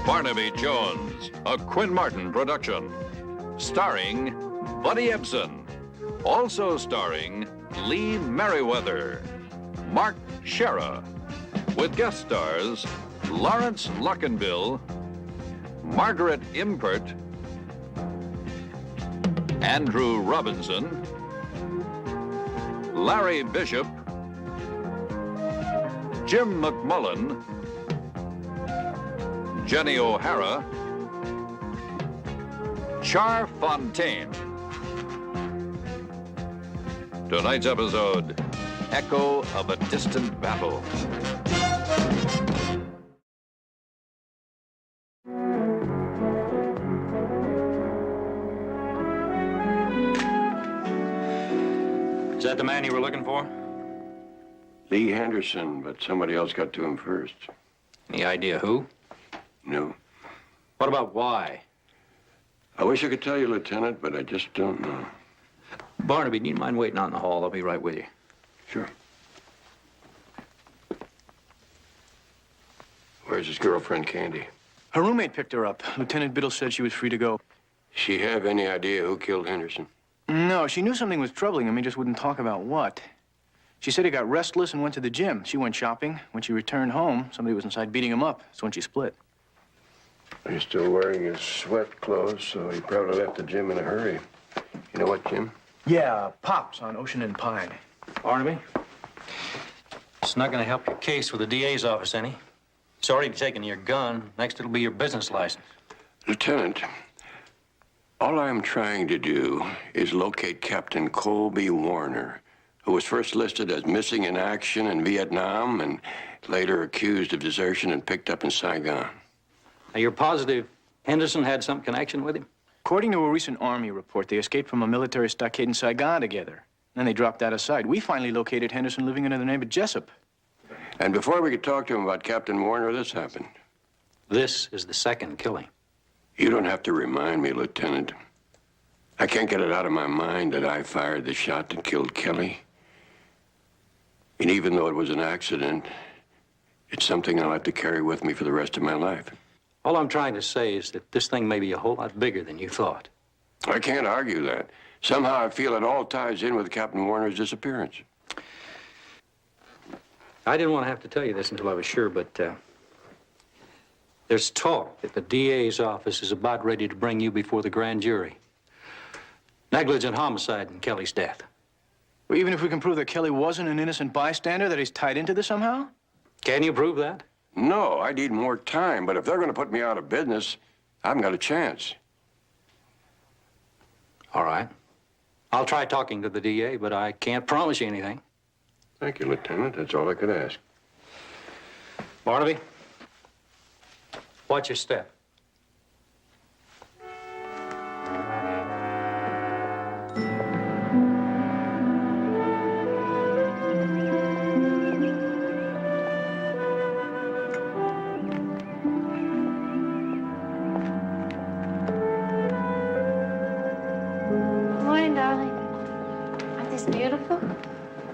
Barnaby Jones, a Quinn Martin production. Starring Buddy Ebsen. Also starring Lee Merriweather, Mark Shera, with guest stars Lawrence Luckinbill, Margaret Impert, Andrew Robinson, Larry Bishop, Jim McMullen, Jenny O'Hara, Char Fontaine. Tonight's episode, Echo of a Distant Battle. Is that the man you were looking for? Lee Henderson, but somebody else got to him first. Any idea who? No. What about why? I wish I could tell you, Lieutenant, but I just don't know. Barnaby, do you mind waiting out in the hall? I'll be right with you. Sure. Where's his girlfriend, Candy? Her roommate picked her up. Lieutenant Biddle said she was free to go. She have any idea who killed Henderson? No, she knew something was troubling him. He just wouldn't talk about what. She said he got restless and went to the gym. She went shopping. When she returned home, somebody was inside beating him up. That's when she split. He's still wearing his sweat clothes, so he probably left the gym in a hurry. You know what, Jim? Yeah, Pops on Ocean and Pine. Barnaby? It's not going to help your case with the DA's office any. It's already taken your gun. Next, it'll be your business license. Lieutenant, all I'm trying to do is locate Captain Colby Warner, who was first listed as missing in action in Vietnam and later accused of desertion and picked up in Saigon. Now, you're positive Henderson had some connection with him? According to a recent Army report, they escaped from a military stockade in Saigon together. Then they dropped that aside. We finally located Henderson living under the name of Jessup. And before we could talk to him about Captain Warner, this happened. This is the second killing. You don't have to remind me, Lieutenant. I can't get it out of my mind that I fired the shot that killed Kelly. And even though it was an accident, it's something I'll have to carry with me for the rest of my life. All I'm trying to say is that this thing may be a whole lot bigger than you thought. I can't argue that. Somehow I feel it all ties in with Captain Warner's disappearance. I didn't want to have to tell you this until I was sure, but there's talk that the DA's office is about ready to bring you before the grand jury. Negligent homicide in Kelly's death. Well, even if we can prove that Kelly wasn't an innocent bystander, that he's tied into this somehow? Can you prove that? No, I need more time, but if they're going to put me out of business, I haven't got a chance. All right. I'll try talking to the DA, but I can't promise you anything. Thank you, Lieutenant. That's all I could ask. Barnaby, watch your step.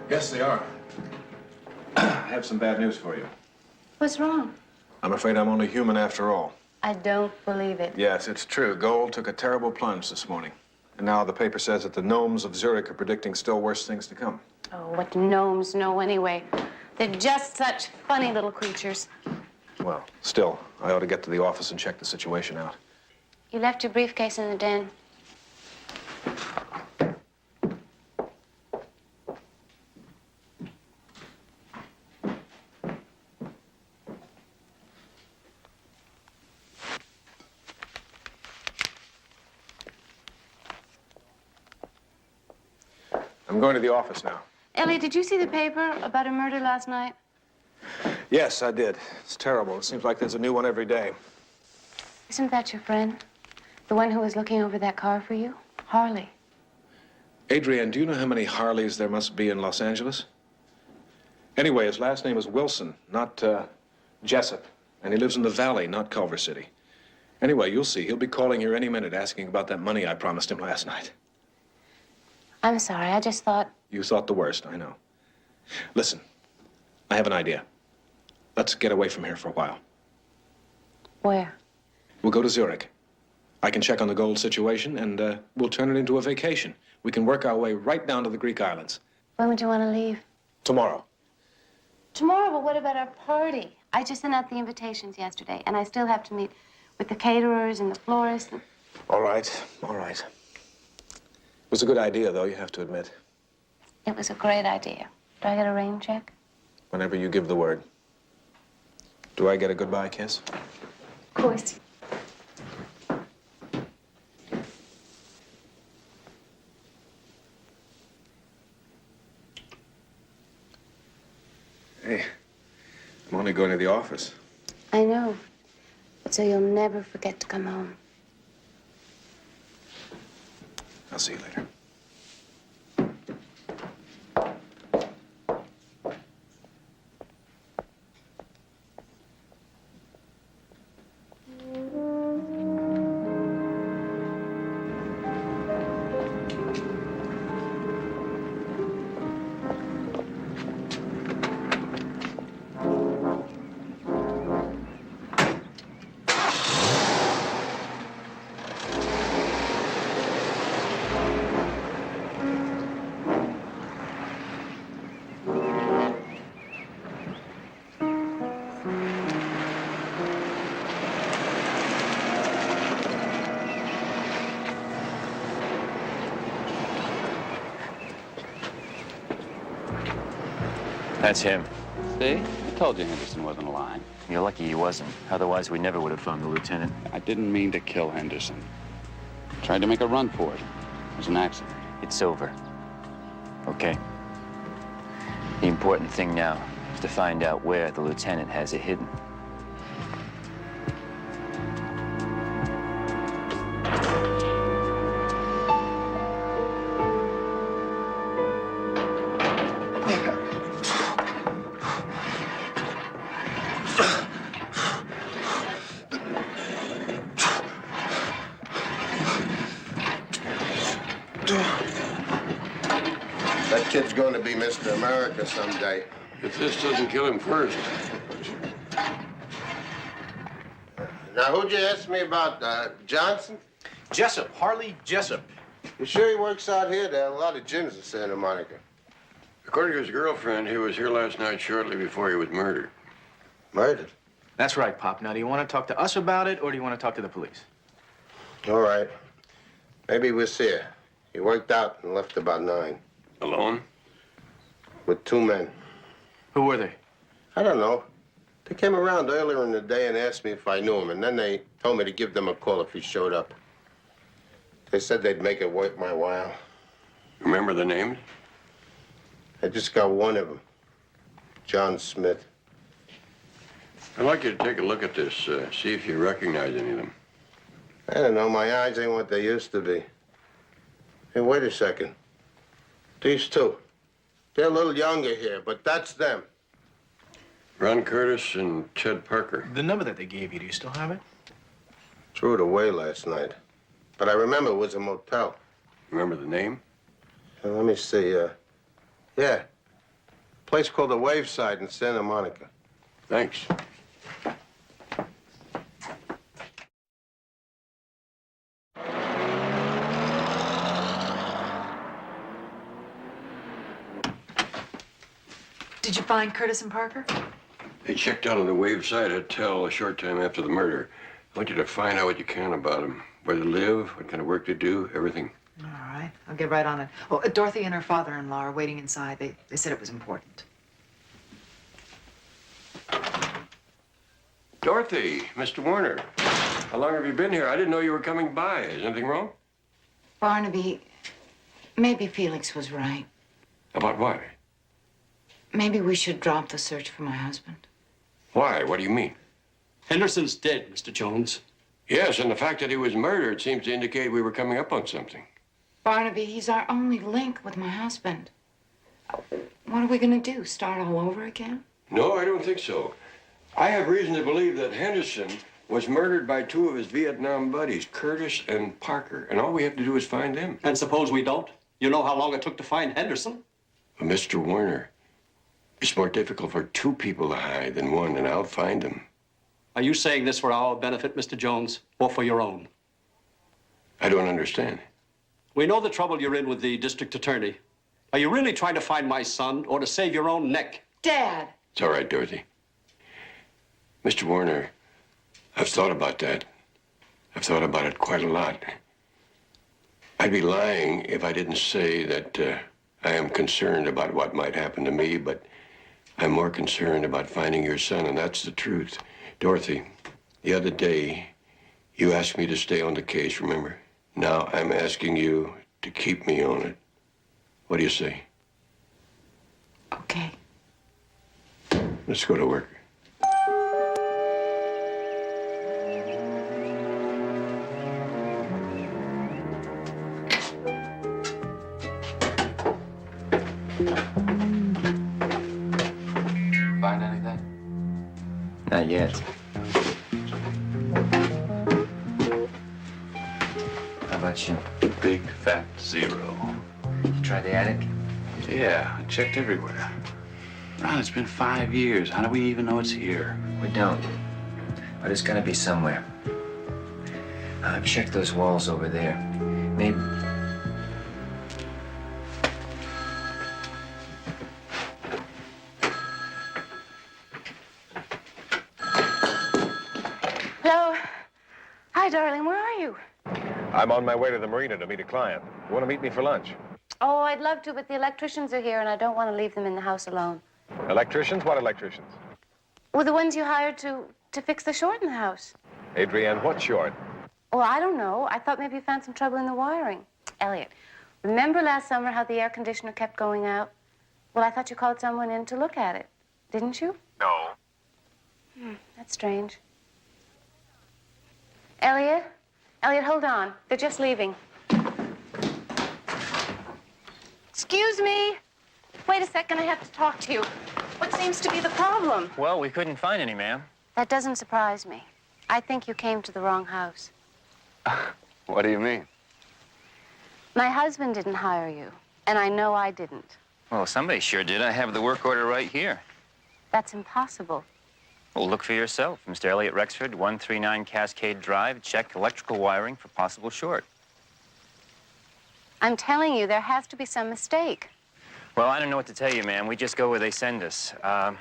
Yes, they are. I have some bad news for you. What's wrong? I'm afraid I'm only human after all. I don't believe it. Yes, it's true. Gold took a terrible plunge this morning. And now the paper says that the gnomes of Zurich are predicting still worse things to come. Oh, what do gnomes know anyway? They're just such funny little creatures. Well, still, I ought to get to the office and check the situation out. You left your briefcase in the den. I'm going to the office now. Ellie, did you see the paper about a murder last night? Yes, I did. It's terrible. It seems like there's a new one every day. Isn't that your friend? The one who was looking over that car for you? Harley. Adrienne, do you know how many Harleys there must be in Los Angeles? Anyway, his last name is Wilson, not Jessup. And he lives in the valley, not Culver City. Anyway, you'll see. He'll be calling here any minute asking about that money I promised him last night. I'm sorry. I just thought... You thought the worst, I know. Listen, I have an idea. Let's get away from here for a while. Where? We'll go to Zurich. I can check on the gold situation, and we'll turn it into a vacation. We can work our way right down to the Greek islands. When would you want to leave? Tomorrow. Tomorrow? But what about our party? I just sent out the invitations yesterday, and I still have to meet with the caterers and the florists. And... All right, all right. It was a good idea, though, you have to admit. It was a great idea. Do I get a rain check? Whenever you give the word. Do I get a goodbye kiss? Of course. Hey, I'm only going to the office. I know. But so you'll never forget to come home. I'll see you later. That's him. See? I told you Henderson wasn't lying. You're lucky he wasn't. Otherwise, we never would have found the lieutenant. I didn't mean to kill Henderson. Tried to make a run for it. It was an accident. It's over. Okay. The important thing now is to find out where the lieutenant has it hidden. That kid's going to be Mr. America someday. If this doesn't kill him first. Now, who'd you ask me about, Johnson? Jessup, Harley Jessup. You sure he works out here? There are a lot of gyms in Santa Monica. According to his girlfriend, he was here last night shortly before he was murdered. Murdered? That's right, Pop. Now, do you want to talk to us about it, or do you want to talk to the police? All right. Maybe we'll see her. He worked out and left about 9. Alone? With 2 men. Who were they? I don't know. They came around earlier in the day and asked me if I knew him, and then they told me to give them a call if he showed up. They said they'd make it worth my while. Remember the names? I just got one of them. John Smith. I'd like you to take a look at this, see if you recognize any of them. I don't know. My eyes ain't what they used to be. Hey, wait a second. These two. They're a little younger here, but that's them. Ron Curtis and Ted Parker. The number that they gave you, do you still have it? Threw it away last night. But I remember it was a motel. Remember the name? Let me see. Yeah. Place called the Waveside in Santa Monica. Thanks. Did you find Curtis and Parker? They checked out on the Waveside Hotel a short time after the murder. I want you to find out what you can about them. Where they live, what kind of work they do, everything. All right, I'll get right on it. Oh, Dorothy and her father-in-law are waiting inside. They said it was important. Dorothy, Mr. Warner. How long have you been here? I didn't know you were coming by. Is anything wrong? Barnaby, maybe Felix was right. About what? Maybe we should drop the search for my husband. Why? What do you mean? Henderson's dead, Mr. Jones. Yes, and the fact that he was murdered seems to indicate we were coming up on something. Barnaby, he's our only link with my husband. What are we going to do? Start all over again? No, I don't think so. I have reason to believe that Henderson was murdered by two of his Vietnam buddies, Curtis and Parker, and all we have to do is find them. And suppose we don't? You know how long it took to find Henderson? But Mr. Warner, it's more difficult for two people to hide than one, and I'll find them. Are you saying this for our benefit, Mr. Jones, or for your own? I don't understand. We know the trouble you're in with the district attorney. Are you really trying to find my son or to save your own neck? Dad! It's all right, Dorothy. Mr. Warner, I've thought about that. I've thought about it quite a lot. I'd be lying if I didn't say that I am concerned about what might happen to me, but I'm more concerned about finding your son, and that's the truth. Dorothy, the other day, you asked me to stay on the case, remember? Now I'm asking you to keep me on it. What do you say? Okay. Let's go to work. Find anything? Not yet. How about you? Big fat zero. You tried the attic? Yeah, I checked everywhere. Ron, it's been 5 years. How do we even know it's here? We don't. But it's gonna be somewhere. Check those walls over there. Maybe. Hello? Hi, darling. Where are you? I'm on my way to the marina to meet a client. You want to meet me for lunch? Oh, I'd love to, but the electricians are here, and I don't want to leave them in the house alone. Electricians? What electricians? Well, the ones you hired to fix the short in the house. Adrienne, what short? Well, I don't know. I thought maybe you found some trouble in the wiring. Elliot, remember last summer how the air conditioner kept going out? Well, I thought you called someone in to look at it. Didn't you? No. That's strange. Elliot? Elliot, hold on. They're just leaving. Excuse me. Wait a second. I have to talk to you. What seems to be the problem? Well, we couldn't find any, ma'am. That doesn't surprise me. I think you came to the wrong house. What do you mean? My husband didn't hire you, and I know I didn't. Well, somebody sure did. I have the work order right here. That's impossible. Well, look for yourself. Mr. Elliot Rexford, 139 Cascade Drive. Check electrical wiring for possible short. I'm telling you, there has to be some mistake. Well, I don't know what to tell you, ma'am. We just go where they send us. Have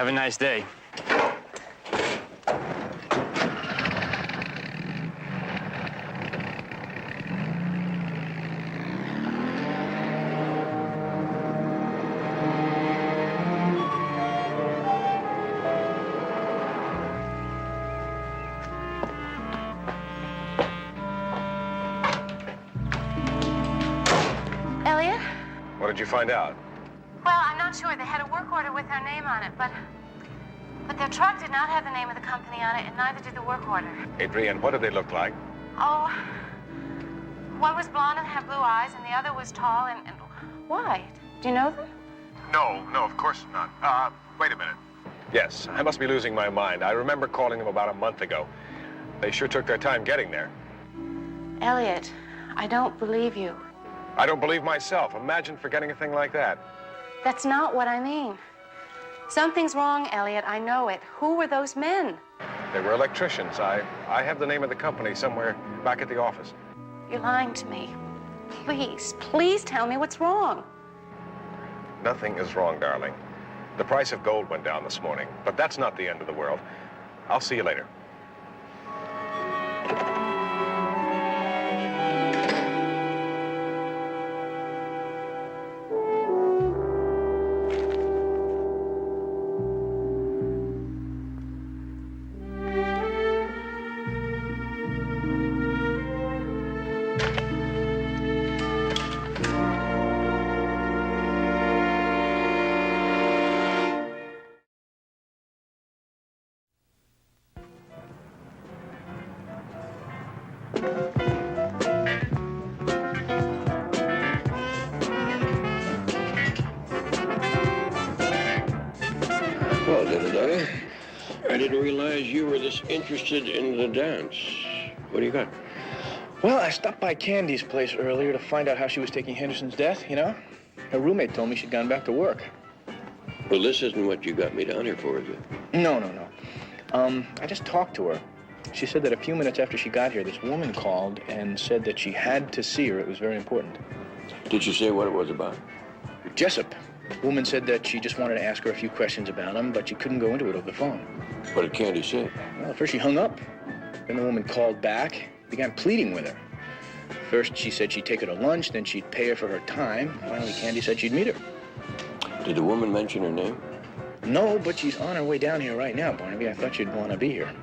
a nice day. Elliot? What did you find out? Well, I'm not sure. They had a work order with her name on it, but their truck did not have the name of the company on it, and neither did the work order. Adrienne, what did they look like? Oh, one was blonde and had blue eyes, and the other was tall and why? Do you know them? No, of course not. Wait a minute. Yes, I must be losing my mind. I remember calling them about a month ago. They sure took their time getting there. Elliot, I don't believe you. I don't believe myself. Imagine forgetting a thing like that. That's not what I mean. Something's wrong, Elliot. I know it. Who were those men? They were electricians. I have the name of the company somewhere back at the office. You're lying to me. Please tell me what's wrong. Nothing is wrong, darling. The price of gold went down this morning, but that's not the end of the world. I'll see you later. Hello, little dog. I didn't realize you were this interested in the dance. What do you got? Well, I stopped by Candy's place earlier to find out how she was taking Henderson's death, you know? Her roommate told me she'd gone back to work. Well, this isn't what you got me down here for, is it? No. I just talked to her. She said that a few minutes after she got here, this woman called and said that she had to see her. It was very important. Did she say what it was about? Jessup. The woman said that she just wanted to ask her a few questions about him, but she couldn't go into it over the phone. What did Candy say? Well, at first she hung up. Then the woman called back, began pleading with her. First, she said she'd take her to lunch, then she'd pay her for her time. Finally, Candy said she'd meet her. Did the woman mention her name? No, but she's on her way down here right now, Barnaby. I thought you'd want to be here.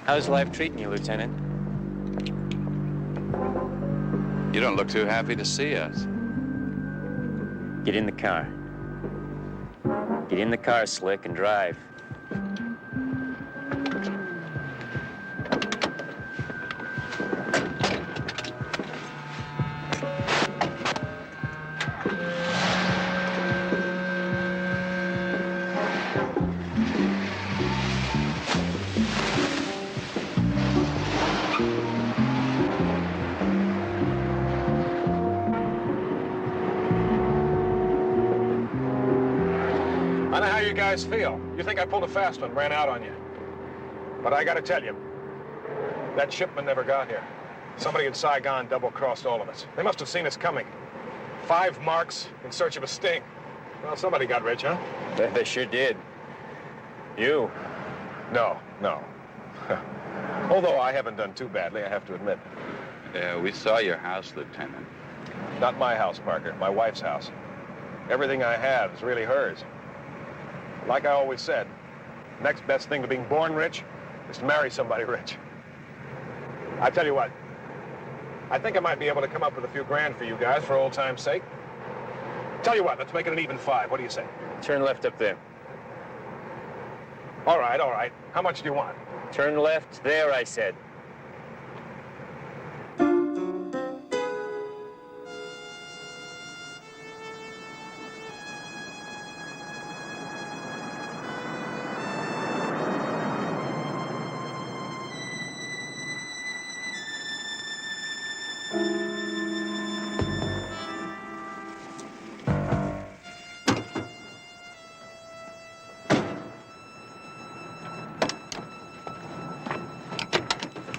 How's life treating you, Lieutenant? You don't look too happy to see us. Get in the car. Get in the car, Slick, and drive. I know how you guys feel. You think I pulled a fast one, ran out on you. But I gotta tell you, that shipment never got here. Somebody in Saigon double-crossed all of us. They must have seen us coming. 5 marks in search of a sting. Well, somebody got rich, huh? They sure did. You? No. Although I haven't done too badly, I have to admit. Yeah, we saw your house, Lieutenant. Not my house, Parker. My wife's house. Everything I have is really hers. Like I always said, next best thing to being born rich is to marry somebody rich. I tell you what, I think I might be able to come up with a few grand for you guys for old time's sake. Tell you what, let's make it an even 5. What do you say? Turn left up there. All right. How much do you want? Turn left there, I said.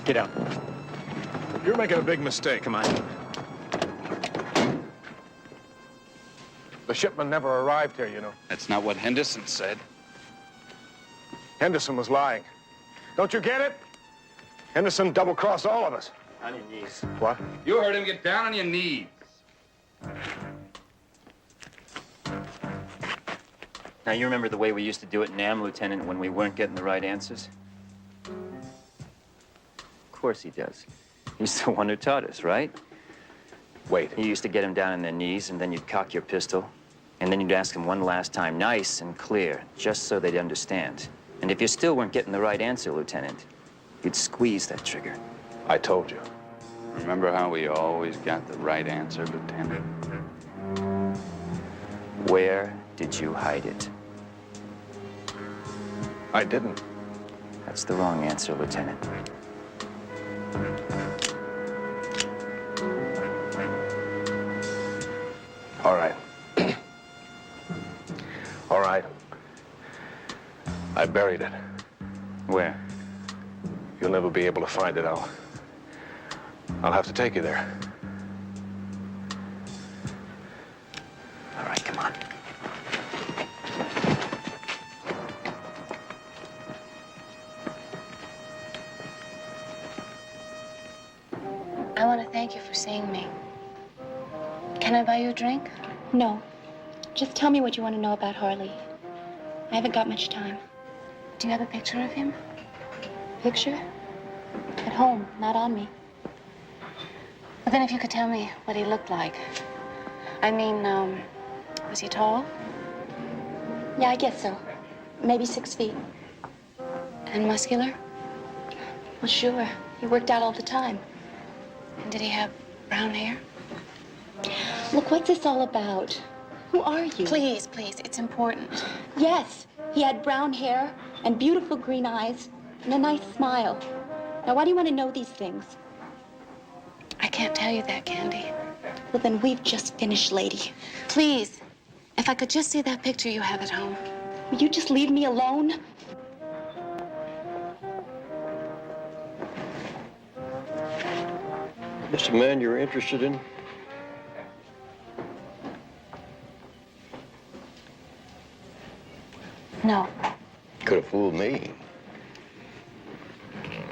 Get out. You're making a big mistake. Come on. The shipment never arrived here, you know. That's not what Henderson said. Henderson was lying. Don't you get it? Henderson double-crossed all of us. On your knees. What? You heard him. Get down on your knees. Now, you remember the way we used to do it in NAM, Lieutenant, when we weren't getting the right answers? Of course he does. He's the one who taught us, right? Wait. You used to get them down on their knees, and then you'd cock your pistol, and then you'd ask them one last time, nice and clear, just so they'd understand. And if you still weren't getting the right answer, Lieutenant, you'd squeeze that trigger. I told you. Remember how we always got the right answer, Lieutenant? Where did you hide it? I didn't. That's the wrong answer, Lieutenant. All right. All right. I buried it. Where? You'll never be able to find it. I'll have to take you there. All right, come on. I want to thank you for seeing me. Can I buy you a drink? No. Just tell me what you want to know about Harley. I haven't got much time. Do you have a picture of him? Picture? At home, not on me. Well, then if you could tell me what he looked like. I mean, was he tall? Yeah, I guess so. Maybe 6 feet. And muscular? Well, sure. He worked out all the time. And did he have brown hair? Look, what's this all about? Who are you? Please, please, it's important. Yes, he had brown hair and beautiful green eyes and a nice smile. Now, why do you want to know these things? I can't tell you that, Candy. Well, then we've just finished, lady. Please, if I could just see that picture you have at home. Will you just leave me alone? This a man you're interested in? No. Could have fooled me.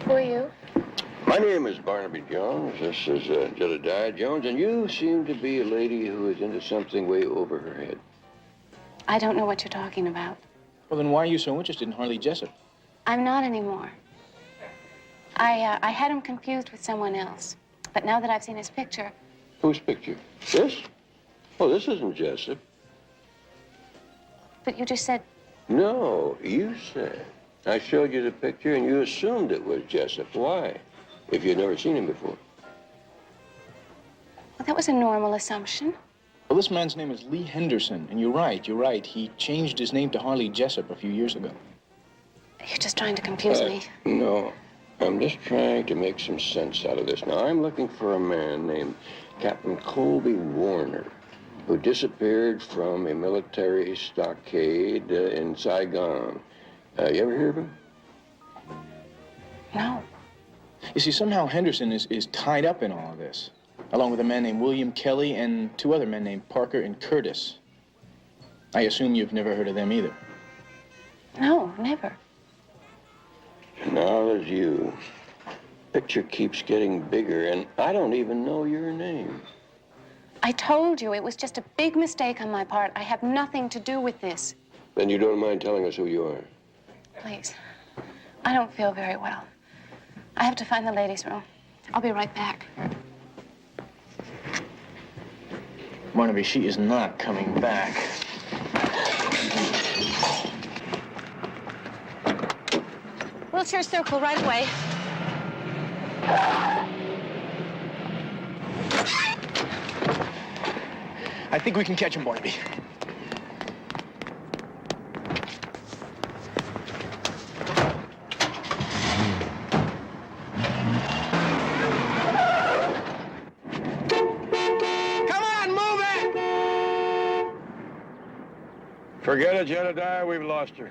Who are you? My name is Barnaby Jones. This is Jedediah Jones, and you seem to be a lady who is into something way over her head. I don't know what you're talking about. Well, then why are you so interested in Harley Jessup? I'm not anymore. I had him confused with someone else. But now that I've seen his picture... Whose picture? This? Oh, this isn't Jessup. But you just said... No, you said. I showed you the picture, and you assumed it was Jessup. Why? If you'd never seen him before. Well, that was a normal assumption. Well, this man's name is Lee Henderson, and you're right. He changed his name to Harley Jessup a few years ago. You're just trying to confuse me. No, I'm just trying to make some sense out of this. Now, I'm looking for a man named Captain Colby Warner, who disappeared from a military stockade in Saigon. You ever hear of him? No. You see, somehow Henderson is tied up in all of this, along with a man named William Kelly and two other men named Parker and Curtis. I assume you've never heard of them either. No, never. And now there's you. Picture keeps getting bigger, and I don't even know your name. I told you it was just a big mistake on my part. I have nothing to do with this. Then you don't mind telling us who you are? Please. I don't feel very well. I have to find the ladies' room. I'll be right back. Barnaby, she is not coming back. Wheelchair circle right away. I think we can catch him, Barnaby. Forget it, Jedediah. We've lost her.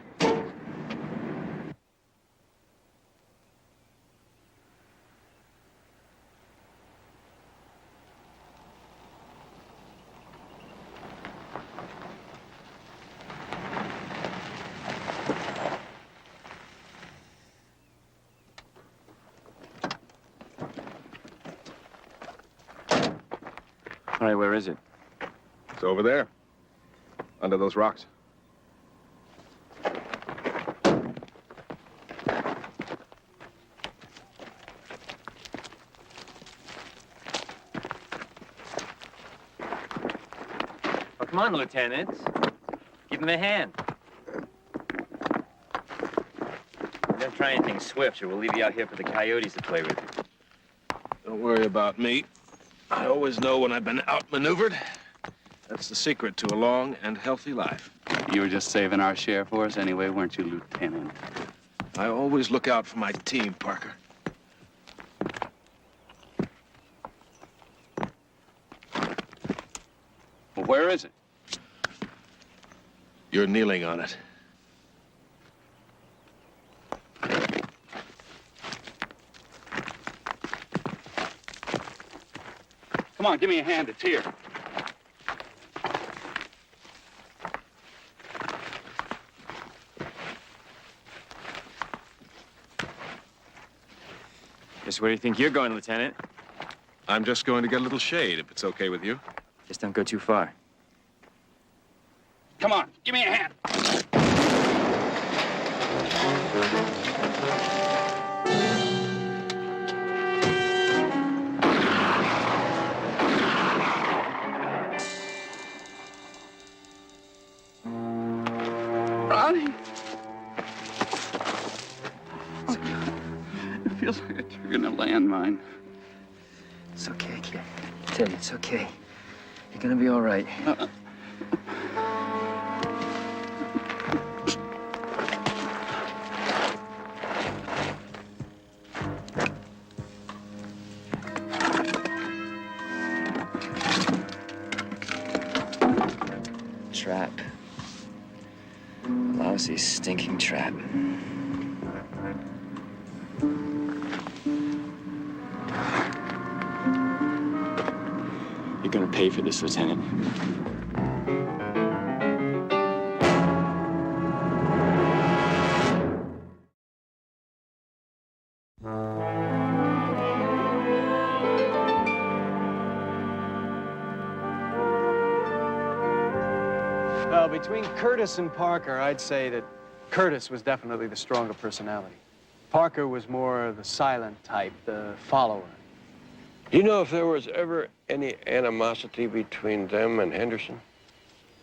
All right, where is it? It's over there, under those rocks. Come on, Lieutenant. Give him a hand. Don't try anything swift, or we'll leave you out here for the coyotes to play with. Don't worry about me. I always know when I've been outmaneuvered. That's the secret to a long and healthy life. You were just saving our share for us anyway, weren't you, Lieutenant? I always look out for my team, Parker. Well, where is it? You're kneeling on it. Come on, give me a hand. It's here. Just where do you think you're going, Lieutenant? I'm just going to get a little shade, if it's okay with you. Just don't go too far. Come on, give me a hand. Ronnie. feels like a trigger in a landmine. It's okay, kid. Teddy, it's okay. You're gonna be all right. Trap. A lousy, stinking trap. You're gonna pay for this, Lieutenant. Well, between Curtis and Parker, I'd say that Curtis was definitely the stronger personality. Parker was more the silent type, the follower. Do you know if there was ever any animosity between them and Henderson?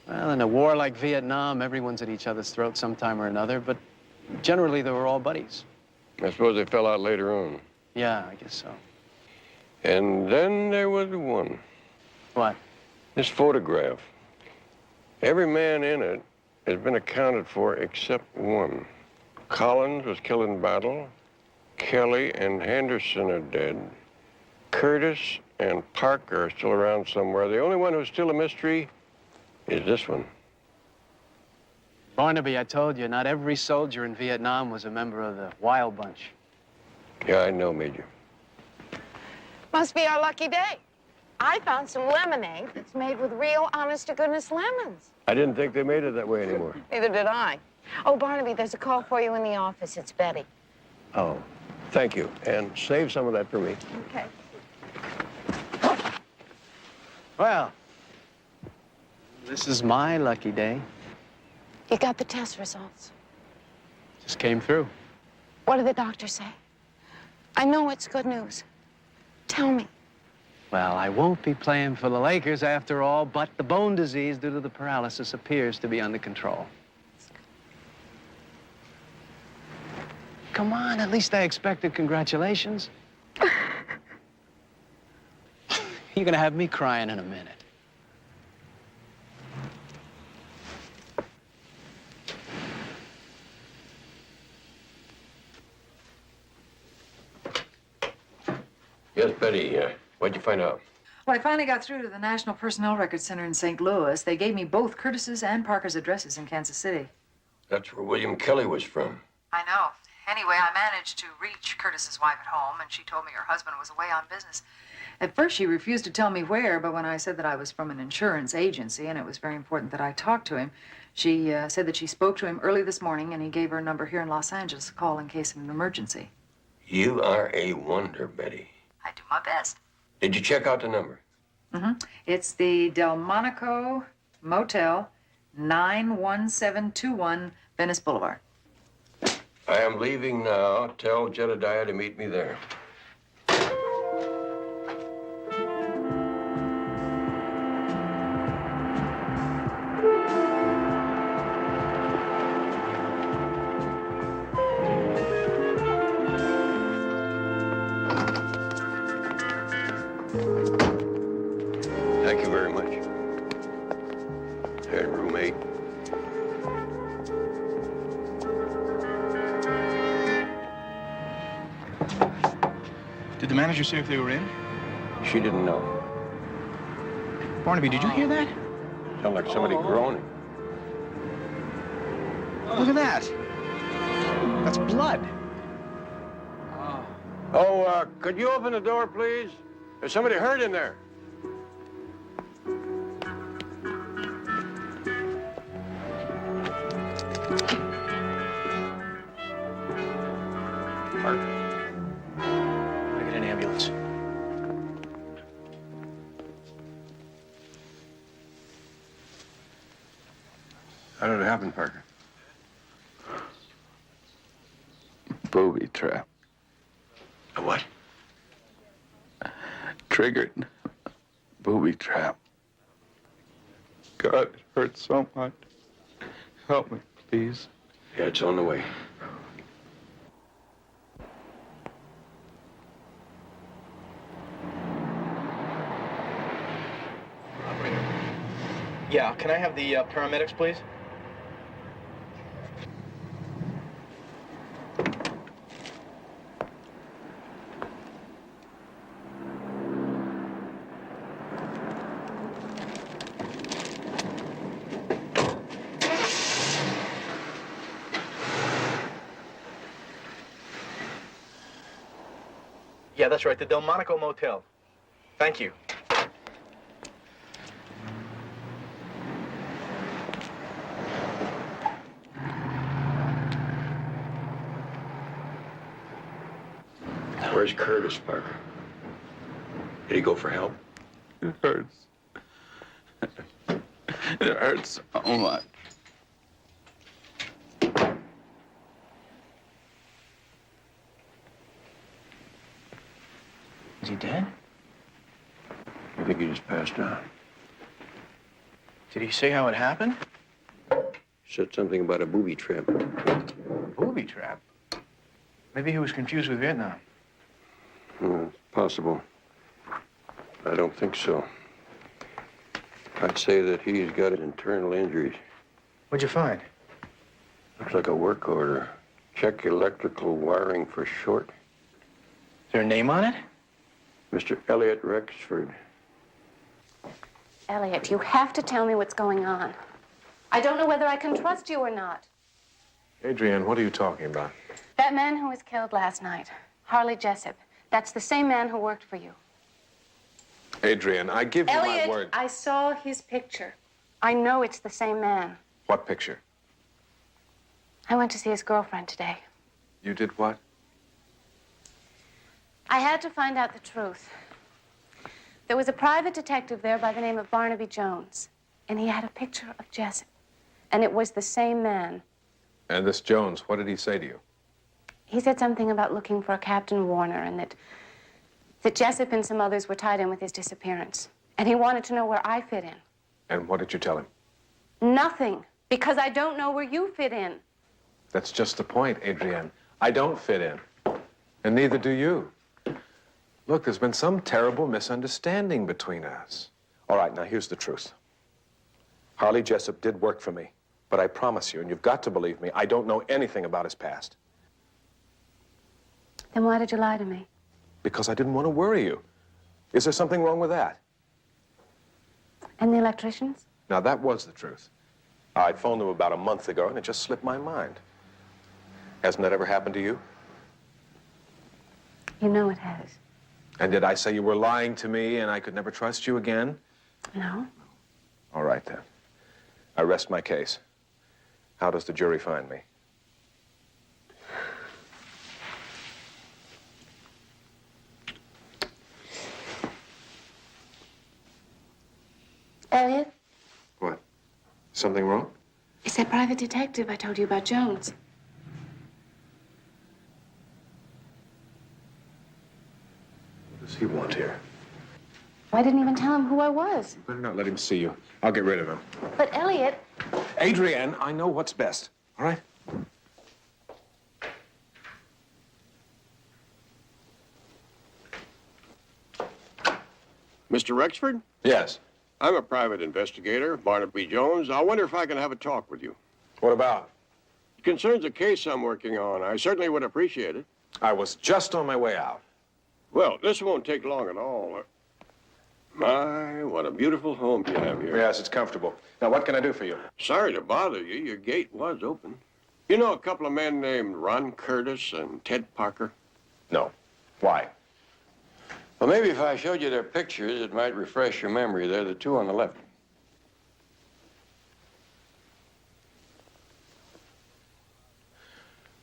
Well, in a war like Vietnam, everyone's at each other's throats sometime or another, but generally they were all buddies. I suppose they fell out later on. Yeah, I guess so. And then there was one. What? This photograph. Every man in it has been accounted for except one. Collins was killed in battle. Kelly and Henderson are dead. Curtis and Parker are still around somewhere. The only one who's still a mystery is this one. Barnaby, I told you, not every soldier in Vietnam was a member of the Wild Bunch. Yeah, I know, Major. Must be our lucky day. I found some lemonade that's made with real, honest-to-goodness lemons. I didn't think they made it that way anymore. Neither did I. Oh, Barnaby, there's a call for you in the office. It's Betty. Oh, thank you. And save some of that for me. Okay. Well, this is my lucky day. You got the test results. Just came through. What did the doctor say? I know it's good news. Tell me. Well, I won't be playing for the Lakers after all, but the bone disease due to the paralysis appears to be under control. Come on, at least I expected congratulations. You're gonna have me crying in a minute. Yes, Betty, what'd you find out? Well, I finally got through to the National Personnel Records Center in St. Louis. They gave me both Curtis's and Parker's addresses in Kansas City. That's where William Kelly was from. I know. Anyway, I managed to reach Curtis's wife at home, and she told me her husband was away on business. At first, she refused to tell me where, but when I said that I was from an insurance agency and it was very important that I talk to him, she said that she spoke to him early this morning, and he gave her a number here in Los Angeles to call in case of an emergency. You are a wonder, Betty. I do my best. Did you check out the number? Mm-hmm. It's the Delmonico Motel, 91721 Venice Boulevard. I am leaving now. Tell Jedediah to meet me there. Thank you very much. Hey, roommate. Did the manager say if they were in? She didn't know. Barnaby, did you hear that? Sounded like somebody groaning. Look at that. That's blood. Oh, could you open the door, please? There's somebody hurt in there. I'll get an ambulance. How did it happen, Parker? Booby trap. A what? Triggered. Booby trap. God, it hurts so much. Help me, please. Yeah, it's on the way. Yeah, can I have the paramedics, please? Yeah, that's right, the Delmonico Motel. Thank you. Where's Curtis, Parker? Did he go for help? It hurts. It hurts so much. Is he dead? I think he just passed out. Did he say how it happened? Said something about a booby trap. Booby trap? Maybe he was confused with Vietnam. Possible. I don't think so. I'd say that he's got internal injuries. What'd you find? Looks like a work order. Check electrical wiring for short. Is there a name on it? Mr. Elliot Rexford. Elliot, you have to tell me what's going on. I don't know whether I can trust you or not. Adrienne, what are you talking about? That man who was killed last night, Harley Jessup, that's the same man who worked for you. Adrienne, I give you Elliot, my word. I saw his picture. I know it's the same man. What picture? I went to see his girlfriend today. You did what? I had to find out the truth. There was a private detective there by the name of Barnaby Jones, and he had a picture of Jessup, and it was the same man. And this Jones, what did he say to you? He said something about looking for Captain Warner and that Jessup and some others were tied in with his disappearance. And he wanted to know where I fit in. And what did you tell him? Nothing, because I don't know where you fit in. That's just the point, Adrienne. I don't fit in. And neither do you. Look, there's been some terrible misunderstanding between us. All right, now here's the truth. Harley Jessup did work for me, but I promise you, and you've got to believe me, I don't know anything about his past. Then why did you lie to me? Because I didn't want to worry you. Is there something wrong with that? And the electricians? Now, that was the truth. I phoned them about a month ago, and it just slipped my mind. Hasn't that ever happened to you? You know it has. And did I say you were lying to me and I could never trust you again? No. All right, then. I rest my case. How does the jury find me? Elliot? What? Something wrong? It's that private detective I told you about, Jones. What does he want here? I didn't even tell him who I was. Better not let him see you. I'll get rid of him. But Elliot... Adrienne, I know what's best, all right? Mr. Rexford? Yes. I'm a private investigator, Barnaby Jones. I wonder if I can have a talk with you. What about? It concerns a case I'm working on. I certainly would appreciate it. I was just on my way out. Well, this won't take long at all. My, what a beautiful home you have here. Yes, it's comfortable. Now, what can I do for you? Sorry to bother you. Your gate was open. You know a couple of men named Ron Curtis and Ted Parker? No. Why? Well, maybe if I showed you their pictures, it might refresh your memory. They're the two on the left.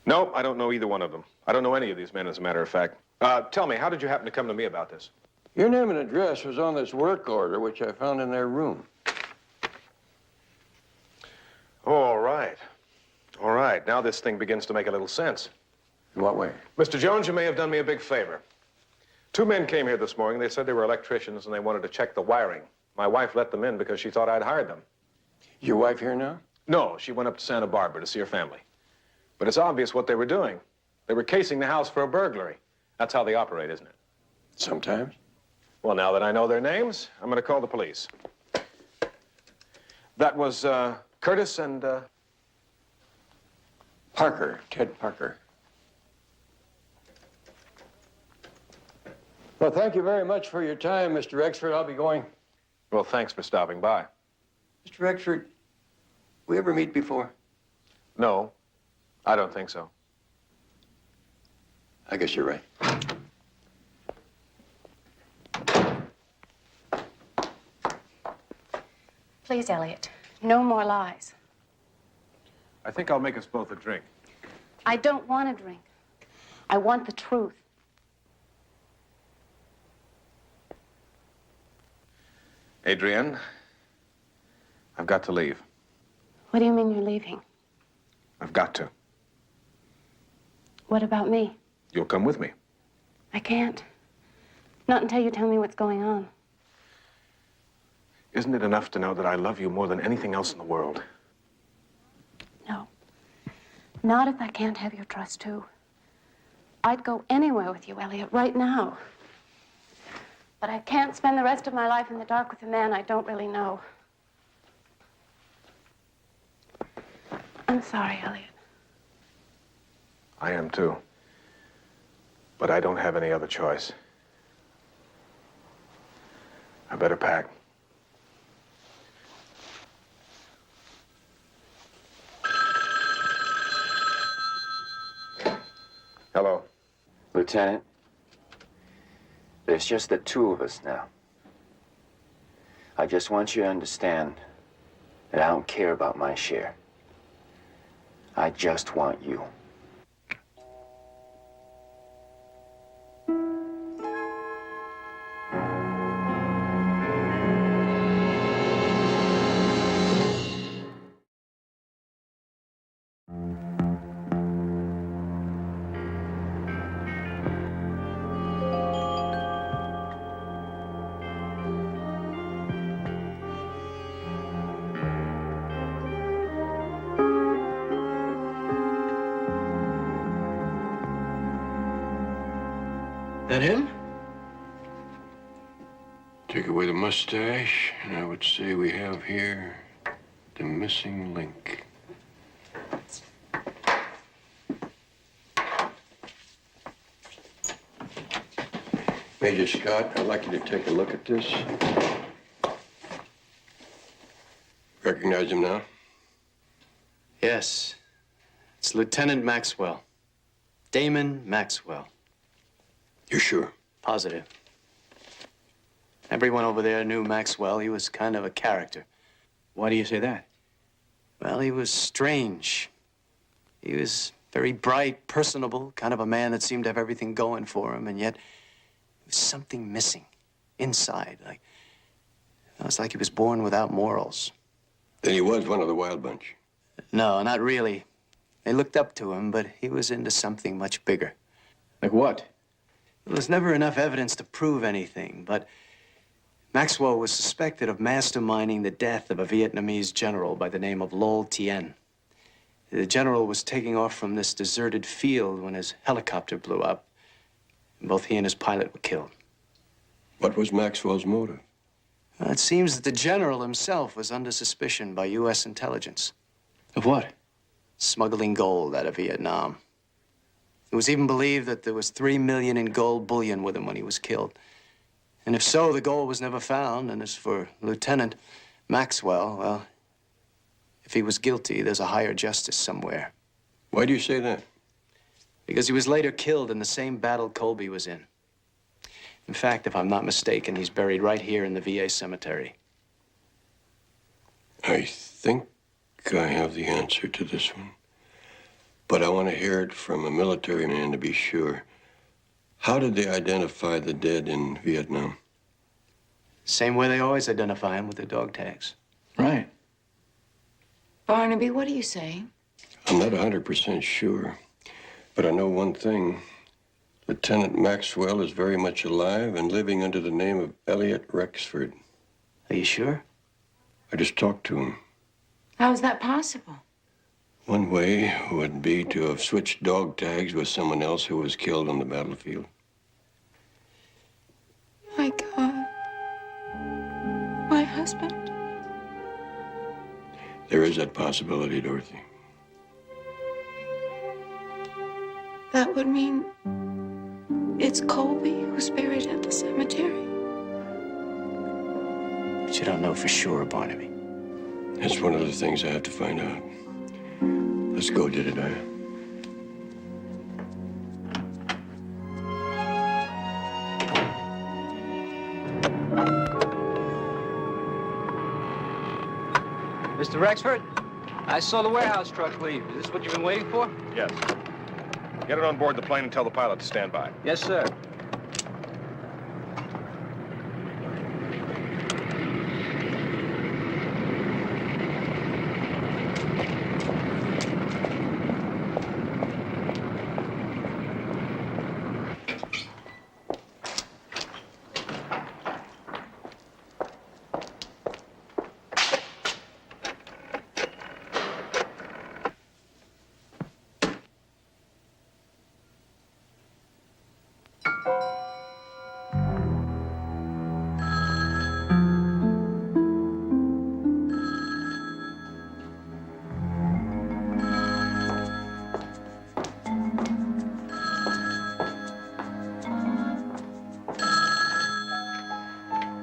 No, I don't know either one of them. I don't know any of these men, as a matter of fact. Tell me, how did you happen to come to me about this? Your name and address was on this work order, which I found in their room. All right. All right. Now this thing begins to make a little sense. In what way? Mr. Jones, you may have done me a big favor. Two men came here this morning. They said they were electricians and they wanted to check the wiring. My wife let them in because she thought I'd hired them. Your wife here now? No, she went up to Santa Barbara to see her family. But it's obvious what they were doing. They were casing the house for a burglary. That's how they operate, isn't it? Sometimes. Well, now that I know their names, I'm going to call the police. That was Curtis and Parker, Ted Parker. Well, thank you very much for your time, Mr. Rexford. I'll be going. Well, thanks for stopping by. Mr. Rexford, we ever meet before? No, I don't think so. I guess you're right. Please, Elliot, no more lies. I think I'll make us both a drink. I don't want a drink. I want the truth. Adrienne, I've got to leave. What do you mean you're leaving? I've got to. What about me? You'll come with me. I can't. Not until you tell me what's going on. Isn't it enough to know that I love you more than anything else in the world? No. Not if I can't have your trust, too. I'd go anywhere with you, Elliot, right now. But I can't spend the rest of my life in the dark with a man I don't really know. I'm sorry, Elliot. I am, too. But I don't have any other choice. I better pack. Hello. Lieutenant, there's just the two of us now. I just want you to understand that I don't care about my share. I just want you. That him? Take away the mustache, and I would say we have here the missing link. Major Scott, I'd like you to take a look at this. Recognize him now? Yes. It's Lieutenant Maxwell. Damon Maxwell. You're sure? Positive. Everyone over there knew Maxwell. He was kind of a character. Why do you say that? Well, he was strange. He was very bright, personable, kind of a man that seemed to have everything going for him, and yet there was something missing inside. It was like he was born without morals. Then he was one of the wild bunch. No, not really. They looked up to him, but he was into something much bigger. Like what? Well, there's never enough evidence to prove anything, but Maxwell was suspected of masterminding the death of a Vietnamese general by the name of Lo Tien. The general was taking off from this deserted field when his helicopter blew up, and both he and his pilot were killed. What was Maxwell's motive? Well, it seems that the general himself was under suspicion by U.S. intelligence. Of what? Smuggling gold out of Vietnam. It was even believed that there was $3 million in gold bullion with him when he was killed. And if so, the gold was never found. And as for Lieutenant Maxwell, well, if he was guilty, there's a higher justice somewhere. Why do you say that? Because he was later killed in the same battle Colby was in. In fact, if I'm not mistaken, he's buried right here in the VA cemetery. I think I have the answer to this one. But I want to hear it from a military man to be sure. How did they identify the dead in Vietnam? Same way they always identify them, with their dog tags. Right. Barnaby, what are you saying? I'm not 100% sure, but I know one thing. Lieutenant Maxwell is very much alive and living under the name of Elliot Rexford. Are you sure? I just talked to him. How is that possible? One way would be to have switched dog tags with someone else who was killed on the battlefield. My God. My husband. There is that possibility, Dorothy. That would mean it's Colby who's buried at the cemetery. But you don't know for sure, Barnaby. That's one of the things I have to find out. Let's go, Jedediah. Mr. Rexford, I saw the warehouse truck leave. Is this what you've been waiting for? Yes. Get it on board the plane and tell the pilot to stand by. Yes, sir.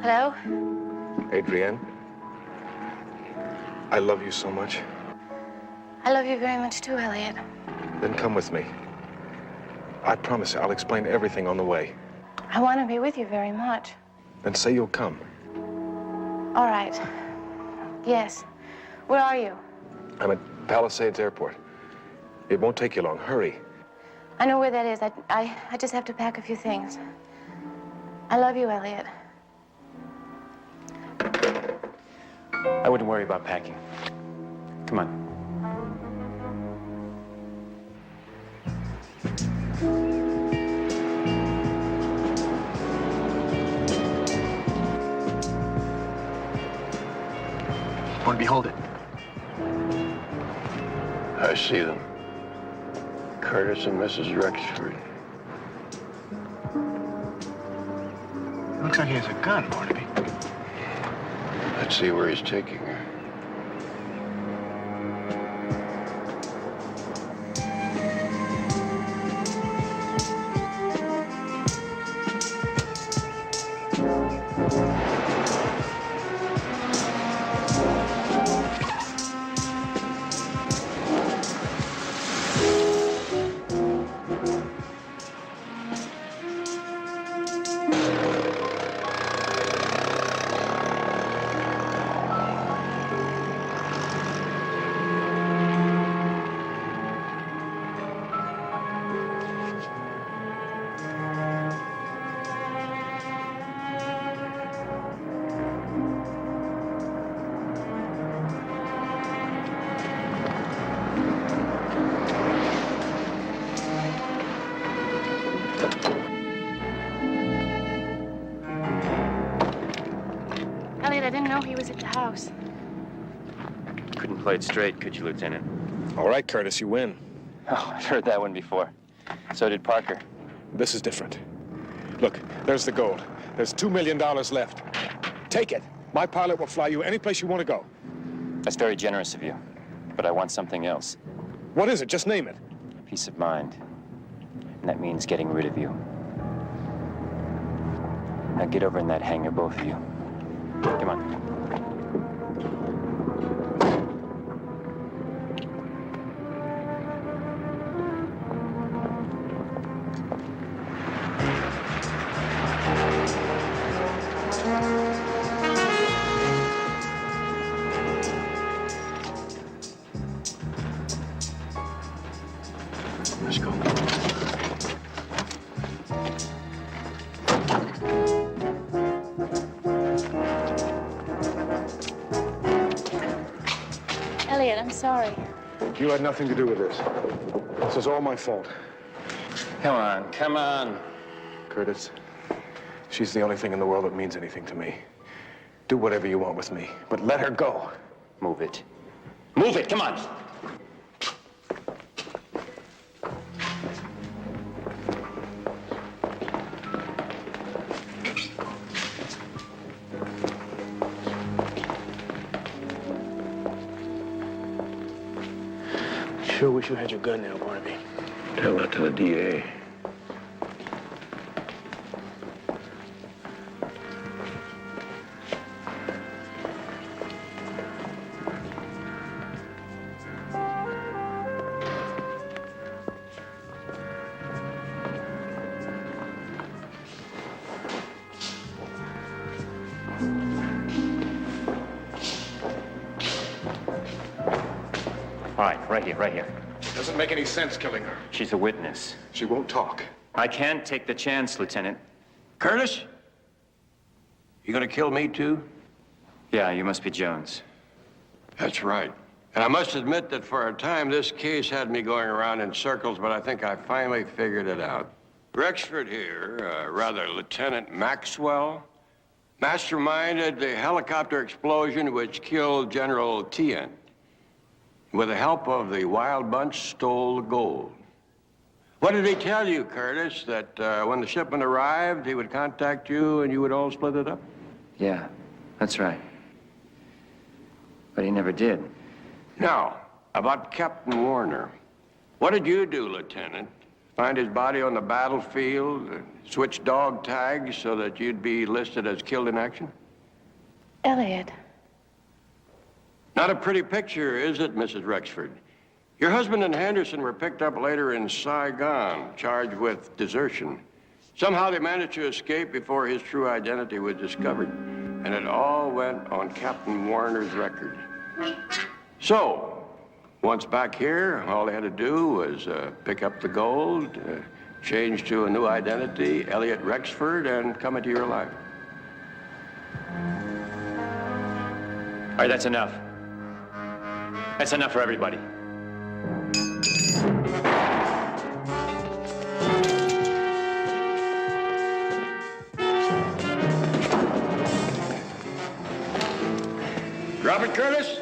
Hello? Adrienne, I love you so much. I love you very much too, Elliot. Then come with me. I promise you, I'll explain everything on the way. I want to be with you very much. Then say you'll come. All right. Yes. Where are you? I'm at Palisades Airport. It won't take you long. Hurry. I know where that is. I just have to pack a few things. I love you, Elliot. I wouldn't worry about packing. Come on. Barnaby, hold it. I see them. Curtis and Mrs. Rexford. Looks like he has a gun, Barnaby. Let's see where he's taking her. Elliot, I didn't know he was at the house. Couldn't play it straight, could you, Lieutenant? All right, Curtis, you win. Oh, I've heard that one before. So did Parker. This is different. Look, there's the gold. There's $2 million left. Take it. My pilot will fly you any place you want to go. That's very generous of you. But I want something else. What is it? Just name it. Peace of mind. And that means getting rid of you. Now get over in that hangar, both of you. Come on. Let's go. Elliot, I'm sorry. You had nothing to do with this. This is all my fault. Come on, come on. Curtis, she's the only thing in the world that means anything to me. Do whatever you want with me, but let her go. Move it. Move it, come on. sure wish you had your gun now, Barnaby. Tell that to the DA. All right, right here. Doesn't make any sense killing her. She's a witness. She won't talk. I can't take the chance, Lieutenant. Curtis? You gonna kill me too? Yeah, you must be Jones. That's right. And I must admit that for a time, this case had me going around in circles, but I think I finally figured it out. Rexford here, Lieutenant Maxwell, masterminded the helicopter explosion which killed General Tien. With the help of the Wild Bunch, stole the gold. What did he tell you, Curtis? That when the shipment arrived, he would contact you and you would all split it up? Yeah, that's right. But he never did. Now, about Captain Warner. What did you do, Lieutenant? Find his body on the battlefield, switch dog tags so that you'd be listed as killed in action? Elliot. Not a pretty picture, is it, Mrs. Rexford? Your husband and Henderson were picked up later in Saigon, charged with desertion. Somehow they managed to escape before his true identity was discovered. And it all went on Captain Warner's record. So, once back here, all they had to do was pick up the gold, change to a new identity, Elliot Rexford, and come into your life. All right, that's enough. That's enough for everybody. Drop it, Curtis.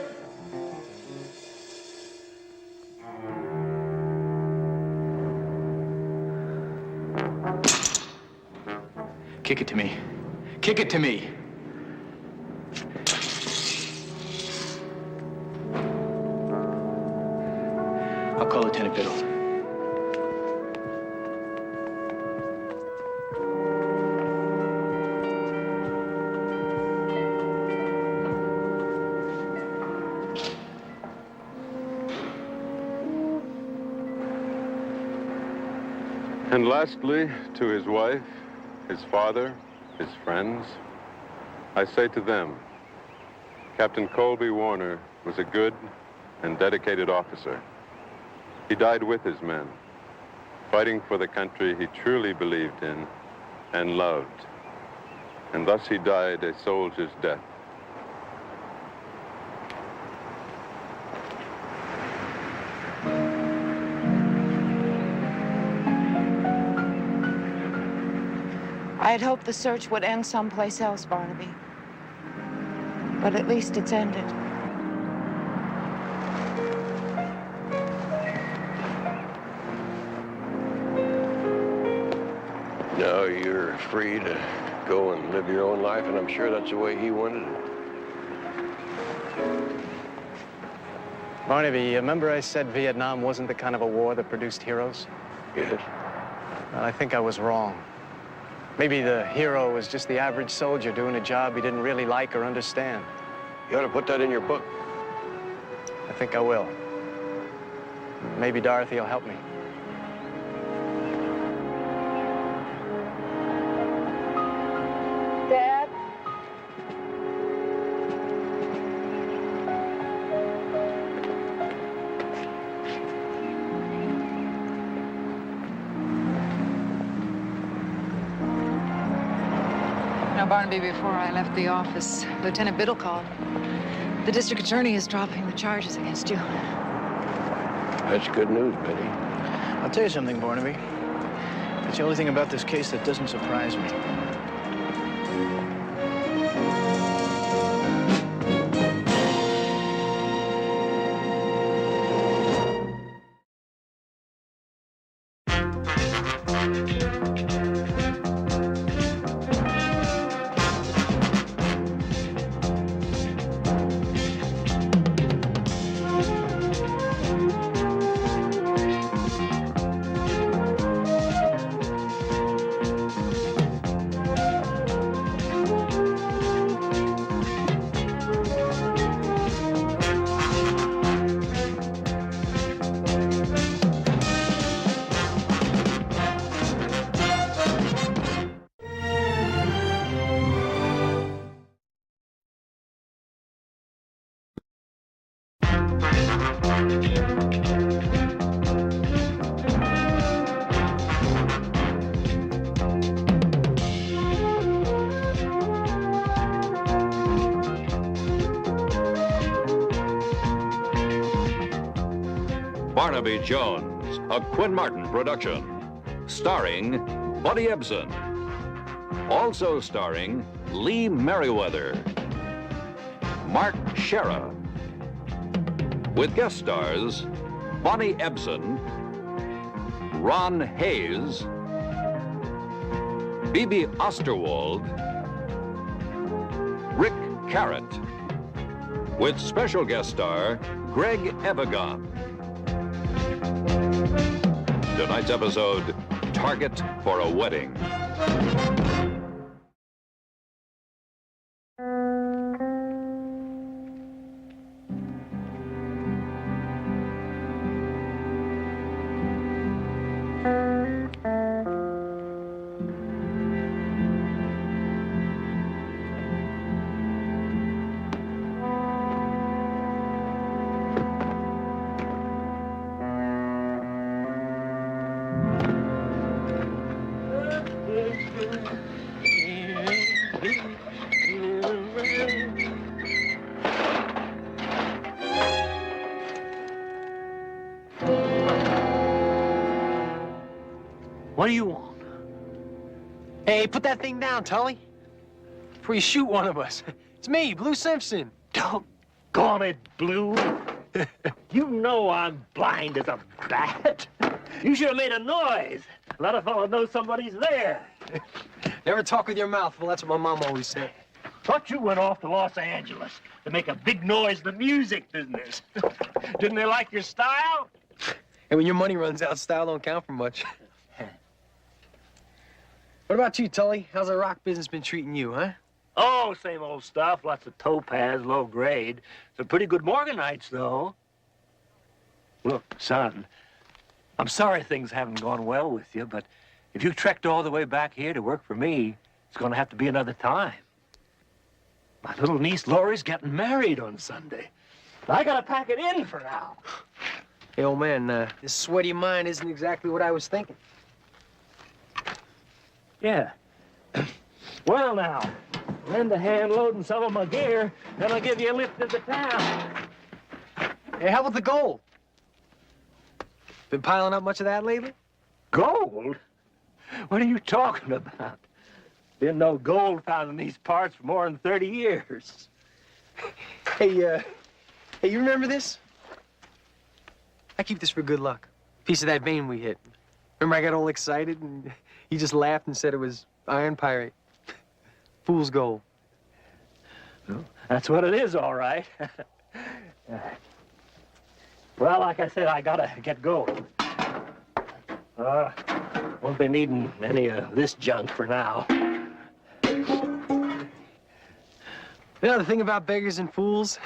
Kick it to me. Kick it to me. I'll call Lieutenant Biddle. And lastly, to his wife, his father, his friends, I say to them, Captain Colby Warner was a good and dedicated officer. He died with his men, fighting for the country he truly believed in and loved. And thus he died a soldier's death. I had hoped the search would end someplace else, Barnaby. But at least it's ended. Now you're free to go and live your own life, and I'm sure that's the way he wanted it. Barnaby, remember I said Vietnam wasn't the kind of a war that produced heroes? Yes. Well, I think I was wrong. Maybe the hero was just the average soldier doing a job he didn't really like or understand. You ought to put that in your book. I think I will. Maybe Dorothy will help me. Dad? Now, Barnaby, before I left the office, Lieutenant Biddle called. The district attorney is dropping the charges against you. That's good news, Betty. I'll tell you something, Barnaby. It's the only thing about this case that doesn't surprise me. Barnaby Jones, a Quinn Martin production, starring Buddy Ebsen. Also starring Lee Merriweather, Mark Shera, with guest stars Bonnie Ebsen, Ron Hayes, Phoebe Osterwald, Rick Carrot, with special guest star Greg Evigan. Tonight's episode, Target for a Wedding. What do you want? Hey, put that thing down, Tully. Before you shoot one of us. It's me, Blue Simpson. Doggone it, Blue. You know I'm blind as a bat. You should have made a noise. Let a fellow know somebody's there. Never talk with your mouth full. That's what my mom always said. Thought you went off to Los Angeles to make a big noise in the music business. Didn't they like your style? And when your money runs out, style don't count for much. What about you, Tully? How's the rock business been treating you, huh? Oh, same old stuff. Lots of topaz, low grade. Some pretty good Morganites, though. Look, son, I'm sorry things haven't gone well with you, but if you trekked all the way back here to work for me, it's going to have to be another time. My little niece Lori's getting married on Sunday. I got to pack it in for now. Hey, old man, this sweaty mind isn't exactly what I was thinking. Yeah. Well, now, lend a hand loading some of my gear, then I'll give you a lift into town. Hey, how about the gold? Been piling up much of that lately? Gold? What are you talking about? Been no gold found in these parts for more than 30 years. Hey, you remember this? I keep this for good luck. Piece of that vein we hit. Remember I got all excited and he just laughed and said it was iron pyrite. Fool's gold. Well, that's what it is, all right. Well, like I said, I gotta get going. Won't be needing any of this junk for now. You know, the thing about beggars and fools,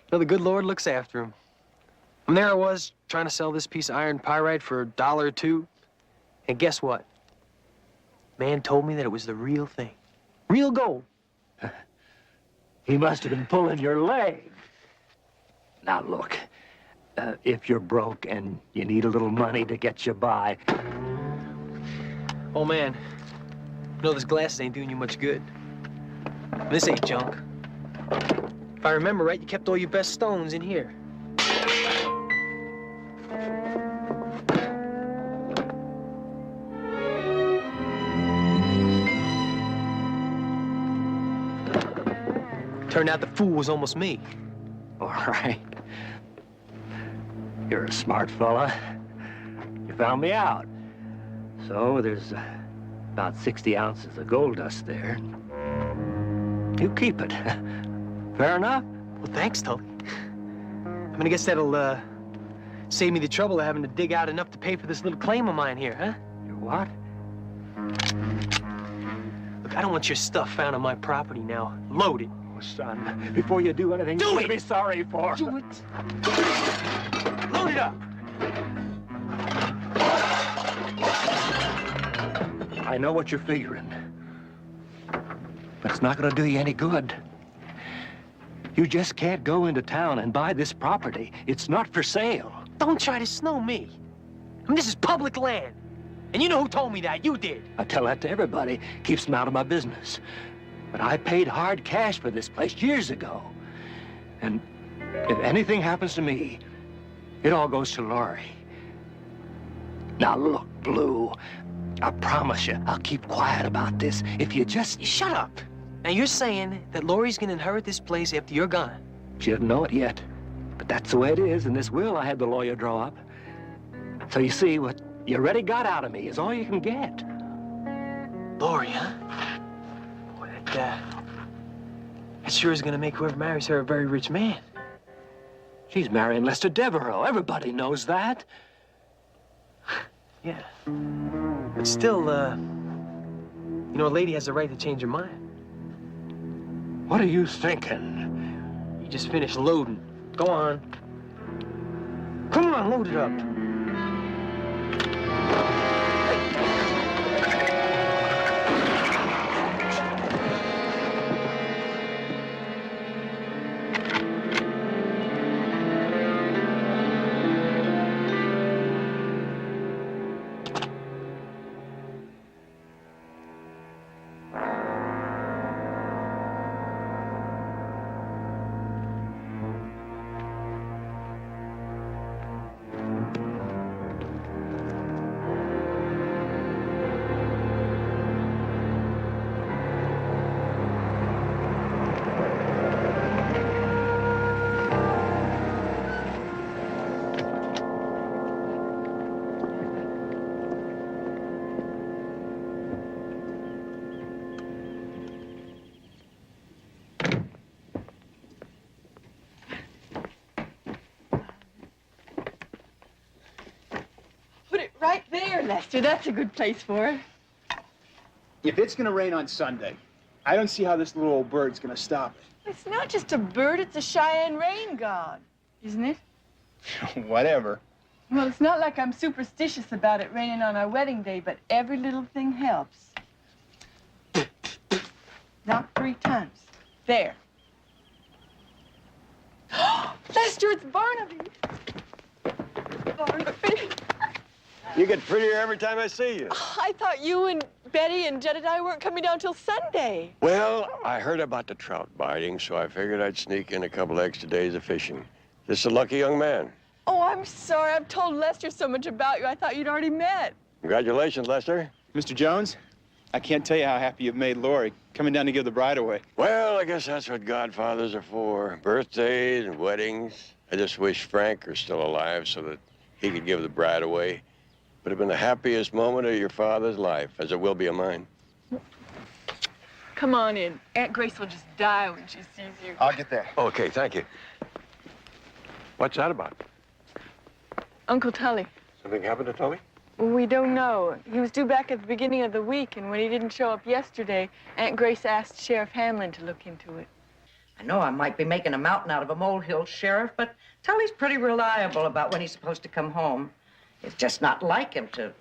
the good Lord looks after them. And there I was, trying to sell this piece of iron pyrite for $1 or $2. And guess what? Man told me that it was the real thing. Real gold. He must have been pulling your leg. Now, look, if you're broke and you need a little money to get you by... Oh, man, you know, this glasses ain't doing you much good. This ain't junk. If I remember right, you kept all your best stones in here. Turned out the fool was almost me. All right. You're a smart fella. You found me out. So there's about 60 ounces of gold dust there. You keep it. Fair enough? Well, thanks, Tully. I mean, I guess that'll save me the trouble of having to dig out enough to pay for this little claim of mine here, huh? Your what? Look, I don't want your stuff found on my property now. Loaded. Oh, son, before you do anything do you're it! gonna be sorry for. Do it! Load it up! I know what you're figuring. But it's not gonna do you any good. You just can't go into town and buy this property. It's not for sale. Don't try to snow me. I mean, this is public land. And you know who told me that? You did. I tell that to everybody. Keeps them out of my business. But I paid hard cash for this place years ago. And if anything happens to me, It all goes to Laurie. Now look, Blue, I promise you I'll keep quiet about this if you just... Shut up. Now you're saying that Laurie's gonna inherit this place after you're gone. She doesn't know it yet, but that's the way it is in this will I had the lawyer draw up. So you see, what you already got out of me is all you can get. Laurie, huh? Boy, that sure is gonna make whoever marries her a very rich man. She's marrying Lester Devereaux. Everybody knows that. Yeah. But still, you know, a lady has the right to change her mind. What are you thinking? You just finished loading. Go on. Come on, load it up. Right there, Lester. That's a good place for it. If it's gonna rain on Sunday, I don't see how this little old bird's gonna stop It's not just a bird, it's a Cheyenne rain god, isn't it? it. Whatever. Well, it's not like I'm superstitious about it raining on our wedding day, but every little thing helps. Knock 3 times. There. Lester, it's Barnaby. Barnaby. You get prettier every time I see you. I thought you and Betty and Jedediah weren't coming down till Sunday. Well, I heard about the trout biting, so I figured I'd sneak in a couple extra days of fishing. This is a lucky young man. Oh, I'm sorry. I've told Lester so much about you. I thought you'd already met. Congratulations, Lester. Mr. Jones, I can't tell you how happy you've made Laurie coming down to give the bride away. Well, I guess that's what godfathers are for. Birthdays and weddings. I just wish Frank were still alive so that he could give the bride away. Would have been the happiest moment of your father's life, as it will be of mine. Come on in. Aunt Grace will just die when she sees you. I'll get there. Okay, thank you. What's that about? Uncle Tully. Something happened to Tully? We don't know. He was due back at the beginning of the week, and when he didn't show up yesterday, Aunt Grace asked Sheriff Hamlin to look into it. I know I might be making a mountain out of a molehill, Sheriff, but Tully's pretty reliable about when he's supposed to come home. It's just not like him to...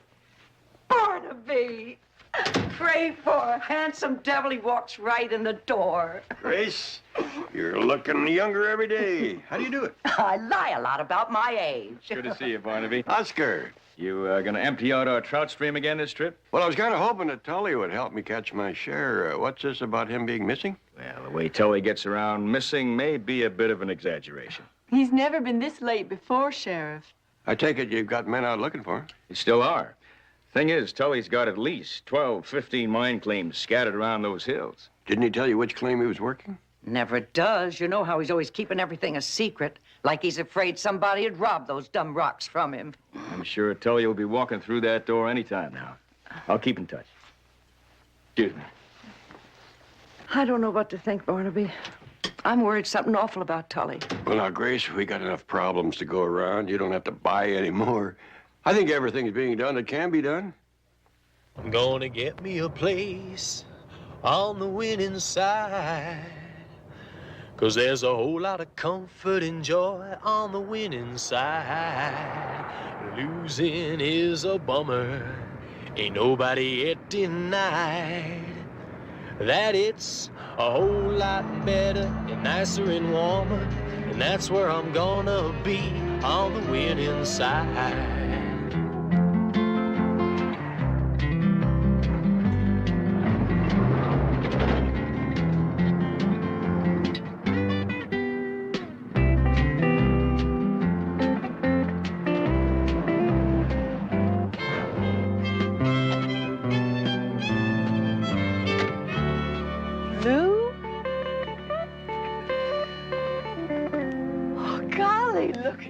Barnaby! Pray for a handsome devil. He walks right in the door. Grace, you're looking younger every day. How do you do it? I lie a lot about my age. Good to see you, Barnaby. Oscar. You gonna empty out our trout stream again this trip? Well, I was kind of hoping that Tully would help me catch my share. What's this about him being missing? Well, the way Tully gets around missing may be a bit of an exaggeration. He's never been this late before, Sheriff. I take it you've got men out looking for him. You still are. Thing is, Tully's got at least 12, 15 mine claims scattered around those hills. Didn't he tell you which claim he was working? Never does. You know how he's always keeping everything a secret, like he's afraid somebody had robbed those dumb rocks from him. I'm sure Tully will be walking through that door any time now. I'll keep in touch. Excuse me. I don't know what to think, Barnaby. I'm worried something awful about Tully. Well, now, Grace, we got enough problems to go around. You don't have to buy any more. I think everything's being done that can be done. I'm gonna get me a place on the winning side, 'cause there's a whole lot of comfort and joy on the winning side. Losing is a bummer, ain't nobody yet denied that it's a whole lot better and nicer and warmer, and that's where I'm gonna be, on the winning side.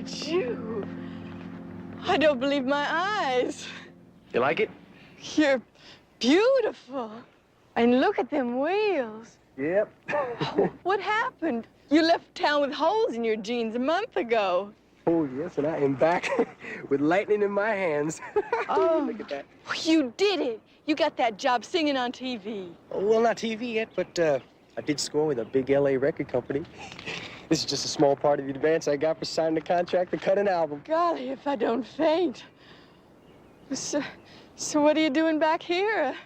at you. I don't believe my eyes. You like it? You're beautiful. And look at them wheels. Yep. What happened? You left town with holes in your jeans a month ago. Oh, yes, and I am back with lightning in my hands. Oh, look at that. You did it. You got that job singing on TV. Oh, well, not TV yet, but I did score with a big L.A. record company. This is just a small part of the advance I got for signing a contract to cut an album. Golly, if I don't faint. So what are you doing back here?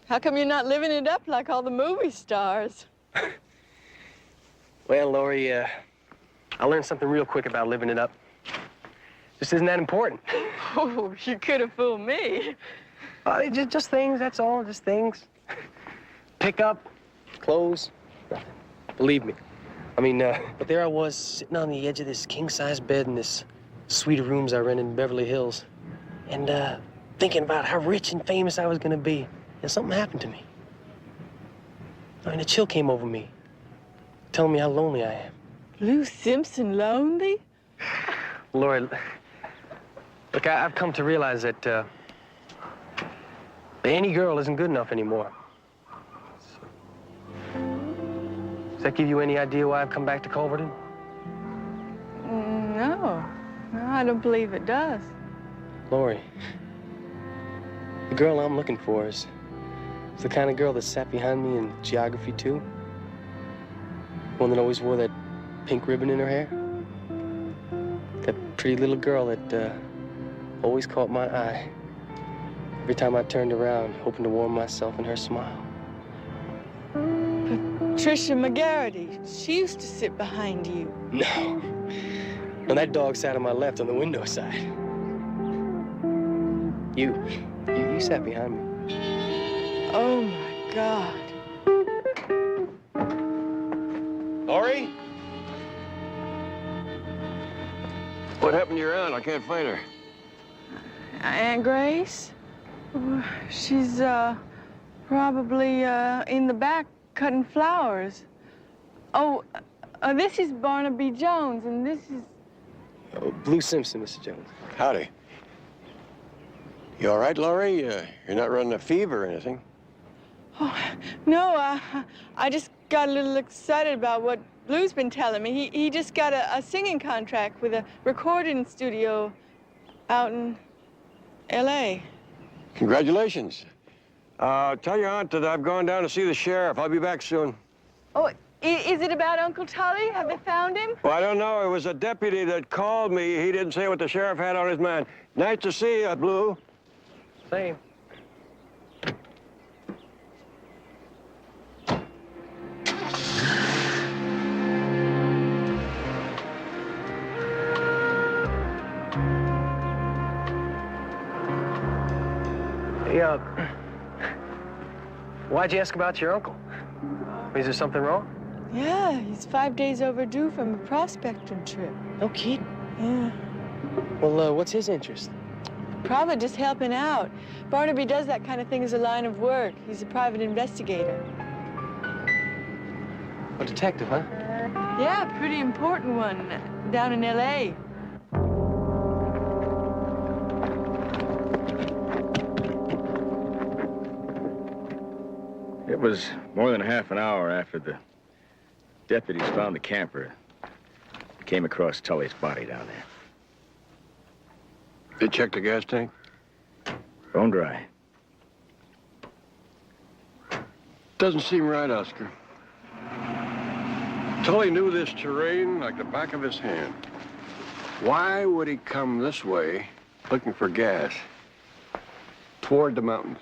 How come you're not living it up like all the movie stars? Well, Laurie, I learned something real quick about living it up. Just isn't that important. Oh, you could have fooled me. Just things, that's all, just things. Pick up, clothes, nothing. Believe me. I mean, but there I was, sitting on the edge of this king-size bed in this suite of rooms I rented in Beverly Hills, and thinking about how rich and famous I was gonna be. And something happened to me. I mean, a chill came over me, telling me how lonely I am. Lou Simpson lonely? Lord, look, I've come to realize that any girl isn't good enough anymore. Does that give you any idea why I've come back to Culverton? No, I don't believe it does. Laurie, the girl I'm looking for is the kind of girl that sat behind me in geography, too. One that always wore that pink ribbon in her hair. That pretty little girl that always caught my eye. Every time I turned around, hoping to warm myself in her smile. Patricia McGarity, she used to sit behind you. No. No, that dog sat on my left on the window side. You sat behind me. Oh, my God. Laurie? What happened to your aunt? I can't find her. Aunt Grace? She's probably in the back cutting flowers. Oh, this is Barnaby Jones, and this is... Oh, Blue Simpson, Mr. Jones. Howdy. You all right, Laurie? You're not running a fever or anything? Oh, no, I just got a little excited about what Blue's been telling me. He just got a singing contract with a recording studio out in L.A. Congratulations. Tell your aunt that I've gone down to see the sheriff. I'll be back soon. Oh, is it about Uncle Tully? Have they found him? Well, I don't know. It was a deputy that called me. He didn't say what the sheriff had on his mind. Nice to see you, Blue. Same. Hey, why'd you ask about your uncle? Is there something wrong? Yeah, he's 5 days overdue from a prospecting trip. No kidding. Yeah. Well, what's his interest? Probably just helping out. Barnaby does that kind of thing as a line of work. He's a private investigator. A detective, huh? Yeah, pretty important one down in L.A. It was more than half an hour after the deputies found the camper. We came across Tully's body down there. They checked the gas tank? Bone dry. Doesn't seem right, Oscar. Tully knew this terrain like the back of his hand. Why would he come this way looking for gas toward the mountains?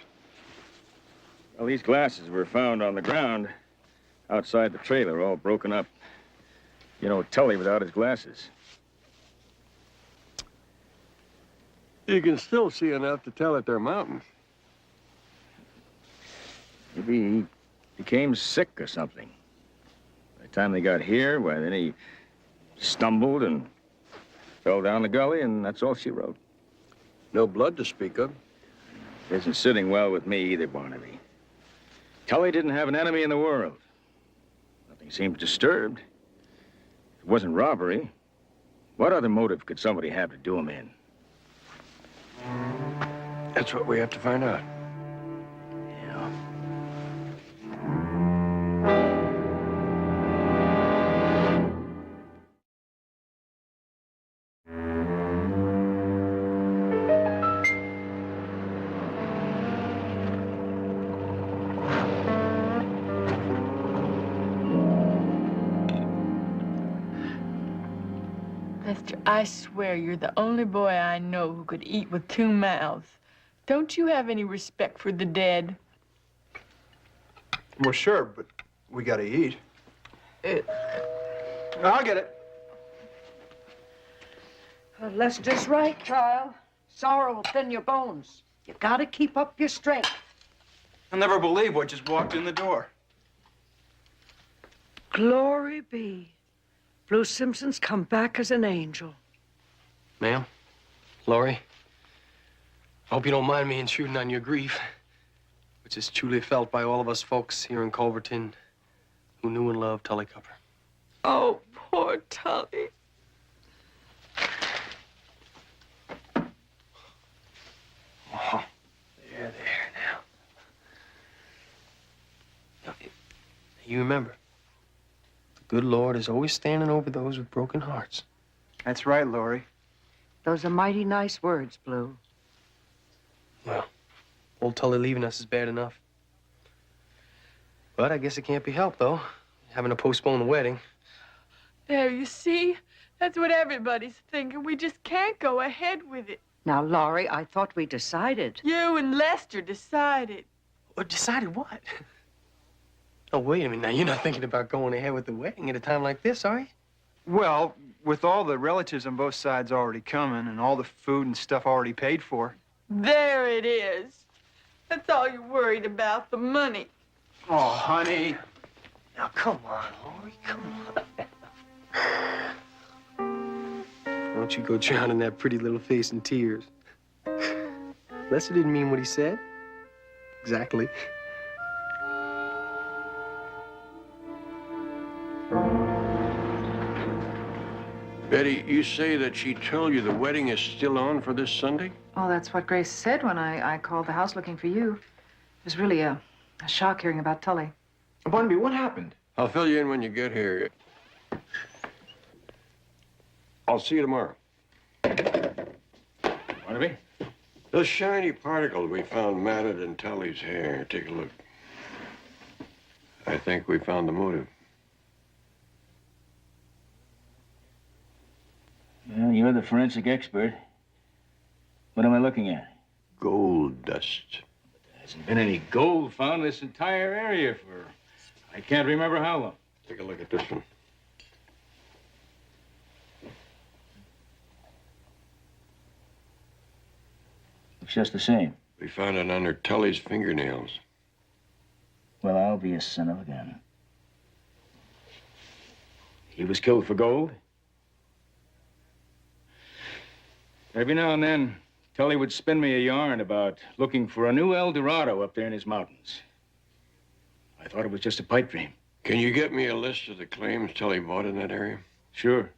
Well, these glasses were found on the ground outside the trailer, all broken up. You know, Tully without his glasses. You can still see enough to tell that they're mountains. Maybe he became sick or something. By the time they got here, well, then he stumbled and fell down the gully, and that's all she wrote. No blood to speak of. Isn't sitting well with me either, Barnaby. Tully didn't have an enemy in the world. Nothing seemed disturbed. It wasn't robbery. What other motive could somebody have to do him in? That's what we have to find out. Lester, I swear you're the only boy I know who could eat with two mouths. Don't you have any respect for the dead? Well, sure, but we gotta eat. I'll get it. Lester's right, child. Sorrow will thin your bones. You gotta keep up your strength. I'll never believe what just walked in the door. Glory be. Blue Simpson's come back as an angel. Ma'am, Laurie, I hope you don't mind me intruding on your grief, which is truly felt by all of us folks here in Culverton who knew and loved Tully Cupper. Oh, poor Tully. Oh, there now. Now, you remember, the good Lord is always standing over those with broken hearts. That's right, Laurie. Those are mighty nice words, Blue. Well, old Tully leaving us is bad enough. But I guess it can't be helped, though, having to postpone the wedding. There, you see? That's what everybody's thinking. We just can't go ahead with it. Now, Laurie, I thought we decided. You and Lester decided. Well, decided what? Oh, wait a minute. Now, you're not thinking about going ahead with the wedding at a time like this, are you? Well, with all the relatives on both sides already coming and all the food and stuff already paid for. There it is. That's all you're worried about, the money. Oh, honey. Now, come on, Laurie, come on. Don't you go drowning that pretty little face in tears. Lester didn't mean what he said. Exactly. Betty, you say that she told you the wedding is still on for this Sunday? Oh, that's what Grace said when I called the house looking for you. It was really a shock hearing about Tully. Barnaby, what happened? I'll fill you in when you get here. I'll see you tomorrow. Barnaby? Those shiny particles we found matted in Tully's hair. Take a look. I think we found the motive. Well, you're the forensic expert. What am I looking at? Gold dust. There hasn't been any gold found in this entire area for I can't remember how long. Take a look at this one. Looks just the same. We found it under Tully's fingernails. Well, I'll be a son of a gun. He was killed for gold? Every now and then, Tully would spin me a yarn about looking for a new El Dorado up there in his mountains. I thought it was just a pipe dream. Can you get me a list of the claims Tully bought in that area? Sure.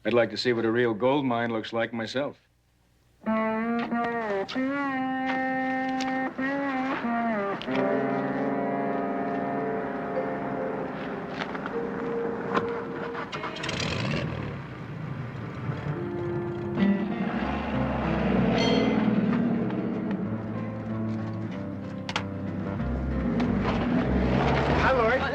I'd like to see what a real gold mine looks like myself.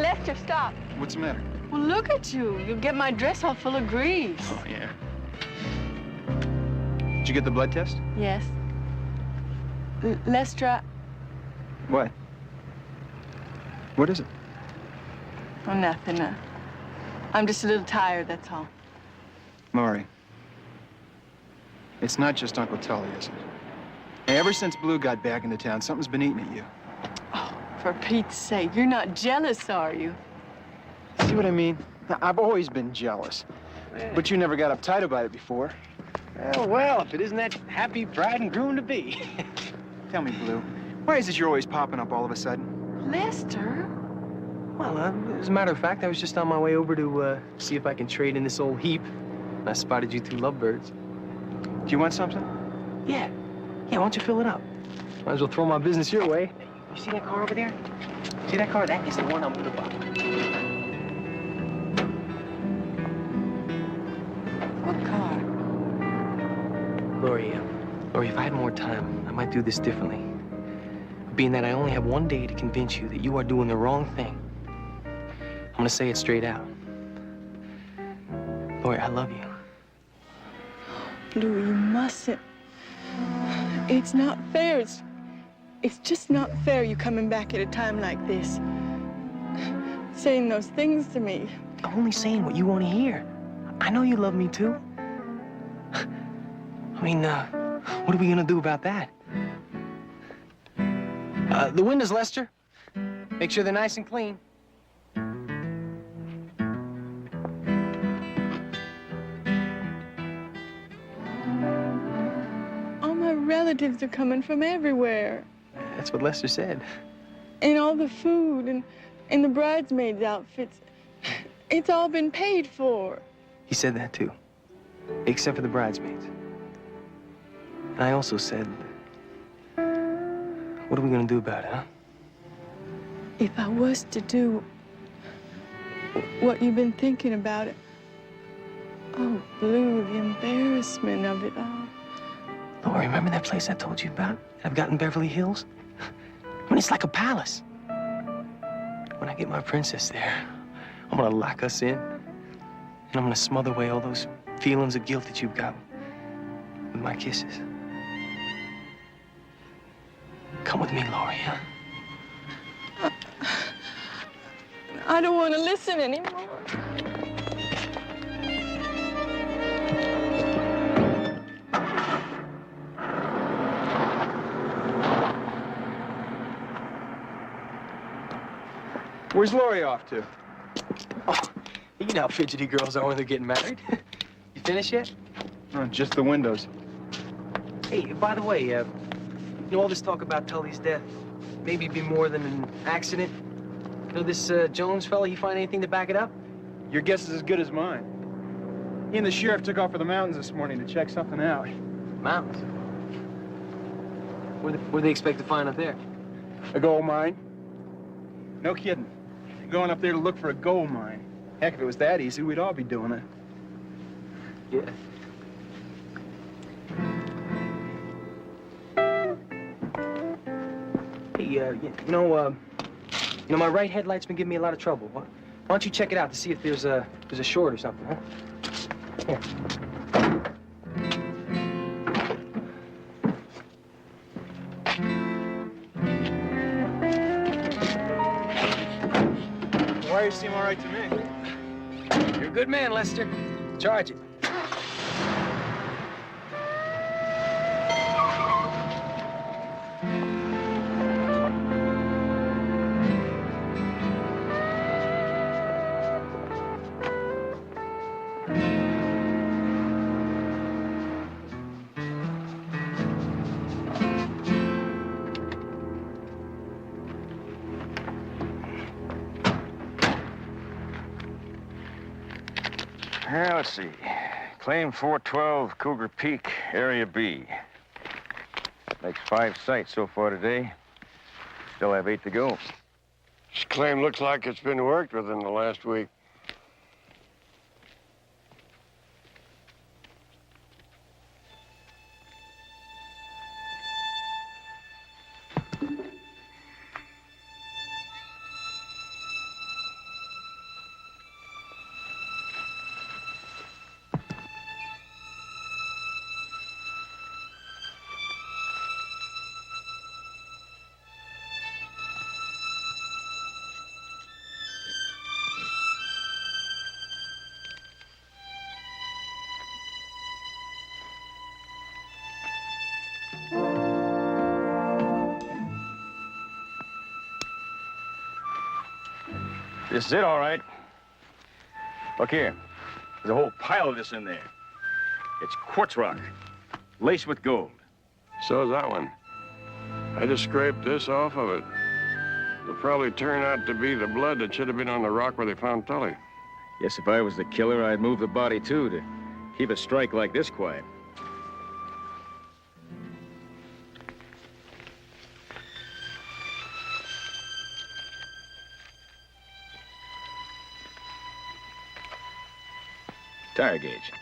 Lester, stop. What's the matter? Well, look at you. You'll get my dress all full of grease. Oh, yeah. Did you get the blood test? Yes. Lester, What? What is it? oh, nothing. I'm just a little tired, that's all. Laurie. It's not just Uncle Tully, is it? Hey, ever since Blue got back into town, something's been eating at you. For Pete's sake, you're not jealous, are you? See what I mean? I've always been jealous. But you never got uptight about it before. Well, if it isn't that happy bride and groom to be. Tell me, Blue, why is it you're always popping up all of a sudden? Lester? Well, as a matter of fact, I was just on my way over to see if I can trade in this old heap I spotted you two lovebirds. Do you want something? Yeah. Yeah, why don't you fill it up? Might as well throw my business your way. You see that car over there? See that car? That is the one I'm gonna buy. What car? Lori, if I had more time, I might do this differently. Being that I only have one day to convince you that you are doing the wrong thing, I'm gonna say it straight out. Lori, I love you. Blue, you mustn't. It's not fair. It's just not fair you coming back at a time like this. Saying those things to me. I'm only saying what you want to hear. I know you love me too. I mean, what are we gonna do about that? The windows, Lester. Make sure they're nice and clean. All my relatives are coming from everywhere. That's what Lester said. And all the food and the bridesmaids' outfits. It's all been paid for. He said that too, except for the bridesmaids. And I also said, what are we gonna do about it, huh? If I was to do what you've been thinking about it, oh, Blue, the embarrassment of it all. Laura, remember that place I told you about? I've got in Beverly Hills? I mean, it's like a palace. When I get my princess there, I'm gonna lock us in, and I'm gonna smother away all those feelings of guilt that you've got with my kisses. Come with me, Laurie, huh? I don't want to listen anymore. Where's Lori off to? Oh, you know how fidgety girls are when they're getting married. You finished yet? No, just the windows. Hey, by the way, you know all this talk about Tully's death? Maybe be more than an accident? You know this Jones fella, you find anything to back it up? Your guess is as good as mine. He and the sheriff took off for the mountains this morning to check something out. Mountains? What do they expect to find up there? A gold mine. No kidding. They're going up there to look for a gold mine. Heck, if it was that easy, we'd all be doing it. Yeah. Hey, you know, my right headlight's been giving me a lot of trouble. Why don't you check it out to see if there's a short or something, huh? Here. Wires seem all right to me. You're a good man, Lester. Charge it. Now, let's see. Claim 412, Cougar Peak, Area B. Makes 5 sites so far today. Still have 8 to go. This claim looks like it's been worked within the last week. This is it, all right. Look here. There's a whole pile of this in there. It's quartz rock, laced with gold. So is that one. I just scraped this off of it. It'll probably turn out to be the blood that should have been on the rock where they found Tully. Guess if I was the killer, I'd move the body, too, to keep a strike like this quiet. Tire gauge.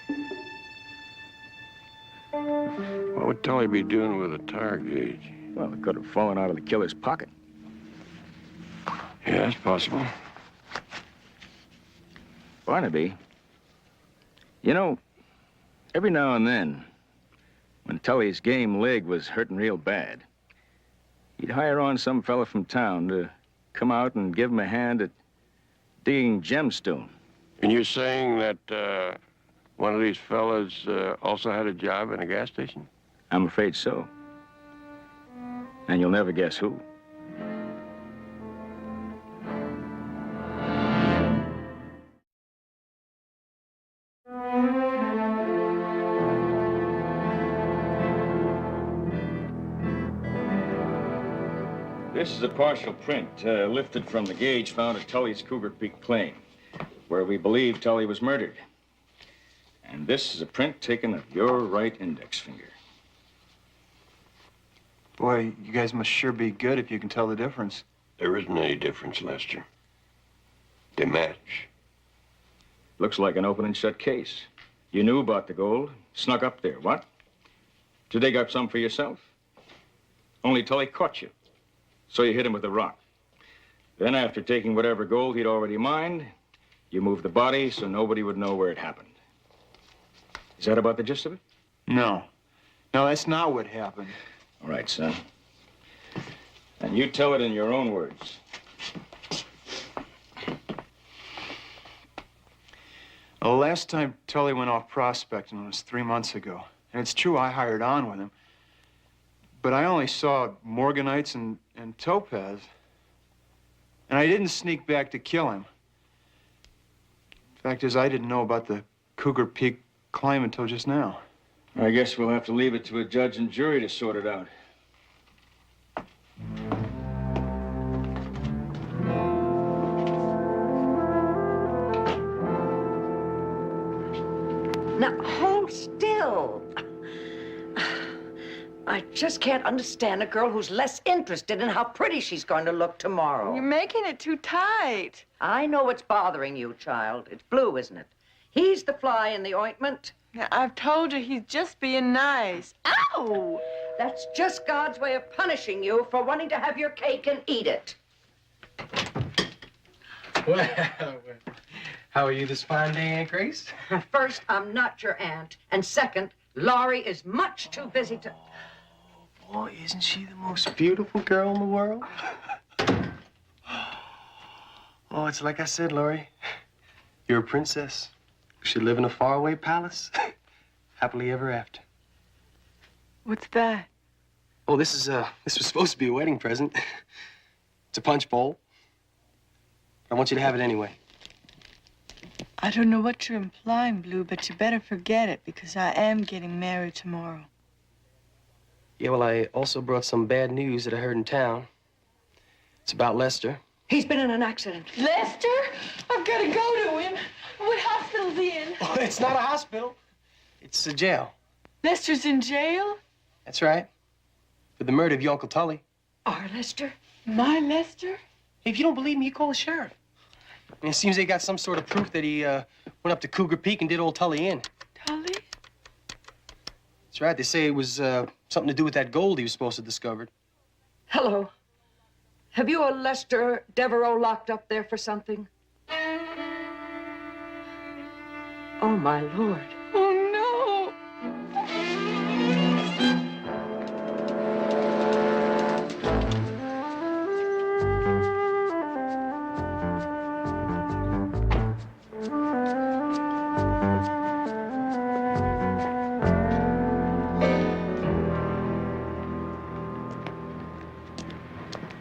What would Tully be doing with a tire gauge? Well, it could have fallen out of the killer's pocket. Yeah, that's possible. Barnaby, you know, every now and then, when Tully's game leg was hurting real bad, he'd hire on some fella from town to come out and give him a hand at digging gemstone. And you're saying that one of these fellas also had a job in a gas station? I'm afraid so. And you'll never guess who. This is a partial print lifted from the gauge found at Tully's Cougar Peak claim, where we believe Tully was murdered. And this is a print taken of your right index finger. Boy, you guys must sure be good if you can tell the difference. There isn't any difference, Lester. They match. Looks like an open and shut case. You knew about the gold, snuck up there, what? To dig up some for yourself? Only Tully caught you, so you hit him with a rock. Then after taking whatever gold he'd already mined, you moved the body so nobody would know where it happened. Is that about the gist of it? No. No, that's not what happened. All right, son. And you tell it in your own words. Well, the last time Tully went off prospecting was 3 months ago. And it's true I hired on with him. But I only saw morganites and topaz. And I didn't sneak back to kill him. Fact is, I didn't know about the Cougar Peak claim until just now. I guess we'll have to leave it to a judge and jury to sort it out. Now, hold still. I just can't understand a girl who's less interested in how pretty she's going to look tomorrow. You're making it too tight. I know what's bothering you, child. It's Blue, isn't it? He's the fly in the ointment. Now, I've told you he's just being nice. Ow! That's just God's way of punishing you for wanting to have your cake and eat it. Well, how are you this fine day, Aunt Grace? First, I'm not your aunt. And second, Laurie is much too busy to... Boy, isn't she the most beautiful girl in the world? Oh, it's like I said, Laurie. You're a princess. You should live in a faraway palace. Happily ever after. What's that? Oh, this was supposed to be a wedding present. It's a punch bowl. I want you to have it anyway. I don't know what you're implying, Blue, but you better forget it, because I am getting married tomorrow. Yeah, well, I also brought some bad news that I heard in town. It's about Lester. He's been in an accident. Lester? I've got to go to him. What hospital's he in? Oh, it's not a hospital. It's a jail. Lester's in jail? That's right. For the murder of your Uncle Tully. Our Lester? My Lester? If you don't believe me, you call the sheriff. And it seems they got some sort of proof that he went up to Cougar Peak and did old Tully in. Tully? That's right. They say it was something to do with that gold he was supposed to have discovered. Hello. Have you a Lester Devereaux locked up there for something? Oh, my Lord. Oh, no.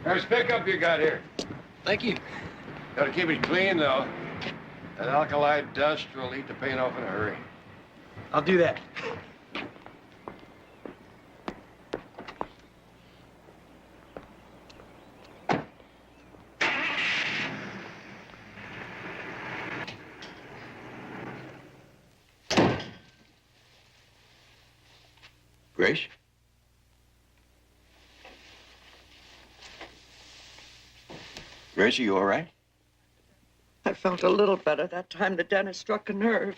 Nice pickup you got here. Thank you. Gotta keep it clean, though. That alkali dust will eat the paint off in a hurry. I'll do that. Grace? Grace, are you all right? I felt a little better that time the dentist struck a nerve.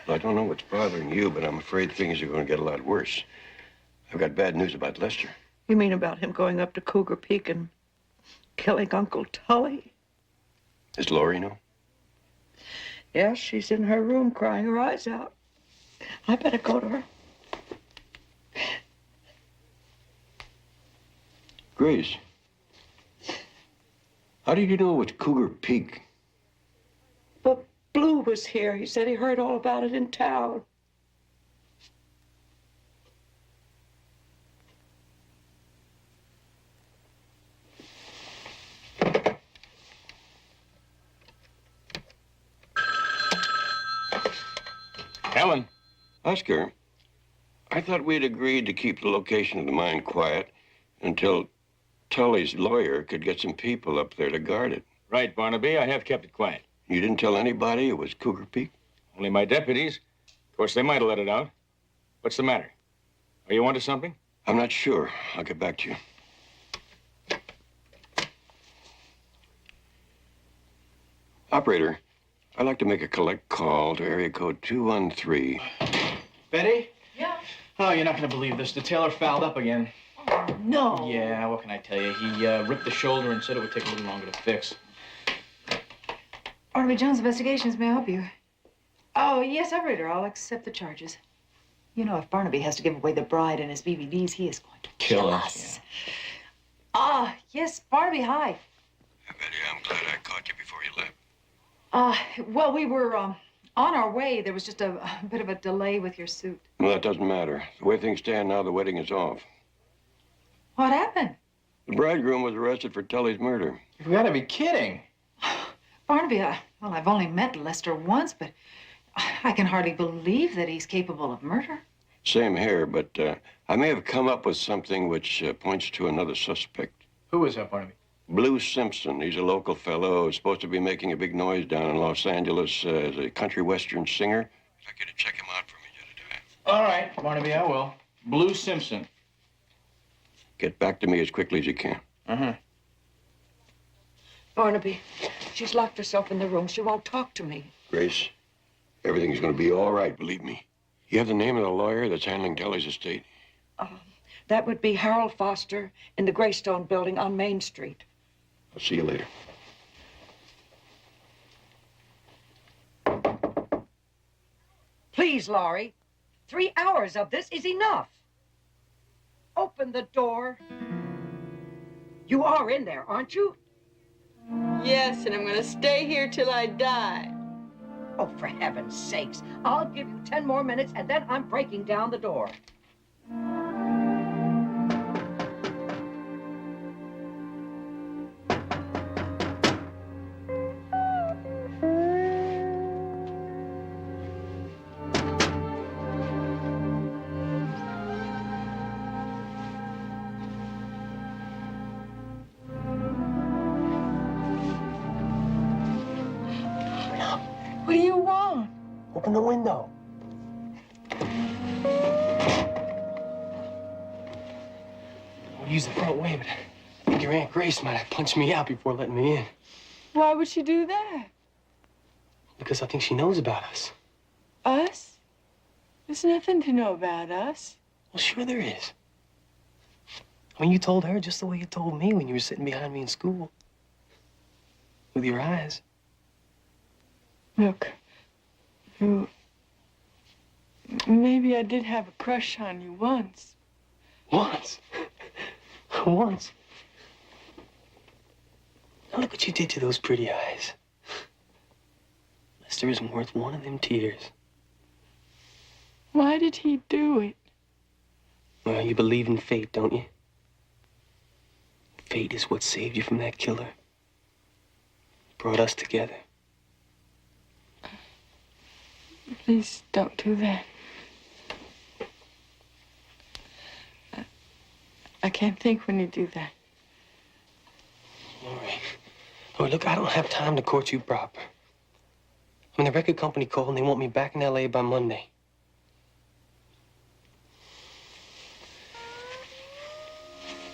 I don't know what's bothering you, but I'm afraid things are going to get a lot worse. I've got bad news about Lester. You mean about him going up to Cougar Peak and killing Uncle Tully? Does Laurie know? Yes, she's in her room crying her eyes out. I better go to her. Grace, how did you know it was Cougar Peak? But Blue was here. He said he heard all about it in town. Helen. Oscar, I thought we'd agreed to keep the location of the mine quiet until Tully's lawyer could get some people up there to guard it. Right, Barnaby. I have kept it quiet. You didn't tell anybody it was Cougar Peak? Only my deputies. Of course, they might have let it out. What's the matter? Are you onto something? I'm not sure. I'll get back to you. Operator, I'd like to make a collect call to area code 213. Betty? Yeah? Oh, you're not going to believe this. The tailor fouled up again. Oh, no. Yeah, what can I tell you? He ripped the shoulder and said it would take a little longer to fix. Barnaby Jones Investigations, may I help you? Oh, yes, operator. I'll accept the charges. You know, if Barnaby has to give away the bride and his BVDs, he is going to kill us. Yeah. Ah, yes, Barnaby, hi. Betty, I'm glad I caught you before you left. Well, we were on our way. There was just a bit of a delay with your suit. Well, that doesn't matter. The way things stand now, the wedding is off. What happened? The bridegroom was arrested for Tully's murder. You've got to be kidding. Barnaby, well, I've only met Lester once, but I can hardly believe that he's capable of murder. Same here, but I may have come up with something which points to another suspect. Who is that, Barnaby? Blue Simpson. He's a local fellow who's supposed to be making a big noise down in Los Angeles as a country western singer. I'd like you to check him out for me, Jedediah. All right, Barnaby, I will. Blue Simpson. Get back to me as quickly as you can. Uh-huh. Barnaby, she's locked herself in the room. She won't talk to me. Grace, everything's going to be all right, believe me. You have the name of the lawyer that's handling Tully's estate? That would be Harold Foster in the Greystone building on Main Street. I'll see you later. Please, Laurie. 3 hours of this is enough. Open the door. You are in there, aren't you? Yes, and I'm going to stay here till I die. Oh, for heaven's sakes. I'll give you 10 more minutes, and then I'm breaking down the door. What do you want? Open the window. We'll use the front way, but I think your Aunt Grace might have punched me out before letting me in. Why would she do that? Because I think she knows about us. Us? There's nothing to know about us. Well, sure there is. I mean, you told her just the way you told me when you were sitting behind me in school. With your eyes. Look, maybe I did have a crush on you once. Once? Once? Now look what you did to those pretty eyes. Lester isn't worth one of them tears. Why did he do it? Well, you believe in fate, don't you? Fate is what saved you from that killer. Brought us together. Please don't do that. I can't think when you do that. Laurie, look, I don't have time to court you proper. I mean, the record company called and they want me back in L.A. by Monday.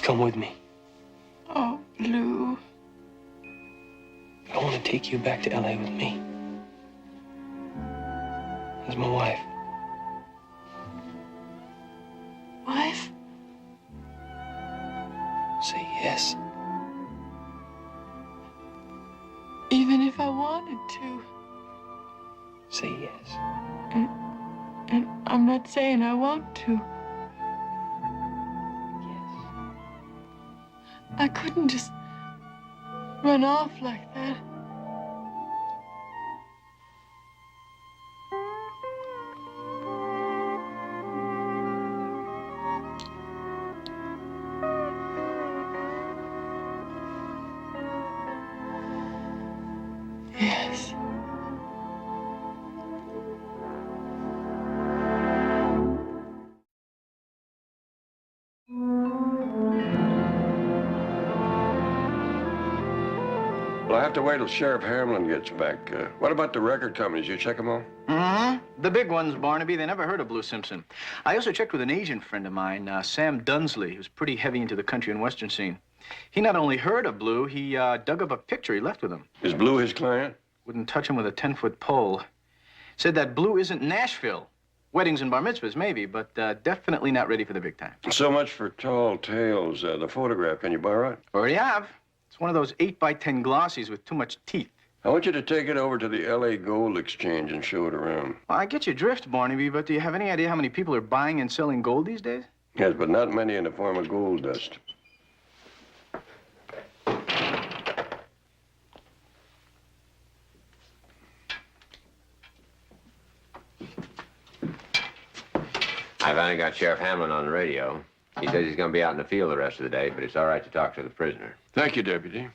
Come with me. Oh, Blue. I want to take you back to L.A. with me. As my wife. Wife? Say yes. Even if I wanted to. Say yes. And I'm not saying I want to. Yes. I couldn't just run off like that. Yes. Well, I have to wait till Sheriff Hamlin gets back. What about the record companies? You check them all? Mm-hmm. The big ones, Barnaby, they never heard of Blue Simpson. I also checked with an agent friend of mine, Sam Dunsley, who's pretty heavy into the country and western scene. He not only heard of Blue, he dug up a picture he left with him. Is Blue his client? Wouldn't touch him with a 10-foot pole. Said that Blue isn't Nashville. Weddings and bar mitzvahs, maybe, but definitely not ready for the big time. So much for tall tales. The photograph, can you borrow it? Already have. It's one of those 8x10 glossies with too much teeth. I want you to take it over to the L.A. Gold Exchange and show it around. Well, I get your drift, Barnaby, but do you have any idea how many people are buying and selling gold these days? Yes, but not many in the form of gold dust. I finally got Sheriff Hamlin on the radio. He says he's going to be out in the field the rest of the day, but it's all right to talk to the prisoner. Thank you, Deputy.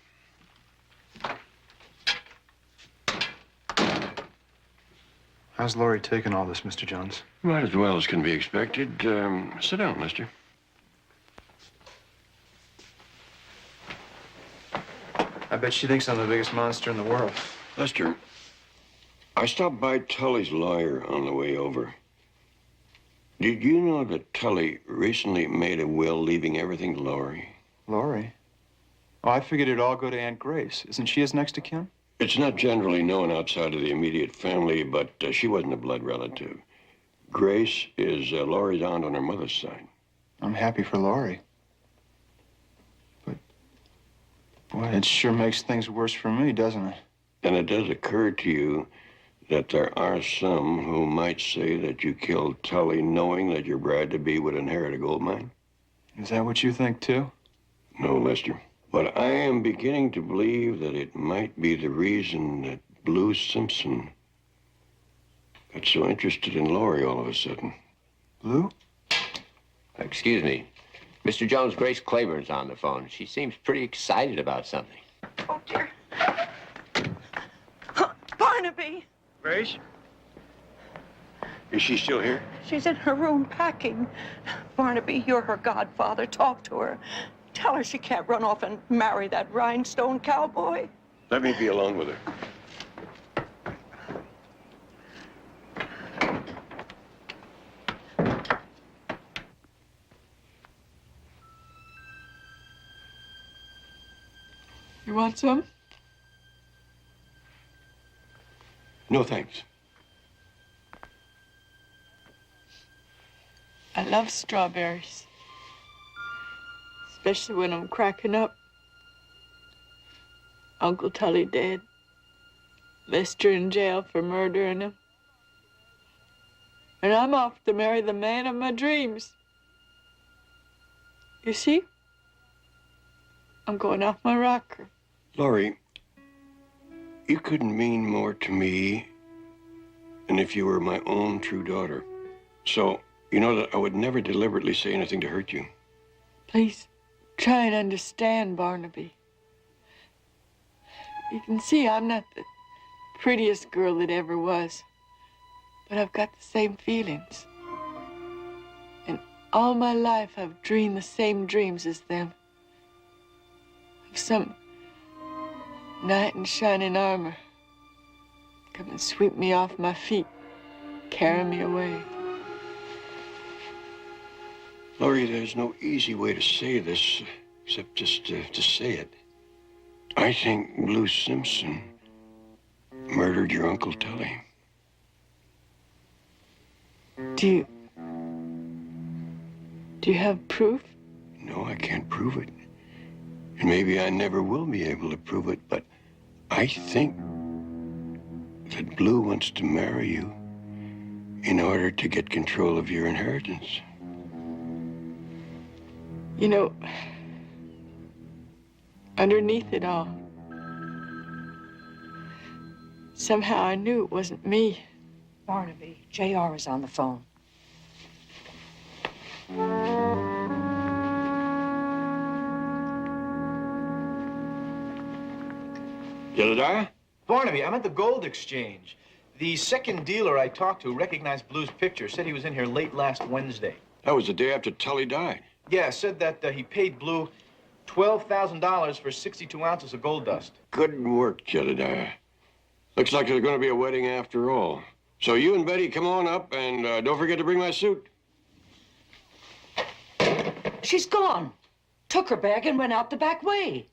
How's Laurie taking all this, Mr. Jones? Right as well as can be expected. Sit down, Lester. I bet she thinks I'm the biggest monster in the world. Lester, I stopped by Tully's lawyer on the way over. Did you know that Tully recently made a will leaving everything to Laurie? Laurie? Oh, I figured it'd all go to Aunt Grace. Isn't she his next of kin? It's not generally known outside of the immediate family, but she wasn't a blood relative. Grace is Laurie's aunt on her mother's side. I'm happy for Laurie. But, boy, it sure makes things worse for me, doesn't it? And it does occur to you that there are some who might say that you killed Tully knowing that your bride-to-be would inherit a gold mine? Is that what you think, too? No, Lester. But I am beginning to believe that it might be the reason that Blue Simpson got so interested in Laurie all of a sudden. Blue? Excuse me. Mr. Jones, Grace Claiborne's on the phone. She seems pretty excited about something. Oh, dear. Barnaby. Grace? Is she still here? She's in her room packing. Barnaby, you're her godfather. Talk to her. Tell her she can't run off and marry that rhinestone cowboy. Let me be alone with her. You want some? No, thanks. I love strawberries. Especially when I'm cracking up. Uncle Tully dead. Lester in jail for murdering him. And I'm off to marry the man of my dreams. You see? I'm going off my rocker. Laurie, you couldn't mean more to me than if you were my own true daughter. So, you know that I would never deliberately say anything to hurt you. Please, try and understand, Barnaby. You can see I'm not the prettiest girl that ever was, but I've got the same feelings. And all my life I've dreamed the same dreams as them. Of some knight in shining armor come and sweep me off my feet, carry me away. Laurie, there's no easy way to say this. except just to say it. I think Blue Simpson murdered your Uncle Tully. Do you have proof? No, I can't prove it. And maybe I never will be able to prove it, but I think that Blue wants to marry you in order to get control of your inheritance. You know, underneath it all, somehow I knew it wasn't me. Barnaby, JR is on the phone. Jedediah? Barnaby, I'm at the gold exchange. The second dealer I talked to recognized Blue's picture, said he was in here late last Wednesday. That was the day after Tully died. Yeah, said that he paid Blue $12,000 for 62 ounces of gold dust. Good work, Jedediah. Looks like there's going to be a wedding after all. So you and Betty come on up, and don't forget to bring my suit. She's gone. Took her bag and went out the back way.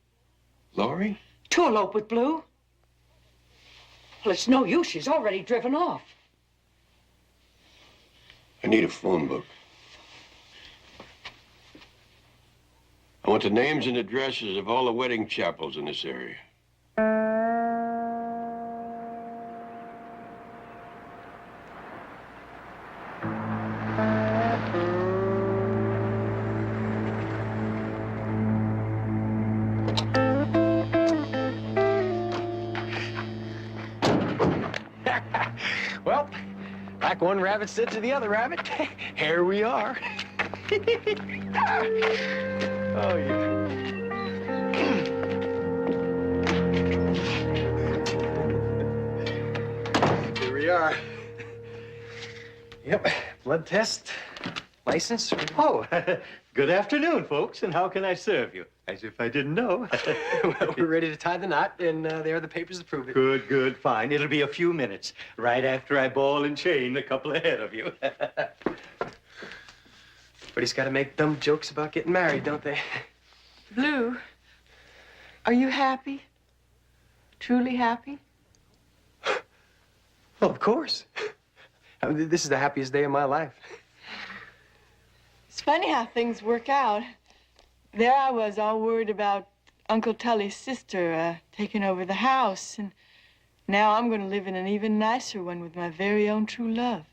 Laurie? To elope with Blue. Well, it's no use. She's already driven off. I need a phone book. I want the names and addresses of all the wedding chapels in this area. Well, like one rabbit said to the other rabbit, here we are. Oh, yeah. Here we are. Yep, blood test, license. Oh, good afternoon, folks, and how can I serve you? As if I didn't know. Well, we're ready to tie the knot, and there are the papers to prove it. Good, good, fine. It'll be a few minutes, right after I ball and chain a couple ahead of you. But he's got to make dumb jokes about getting married, don't they? Blue, are you happy? Truly happy? Well, of course. I mean, this is the happiest day of my life. It's funny how things work out. There I was, all worried about Uncle Tully's sister taking over the house, and now I'm going to live in an even nicer one with my very own true love.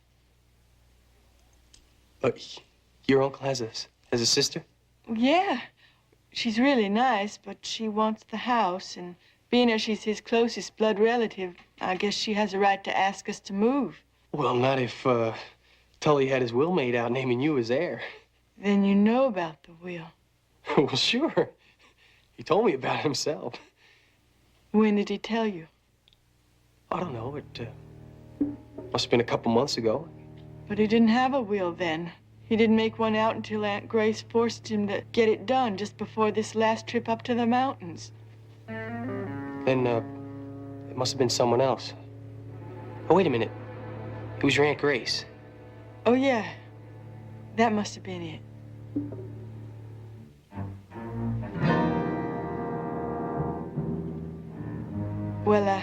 Your uncle has a sister? Yeah, she's really nice, but she wants the house, and being as she's his closest blood relative, I guess she has a right to ask us to move. Well, not if Tully had his will made out naming you as heir. Then you know about the will. Well, sure. He told me about it himself. When did he tell you? I don't know. It must have been a couple months ago. But he didn't have a will then. He didn't make one out until Aunt Grace forced him to get it done just before this last trip up to the mountains. Then, it must have been someone else. Oh, wait a minute. It was your Aunt Grace. Oh, yeah. That must have been it. Well,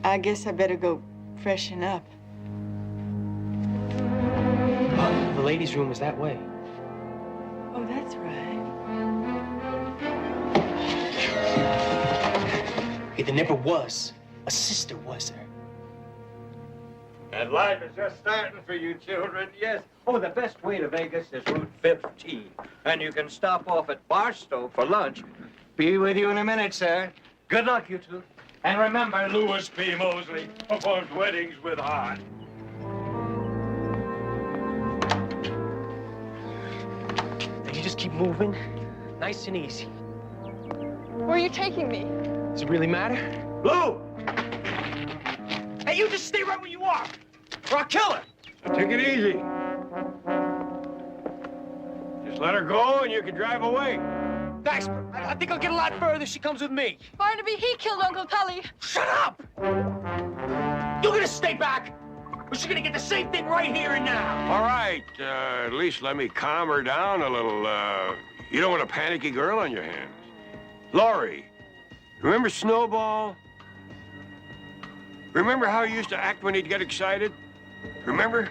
I guess I better go freshen up. The ladies' room is that way. Oh, that's right. Hey, there never was a sister, was there? And life is just starting for you children, yes. Oh, the best way to Vegas is Route 15. And you can stop off at Barstow for lunch. Be with you in a minute, sir. Good luck, you two. And remember, Louis P. Mosley performs weddings with heart. Now you just keep moving, nice and easy. Where are you taking me? Does it really matter? Lou! Hey, you just stay right where you are, or I'll kill her. Take it easy. Just let her go and you can drive away. Thanks, I think I'll get a lot further if she comes with me. Barnaby, he killed Uncle Tully. Shut up! You're gonna stay back, or she's gonna get the same thing right here and now. All right, at least let me calm her down a little. You don't want a panicky girl on your hands. Laurie, remember Snowball? Remember how he used to act when he'd get excited? Remember?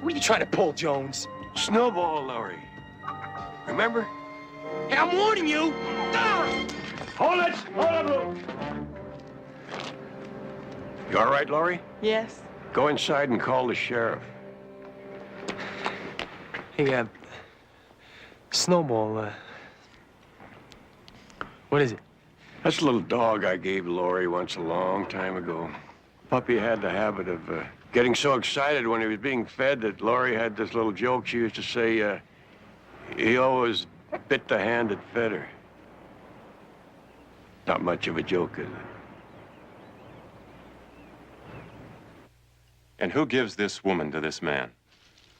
What are you trying to pull, Jones? Snowball, Laurie. Remember? Hey, I'm warning you! Hold it! Hold it! You all right, Laurie? Yes. Go inside and call the sheriff. Hey, Snowball, what is it? That's a little dog I gave Laurie once a long time ago. Puppy had the habit of getting so excited when he was being fed that Laurie had this little joke she used to say, he always bit the hand that fed her. Not much of a joke, is it? And who gives this woman to this man?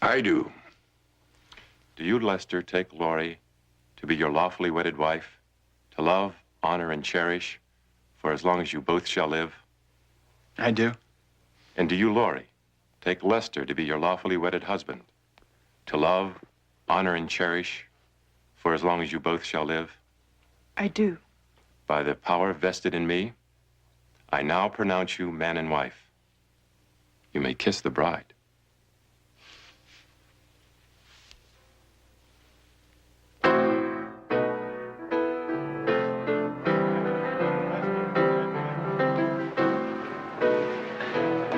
I do. Do you, Lester, take Laurie to be your lawfully wedded wife, to love, honor, and cherish for as long as you both shall live? I do. And do you, Laurie, take Lester to be your lawfully wedded husband, to love, honor, and cherish for as long as you both shall live? I do. By the power vested in me, I now pronounce you man and wife. You may kiss the bride.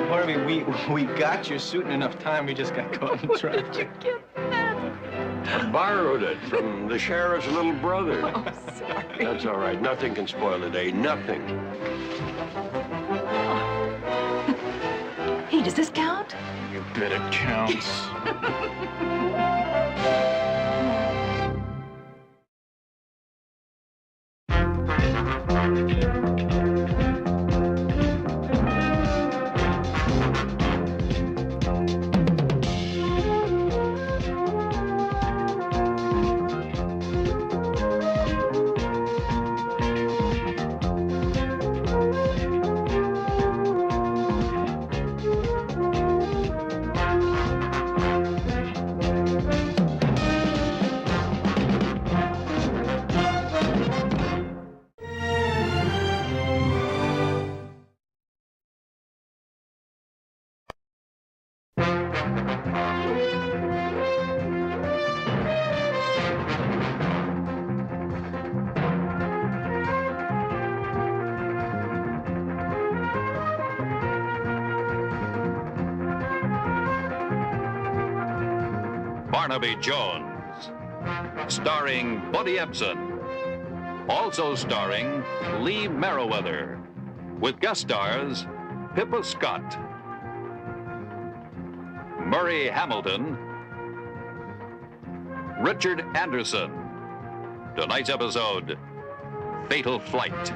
Barnaby, we got your suit in enough time. We just got caught in traffic. I borrowed it from the sheriff's little brother. Oh, sorry. That's all right. Nothing can spoil the day. Nothing. Hey, does this count? You bet it counts. Barnaby Jones, starring Buddy Ebsen, also starring Lee Merriweather, with guest stars Pippa Scott, Murray Hamilton, Richard Anderson. Tonight's episode, Fatal Flight.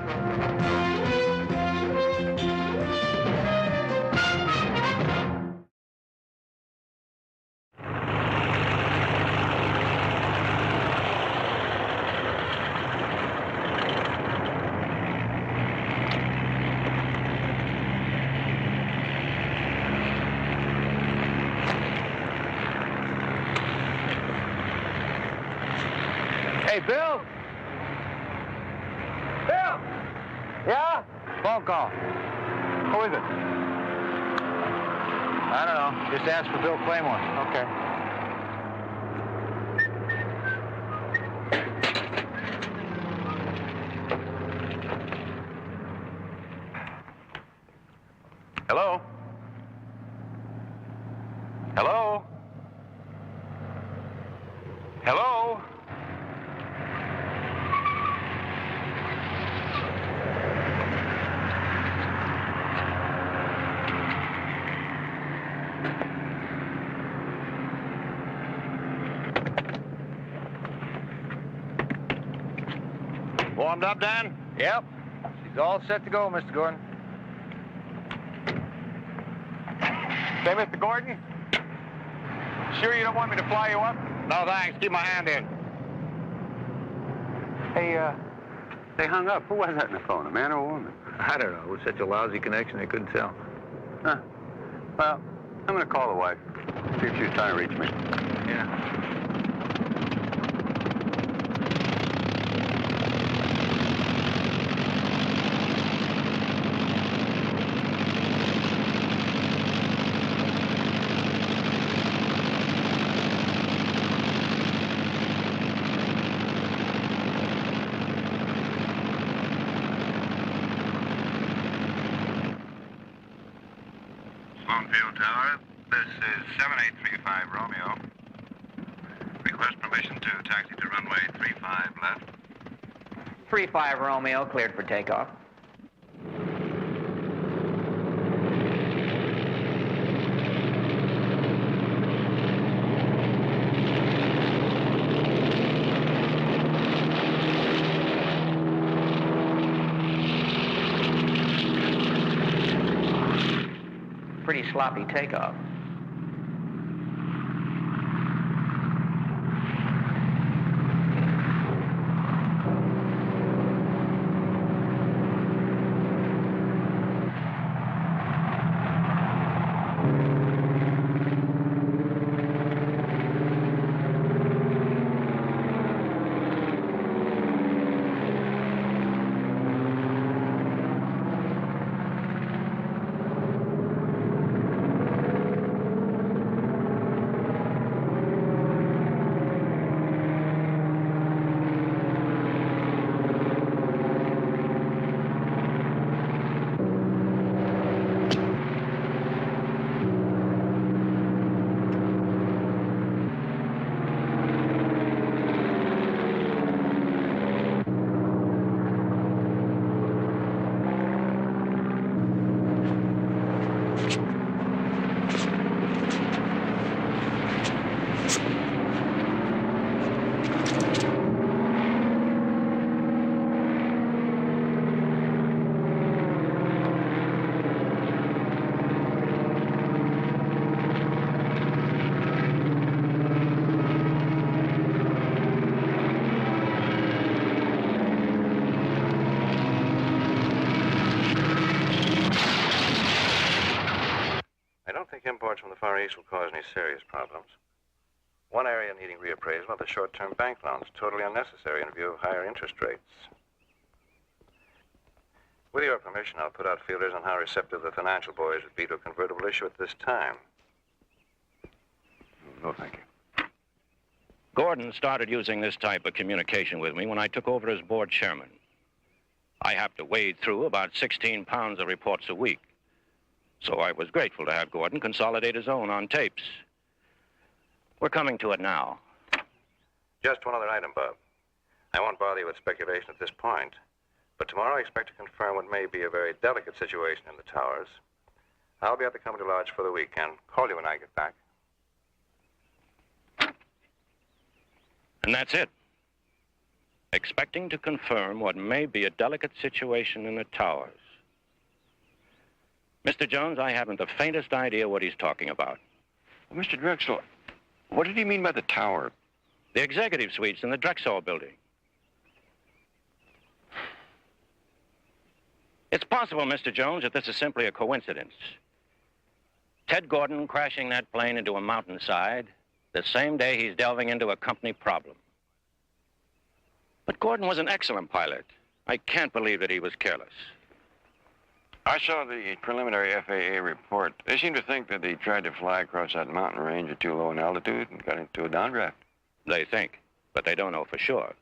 Hey, Bill? Bill! Yeah? Phone call. Who is it? I don't know. Just ask for Bill Claymore. Okay. Hello? Hello? Hello? Warmed up, Dan? Yep. She's all set to go, Mr. Gordon. Say, Mr. Gordon, sure you don't want me to fly you up? No, thanks. Keep my hand in. Hey, they hung up. Who was that in the phone, a man or a woman? I don't know. It was such a lousy connection, they couldn't tell. Huh. Well, I'm going to call the wife, see if she's trying to reach me. Yeah. Field Tower. This is 7835 Romeo. Request permission to taxi to runway 35 left. 35 Romeo, cleared for takeoff. Pretty sloppy takeoff. Imports from the Far East will cause any serious problems. One area needing reappraisal are the short-term bank loans, totally unnecessary in view of higher interest rates. With your permission, I'll put out feelers on how receptive the financial boys would be to a convertible issue at this time. No, thank you. Gordon started using this type of communication with me when I took over as board chairman. I have to wade through about 16 pounds of reports a week. So I was grateful to have Gordon consolidate his own on tapes. We're coming to it now. Just one other item, Bob. I won't bother you with speculation at this point, but tomorrow I expect to confirm what may be a very delicate situation in the towers. I'll be at the Company Lodge for the weekend. Call you when I get back. And that's it. Expecting to confirm what may be a delicate situation in the towers. Mr. Jones, I haven't the faintest idea what he's talking about. Well, Mr. Drexel, what did he mean by the tower? The executive suites in the Drexel building. It's possible, Mr. Jones, that this is simply a coincidence. Ted Gordon crashing that plane into a mountainside the same day he's delving into a company problem. But Gordon was an excellent pilot. I can't believe that he was careless. I saw the preliminary FAA report. They seem to think that he tried to fly across that mountain range at too low an altitude and got into a downdraft. They think, but they don't know for sure.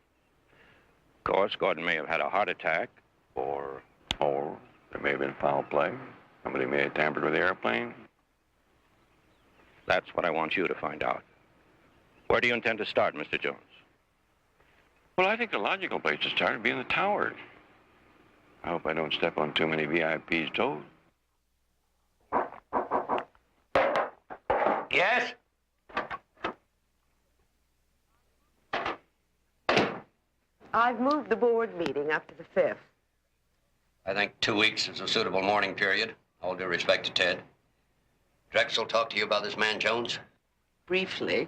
Of course, Gordon may have had a heart attack, or there may have been foul play. Somebody may have tampered with the airplane. That's what I want you to find out. Where do you intend to start, Mr. Jones? Well, I think the logical place to start would be in the tower. I hope I don't step on too many VIPs' toes. Yes? I've moved the board meeting up to the 5th. I think 2 weeks is a suitable mourning period. All due respect to Ted. Drexel talked to you about this man, Jones? Briefly.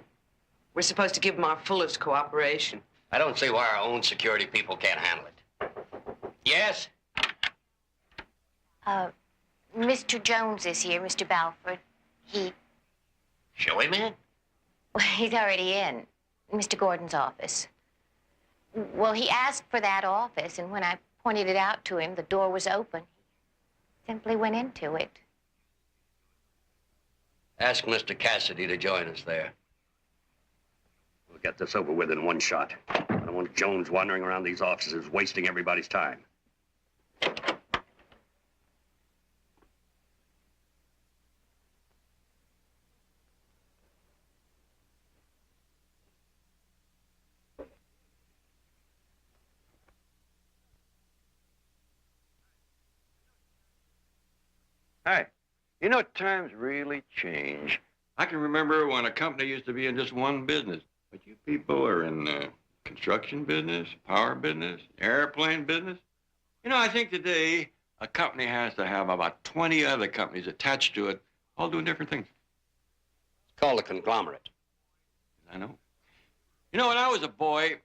We're supposed to give him our fullest cooperation. I don't see why our own security people can't handle it. Yes? Mr. Jones is here, Mr. Balford. Show him in. Well, he's already in Mr. Gordon's office. Well, he asked for that office, and when I pointed it out to him, the door was open. He simply went into it. Ask Mr. Cassidy to join us there. We'll get this over with in one shot. I don't want Jones wandering around these offices wasting everybody's time. Hi. You know, times really change. I can remember when a company used to be in just one business. But you people are in the construction business, power business, airplane business. You know, I think today a company has to have about 20 other companies attached to it, all doing different things. It's called a conglomerate. I know. You know, when I was a boy,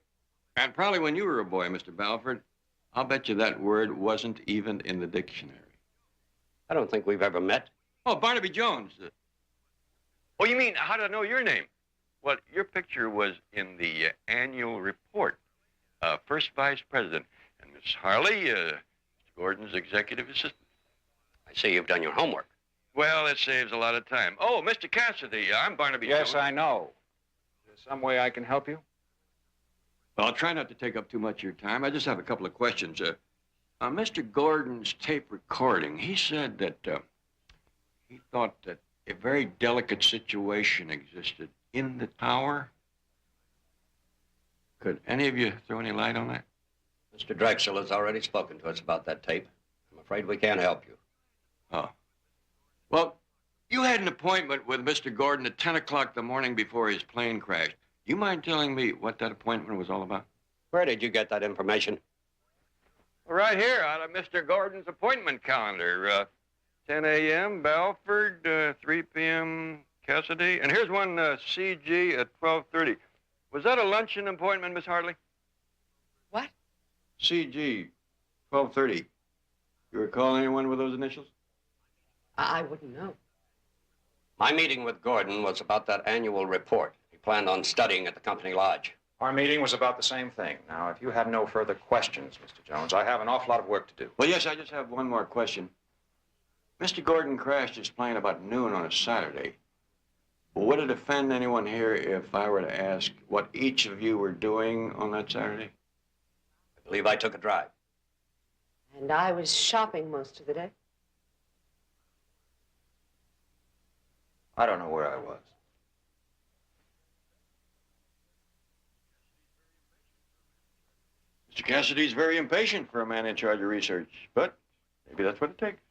and probably when you were a boy, Mr. Balford, I'll bet you that word wasn't even in the dictionary. I don't think we've ever met. Oh, Barnaby Jones. Oh, you mean, how did I know your name? Well, your picture was in the annual report. First Vice President. And Miss Harley, Mr. Gordon's executive assistant. I see you've done your homework. Well, it saves a lot of time. Oh, Mr. Cassidy, I'm Barnaby Jones. Yes, I know. Is there some way I can help you? Well, I'll try not to take up too much of your time. I just have a couple of questions. Mr. Gordon's tape recording, he said that he thought that a very delicate situation existed in the tower. Could any of you throw any light on that? Mr. Drexel has already spoken to us about that tape. I'm afraid we can't help you. Oh. Well, you had an appointment with Mr. Gordon at 10 o'clock the morning before his plane crashed. You mind telling me what that appointment was all about? Where did you get that information? Right here, out of Mr. Gordon's appointment calendar. 10 a.m., Balford, 3 p.m., Cassidy. And here's one, CG at 12:30. Was that a luncheon appointment, Miss Hartley? What? CG, 12:30. You recall anyone with those initials? I wouldn't know. My meeting with Gordon was about that annual report. He planned on studying at the company lodge. Our meeting was about the same thing. Now, if you have no further questions, Mr. Jones, I have an awful lot of work to do. Well, yes, I just have one more question. Mr. Gordon crashed his plane about noon on a Saturday. Would it offend anyone here if I were to ask what each of you were doing on that Saturday? I believe I took a drive. And I was shopping most of the day. I don't know where I was. Mr. Cassidy's very impatient for a man in charge of research, but maybe that's what it takes.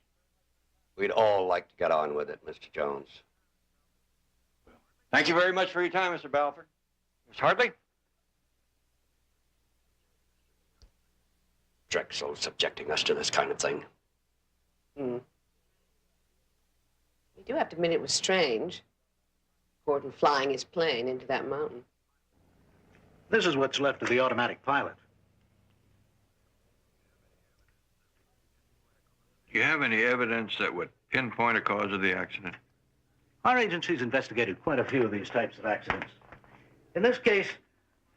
We'd all like to get on with it, Mr. Jones. Thank you very much for your time, Mr. Balford. Miss Hartley? Drexel subjecting us to this kind of thing. We do have to admit it was strange. Gordon flying his plane into that mountain. This is what's left of the automatic pilot. Do you have any evidence that would pinpoint a cause of the accident? Our agency's investigated quite a few of these types of accidents. In this case,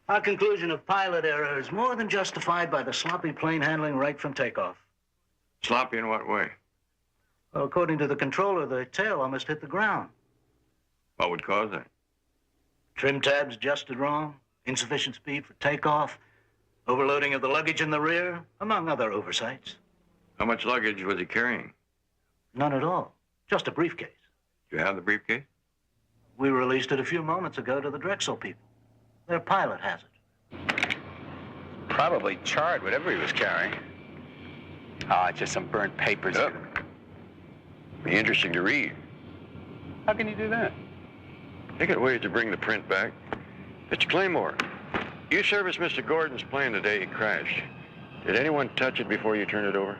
our conclusion of pilot error is more than justified by the sloppy plane handling right from takeoff. Sloppy in what way? Well, according to the controller, the tail almost hit the ground. What would cause that? Trim tabs adjusted wrong, insufficient speed for takeoff, overloading of the luggage in the rear, among other oversights. How much luggage was he carrying? None at all. Just a briefcase. Do you have the briefcase? We released it a few moments ago to the Drexel people. Their pilot has it. Probably charred, whatever he was carrying. Ah, it's just some burnt papers. Yep. Be interesting to read. How can you do that? They got ways to bring the print back. Mr. Claymore, you serviced Mr. Gordon's plane the day he crashed. Did anyone touch it before you turned it over?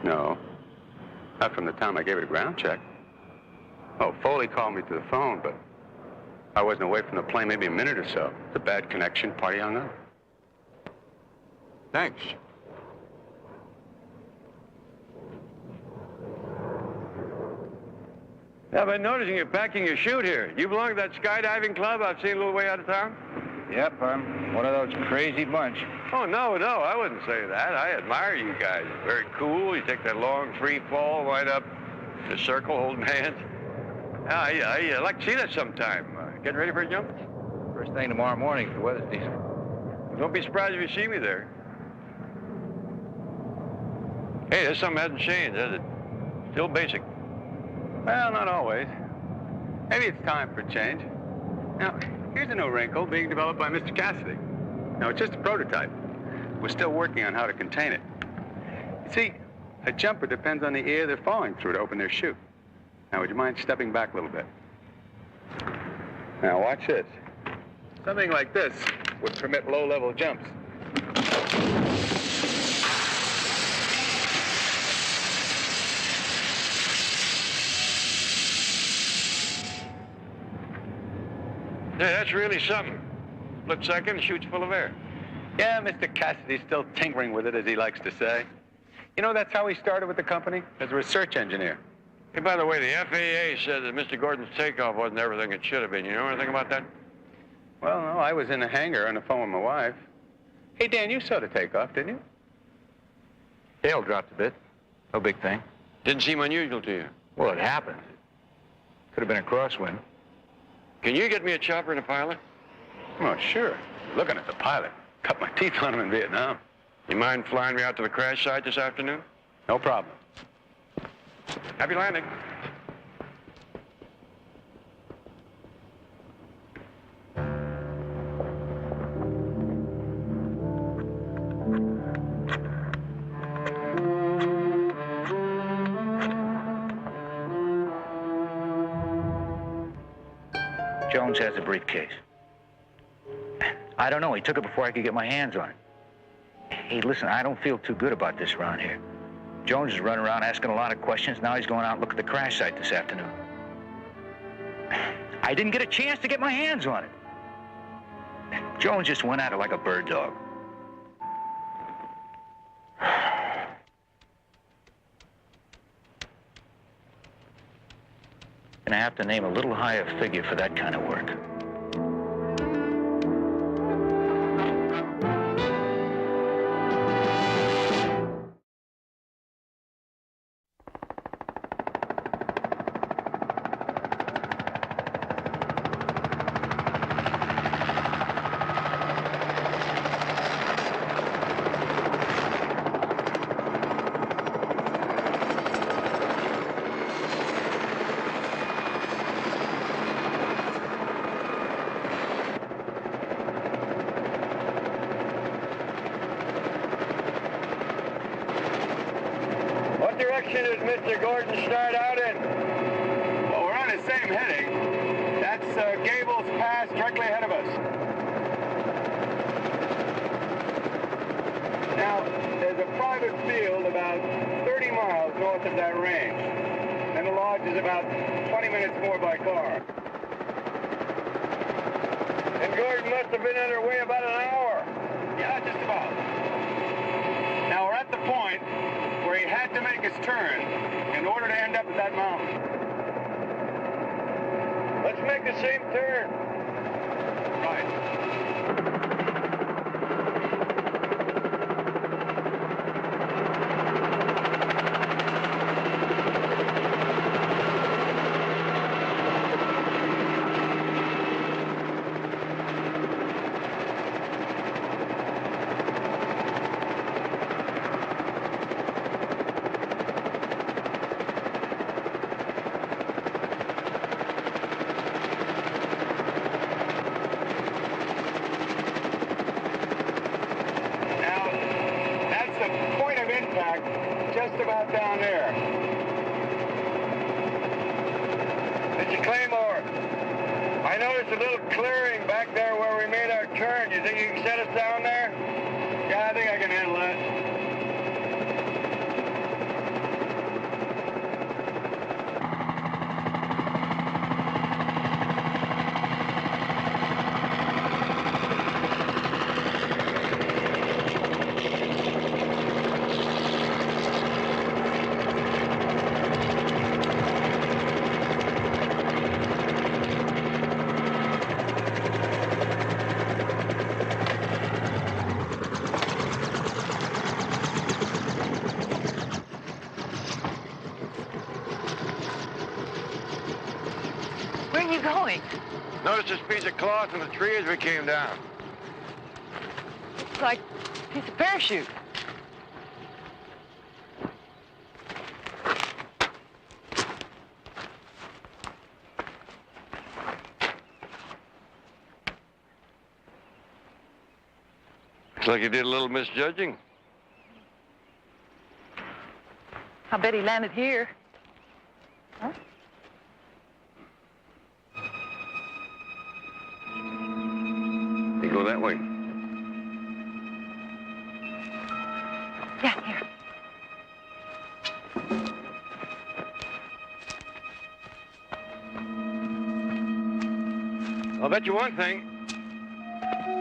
No. Not from the time I gave it a ground check. Oh, Foley called me to the phone, but I wasn't away from the plane maybe a minute or so. It's a bad connection. Party hung up. Thanks. Yeah, I've been noticing you packing your chute here. You belong to that skydiving club I've seen a little way out of town? Yep, I'm one of those crazy bunch. Oh, no, I wouldn't say that. I admire you guys. Very cool. You take that long free fall, wind up in a circle, holding hands. I'd like to see that sometime. Getting ready for a jump? First thing tomorrow morning if the weather's decent. Don't be surprised if you see me there. Hey, there's something hasn't changed, has it? Still basic. Well, not always. Maybe it's time for change. Now, here's a new wrinkle being developed by Mr. Cassidy. Now, it's just a prototype. We're still working on how to contain it. You see, A jumper depends on the ear they're falling through to open their chute. Now, would you mind stepping back a little bit? Now, watch this. Something like this would permit low-level jumps. Yeah, that's really something. Split second, chute's full of air. Yeah, Mr. Cassidy's still tinkering with it, as he likes to say. You know, that's how he started with the company, as a research engineer. Hey, by the way, the FAA said that Mr. Gordon's takeoff wasn't everything it should have been. You know anything about that? Well, no, I was in the hangar on the phone with my wife. Hey, Dan, you saw the takeoff, didn't you? Tail dropped a bit. No big thing. Didn't seem unusual to you. Well, it happened. Could have been a crosswind. Can you get me a chopper and a pilot? Oh, sure. Looking at the pilot. Cut my teeth on him in Vietnam. You mind flying me out to the crash site this afternoon? No problem. Happy landing. Jones has a briefcase. I don't know. He took it before I could get my hands on it. Hey, listen, I don't feel too good about this around here. Jones is running around asking a lot of questions. Now he's going out and look at the crash site this afternoon. I didn't get a chance to get my hands on it. Jones just went at it like a bird dog. Gonna have to name a little higher figure for that kind of work. Does Mr. Gordon start out in? Well, we're on the same heading. That's Gables Pass directly ahead of us. Now, there's a private field about 30 miles north of that range. And the lodge is about 20 minutes more by car. And Gordon must have been underway about an hour. Yeah, just about. Now, we're at the point where he had to make his turn in order to end up at that mountain. Let's make the same turn. Right. Just about down there. Mr. Claymore, I noticed a little clearing back there where we made our turn. You think you can set us down there? Yeah, I think I can handle that. Where are you going? Noticed this piece of cloth in the tree as we came down. It's like a piece of parachute. Looks like you did a little misjudging. I bet he landed here. Huh? They go that way. Yeah, here. I'll bet you one thing.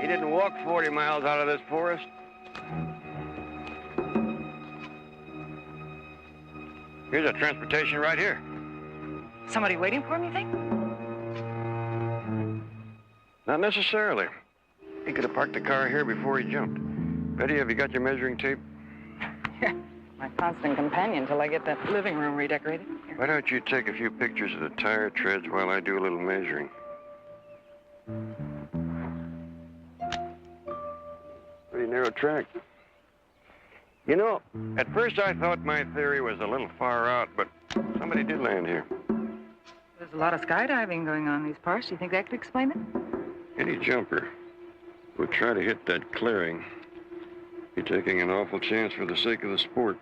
He didn't walk 40 miles out of this forest. Here's a transportation right here. Somebody waiting for him, you think? Not necessarily. He could have parked the car here before he jumped. Betty, have you got your measuring tape? My constant companion till I get that living room redecorated. Why don't you take a few pictures of the tire treads while I do a little measuring? Pretty narrow track. You know, at first I thought my theory was a little far out, but somebody did land here. There's a lot of skydiving going on in these parts. Do you think that could explain it? Any jumper would try to hit that clearing. Be taking an awful chance for the sake of the sport.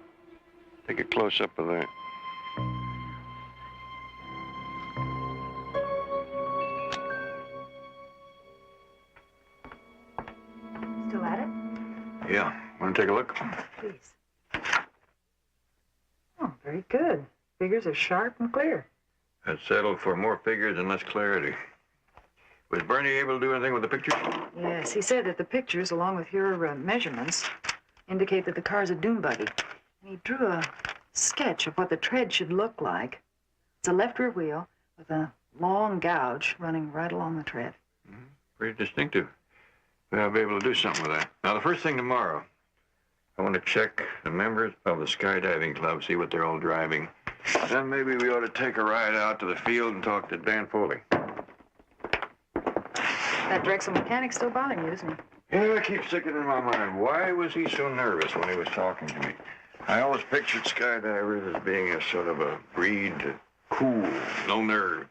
Take a close-up of that. Still at it? Yeah. Want to take a look? Please. Oh, very good. Figures are sharp and clear. I'd settle for more figures and less clarity. Was Bernie able to do anything with the pictures? Yes, he said that the pictures, along with your measurements, indicate that the car's a dune buggy. And he drew a sketch of what the tread should look like. It's a left rear wheel with a long gouge running right along the tread. Pretty distinctive. Well, I'll be able to do something with that. Now, the first thing tomorrow, I want to check the members of the skydiving club, see what they're all driving. Then maybe we ought to take a ride out to the field and talk to Dan Foley. That Drexel mechanic's still bothering you, isn't he? Yeah, it keeps sticking in my mind. Why was he so nervous when he was talking to me? I always pictured skydivers as being a sort of a breed, cool, no nerve.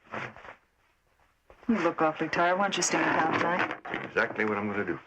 You look awfully tired. Why don't you stay in town tonight? Exactly what I'm going to do.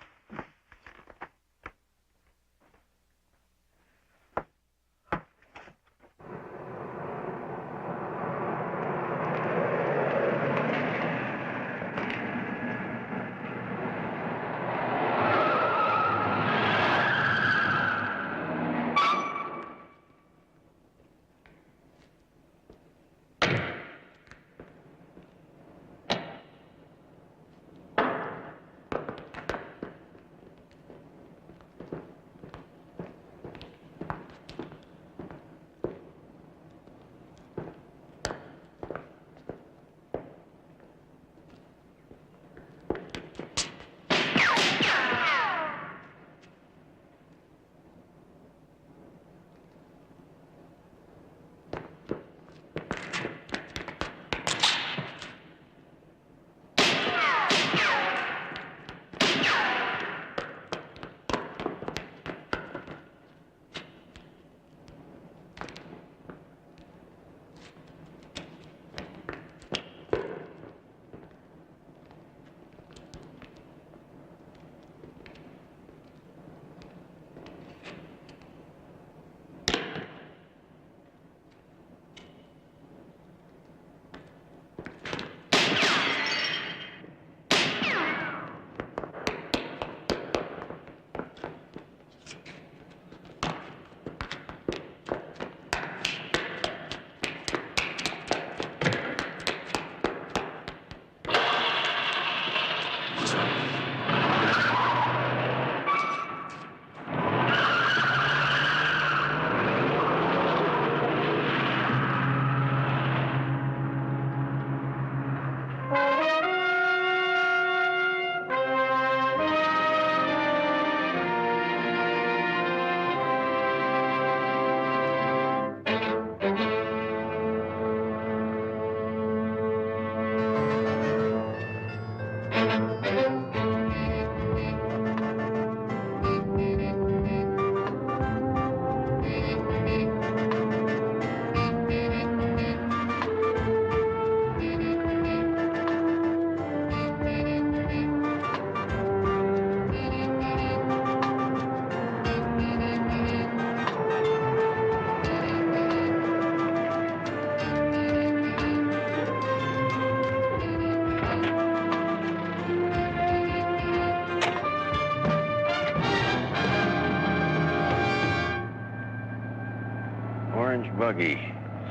orange buggy,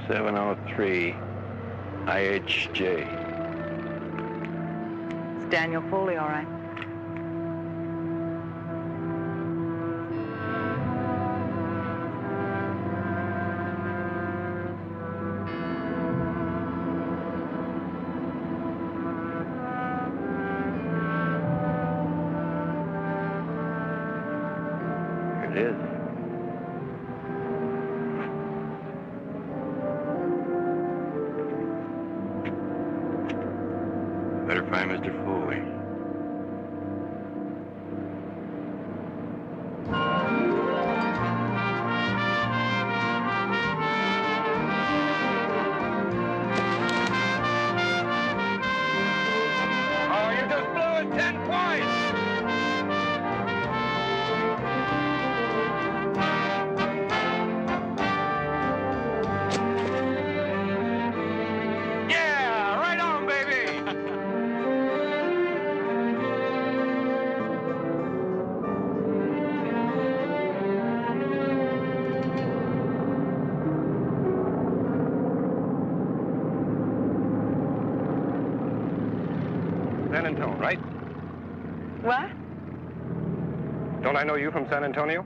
703 IHJ. It's Daniel Foley, all right. It is. Better find Mr. Foley. Oh, you just blew it 10 points. Yeah, right on, baby. San Antonio, right? What? Don't I know you from San Antonio?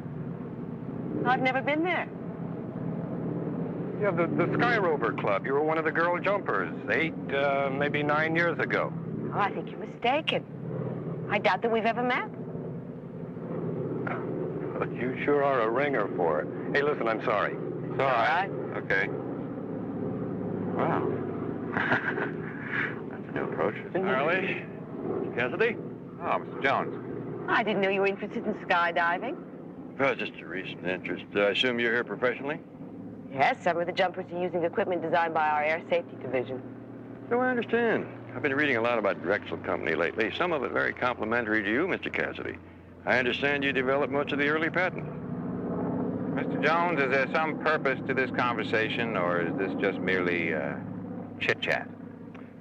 I've never been there. Yeah, the Sky Rover Club. You were one of the girl jumpers 8, maybe 9 years ago. Oh, I think you're mistaken. I doubt that we've ever met. But you sure are a ringer for it. Hey, listen, I'm sorry. It's all right. Okay. Wow. That's a new approach. Harley? Cassidy? Oh, Mr. Jones. I didn't know you were interested in skydiving. Well, just a recent interest. I assume you're here professionally? Yes, some of the jumpers are using equipment designed by our air safety division. So I understand. I've been reading a lot about Drexel Company lately, some of it very complimentary to you, Mr. Cassidy. I understand you developed much of the early patent. Mr. Jones, is there some purpose to this conversation, or is this just merely chit-chat?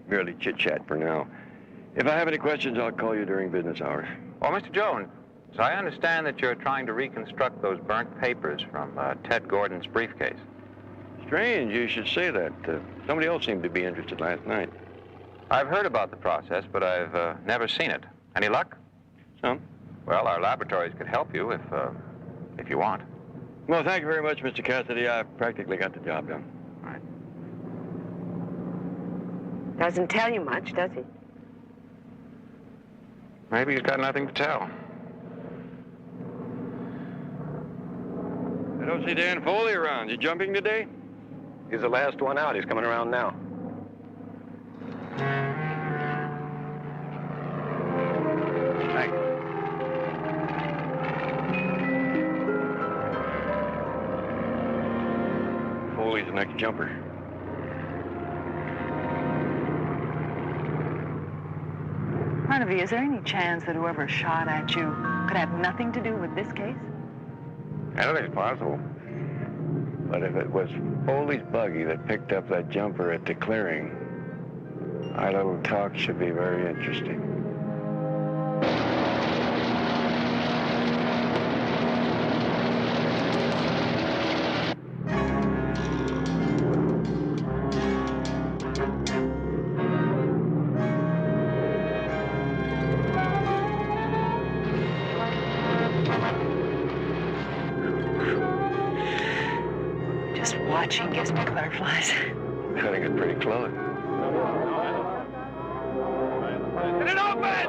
Merely chit-chat for now. If I have any questions, I'll call you during business hours. Well, Mr. Jones, so I understand that you're trying to reconstruct those burnt papers from Ted Gordon's briefcase. Strange you should say that. Somebody else seemed to be interested last night. I've heard about the process, but I've never seen it. Any luck? Some. Well, our laboratories could help you if you want. Well, thank you very much, Mr. Cassidy. I've practically got the job done. All right. Doesn't tell you much, does he? Maybe he's got nothing to tell. I don't see Dan Foley around. You jumping today? He's the last one out. He's coming around now. Thank you. Foley's the next jumper. Barnaby, is there any chance that whoever shot at you could have nothing to do with this case? Anything's possible. But if it was Foley's buggy that picked up that jumper at the clearing, our little talk should be very interesting. Just watching gives me butterflies. I think it's pretty close. Get it open!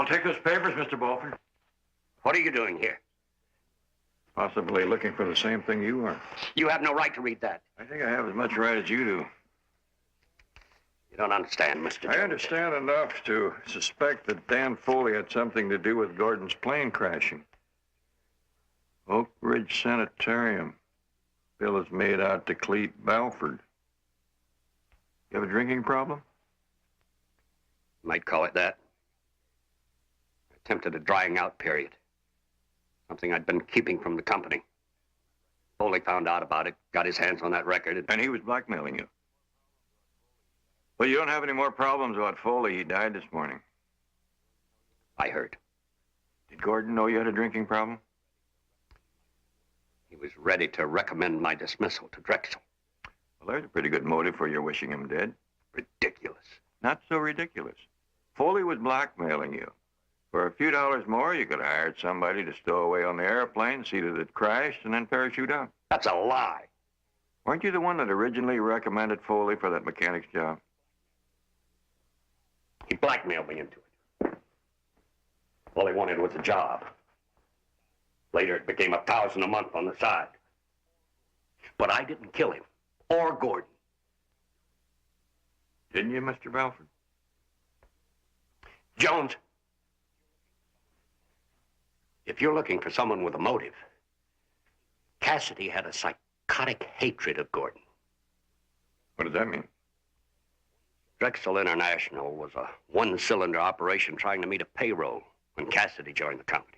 take those papers, Mr. Balfour? What are you doing here? Possibly looking for the same thing you are. You have no right to read that. I think I have as much right as you do. You don't understand, Mr. Jones. I understand enough to suspect that Dan Foley had something to do with Gordon's plane crashing. Oak Ridge Sanitarium. Bill is made out to Clete Balford. You have a drinking problem? Might call it that. Attempted a drying out period. Something I'd been keeping from the company. Foley found out about it, got his hands on that record, And he was blackmailing you. Well, you don't have any more problems about Foley. He died this morning. I heard. Did Gordon know you had a drinking problem? He was ready to recommend my dismissal to Drexel. Well, there's a pretty good motive for your wishing him dead. Ridiculous. Not so ridiculous. Foley was blackmailing you. For a few dollars more, you could have hired somebody to stow away on the airplane, see that it crashed, and then parachute out. That's a lie. Weren't you the one that originally recommended Foley for that mechanic's job? He blackmailed me into it. All he wanted was a job. Later, it became $1,000 a month on the side. But I didn't kill him, or Gordon. Didn't you, Mr. Balford? Jones, if you're looking for someone with a motive, Cassidy had a psychotic hatred of Gordon. What does that mean? Drexel International was a one-cylinder operation trying to meet a payroll when Cassidy joined the company.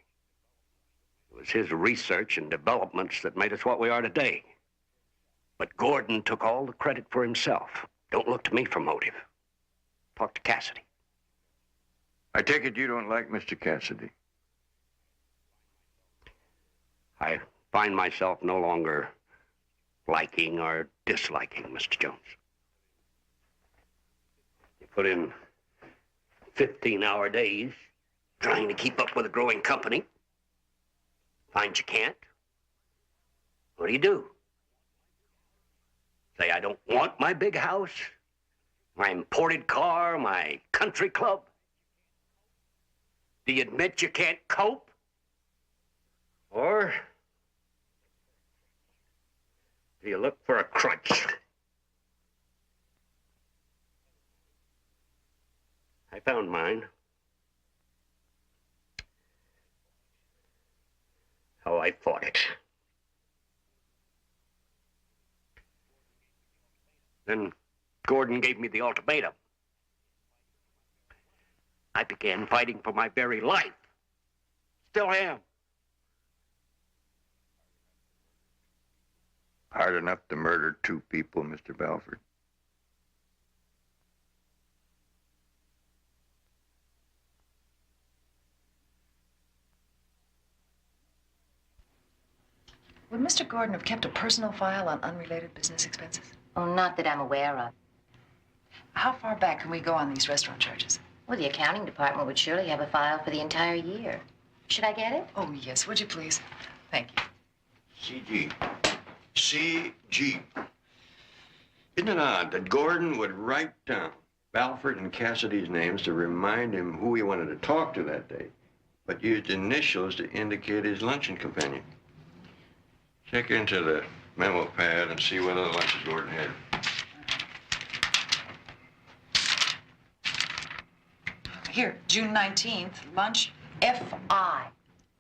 It was his research and developments that made us what we are today. But Gordon took all the credit for himself. Don't look to me for motive. Talk to Cassidy. I take it you don't like Mr. Cassidy. I find myself no longer liking or disliking Mr. Jones. You put in 15-hour days trying to keep up with a growing company. Find you can't. What do? Say, I don't want my big house, my imported car, my country club. Do you admit you can't cope? Or do you look for a crutch? I found mine. How I fought it. Then Gordon gave me the ultimatum. I began fighting for my very life. Still am. Hard enough to murder 2 people, Mr. Balford. Would Mr. Gordon have kept a personal file on unrelated business expenses? Oh, not that I'm aware of. How far back can we go on these restaurant charges? Well, the accounting department would surely have a file for the entire year. Should I get it? Oh, yes. Would you please? Thank you. CG. Isn't it odd that Gordon would write down Balford and Cassidy's names to remind him who he wanted to talk to that day, but used initials to indicate his luncheon companion? Check into the memo pad and see what other lunches Gordon had. Here, June 19th, lunch, F.I.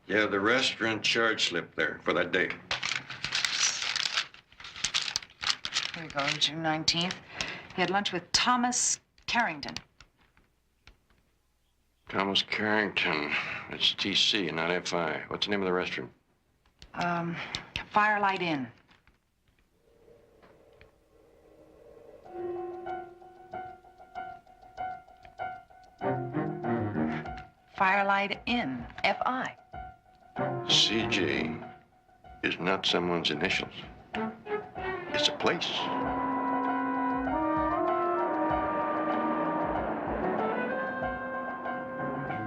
Yeah, the restaurant charge slip there for that day. Here we go, June 19th. He had lunch with Thomas Carrington. Thomas Carrington. It's TC, not F.I. What's the name of the restaurant? Firelight Inn. Firelight Inn, F.I. CJ is not someone's initials. It's a place.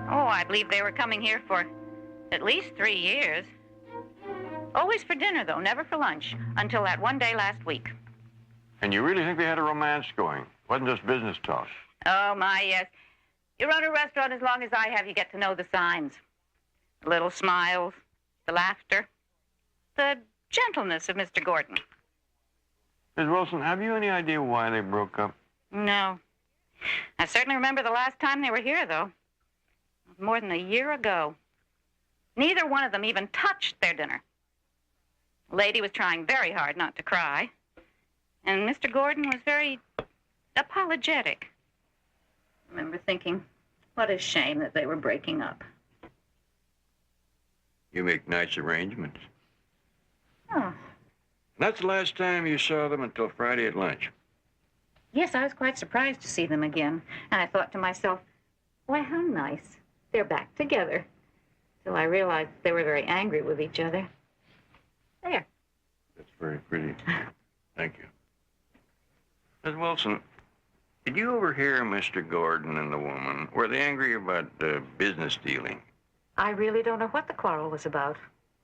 Oh, I believe they were coming here for at least 3 years. Always for dinner, though, never for lunch, until that one day last week. And you really think they had a romance going? Wasn't just business talk? Oh, my, yes. You run a restaurant as long as I have, you get to know the signs. The little smiles, the laughter, the gentleness of Mr. Gordon. Miss Wilson, have you any idea why they broke up? No. I certainly remember the last time they were here, though. More than a year ago. Neither one of them even touched their dinner. The lady was trying very hard not to cry. And Mr. Gordon was very apologetic. I remember thinking, what a shame that they were breaking up. You make nice arrangements. Oh. That's the last time you saw them until Friday at lunch. Yes, I was quite surprised to see them again. And I thought to myself, why, how nice. They're back together. Till I realized they were very angry with each other. There. That's very pretty. Thank you. Miss Wilson, did you overhear Mr. Gordon and the woman? Were they angry about business dealing? I really don't know what the quarrel was about.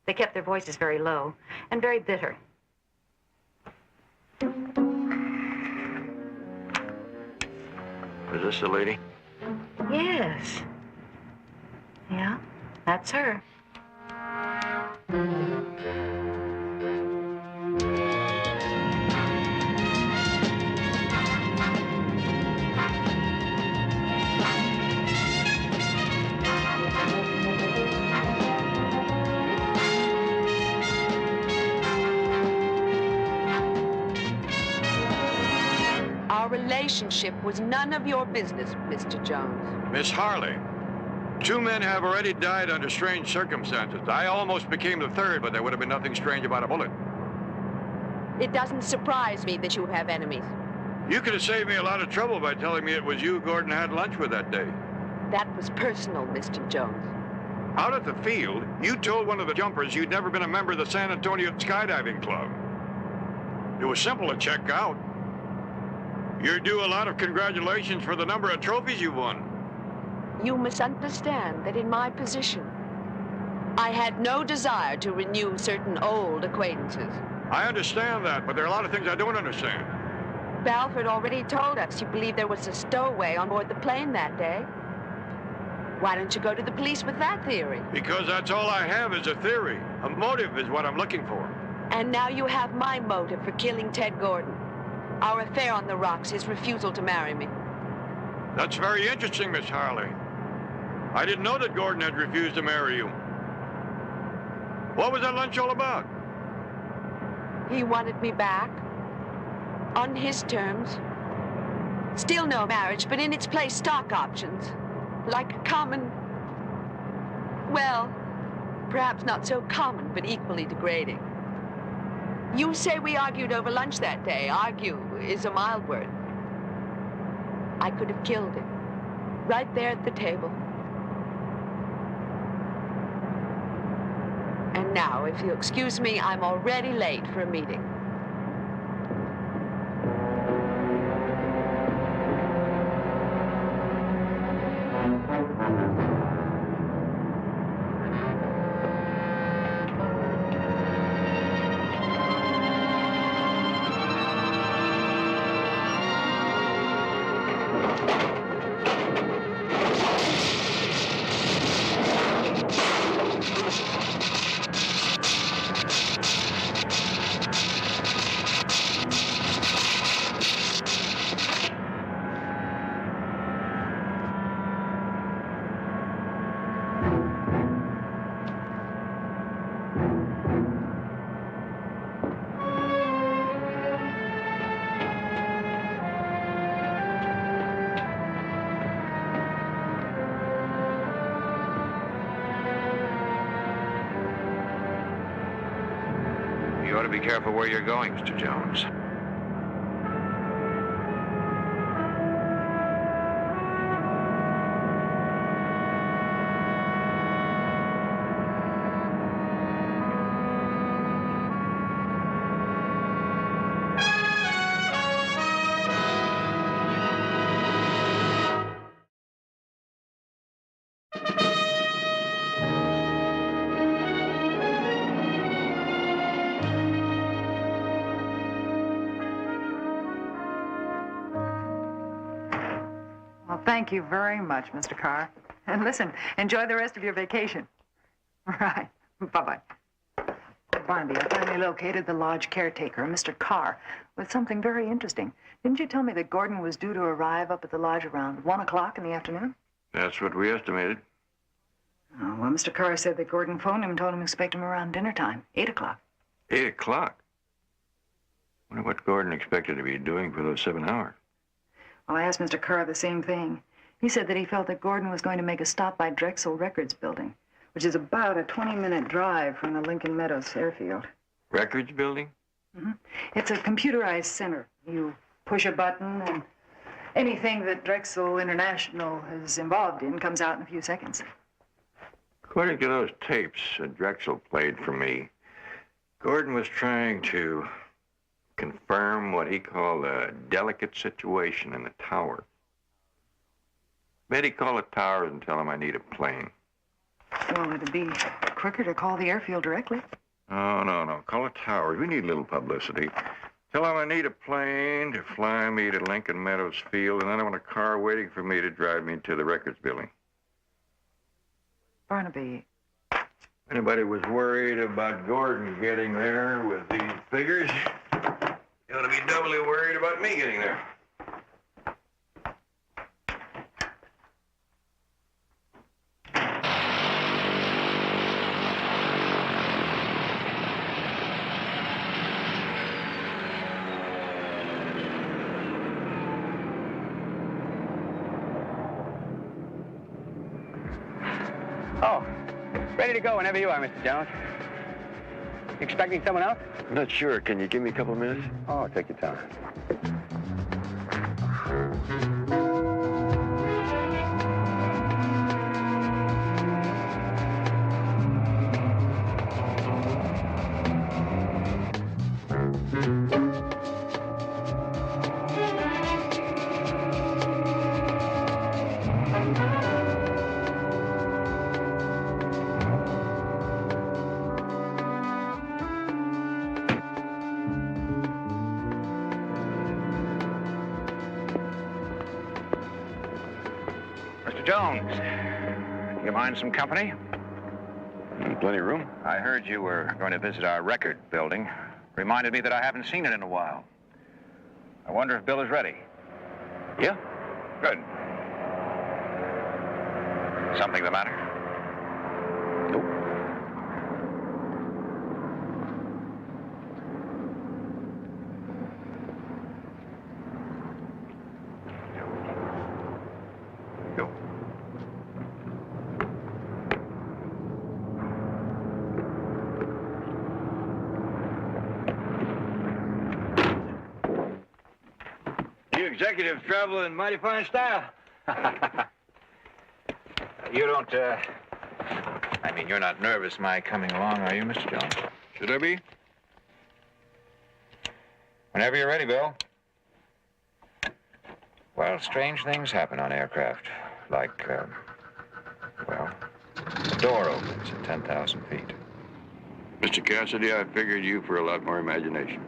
They kept their voices very low and very bitter. Is this the lady? Yes. Yeah, that's her. Our relationship was none of your business, Mr. Jones. Miss Harley, 2 men have already died under strange circumstances. I almost became the third, but there would have been nothing strange about a bullet. It doesn't surprise me that you have enemies. You could have saved me a lot of trouble by telling me it was you Gordon had lunch with that day. That was personal, Mr. Jones. Out at the field, you told one of the jumpers you'd never been a member of the San Antonio Skydiving Club. It was simple to check out. You're due a lot of congratulations for the number of trophies you've won. You must understand that in my position, I had no desire to renew certain old acquaintances. I understand that, but there are a lot of things I don't understand. Balford already told us you believe there was a stowaway on board the plane that day. Why don't you go to the police with that theory? Because that's all I have is a theory. A motive is what I'm looking for. And now you have my motive for killing Ted Gordon. Our affair on the rocks, his refusal to marry me. That's very interesting, Miss Harley. I didn't know that Gordon had refused to marry you. What was that lunch all about? He wanted me back. On his terms. Still no marriage, but in its place stock options. Like a common... Well, perhaps not so common, but equally degrading. You say we argued over lunch that day. Argue is a mild word. I could have killed him. Right there at the table. And now, if you'll excuse me, I'm already late for a meeting. You ought to be careful where you're going, Mr. Jones. Thank you very much, Mr. Carr. And listen, enjoy the rest of your vacation. Right. Bye-bye. Barnaby, I finally located the lodge caretaker, Mr. Carr, with something very interesting. Didn't you tell me that Gordon was due to arrive up at the lodge around 1 o'clock in the afternoon? That's what we estimated. Oh, well, Mr. Carr said that Gordon phoned him and told him to expect him around dinner time, 8 o'clock. 8 o'clock? Wonder what Gordon expected to be doing for those 7 hours. Well, I asked Mr. Carr the same thing. He said that he felt that Gordon was going to make a stop by Drexel Records building, which is about a 20-minute drive from the Lincoln Meadows airfield. Records building? Mm-hmm. It's a computerized center. You push a button and anything that Drexel International is involved in comes out in a few seconds. According to those tapes that Drexel played for me, Gordon was trying to confirm what he called a delicate situation in the tower. Bet he call the towers and tell them I need a plane. Well, it'd be quicker to call the airfield directly. Oh, no. Call the towers. We need a little publicity. Tell them I need a plane to fly me to Lincoln Meadows Field, and then I want a car waiting for me to drive me to the records building. Barnaby. Anybody was worried about Gordon getting there with these figures, you ought to be doubly worried about me getting there. Oh, ready to go whenever you are, Mr. Jones. You expecting someone else? I'm not sure. Can you give me a couple of minutes? Oh, take your time. Mr. Jones, do you mind some company? Plenty of room. I heard you were going to visit our record building. Reminded me that I haven't seen it in a while. I wonder if Bill is ready. Yeah? Good. Something the matter? Nope. Go. You executives travel in mighty fine style. You don't, I mean, you're not nervous my coming along, are you, Mr. Jones? Should I be? Whenever you're ready, Bill. Well, strange things happen on aircraft. Like, well, the door opens at 10,000 feet. Mr. Cassidy, I figured you for a lot more imagination.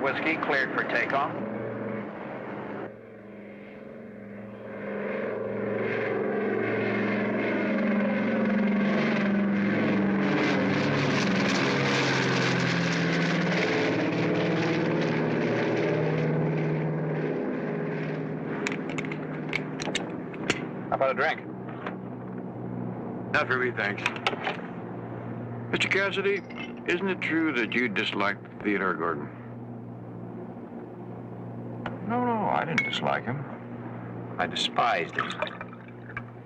Whiskey cleared for takeoff. How about a drink? Not for me, thanks. Mr. Cassidy, isn't it true that you disliked Theodore Gordon? No, I didn't dislike him. I despised him.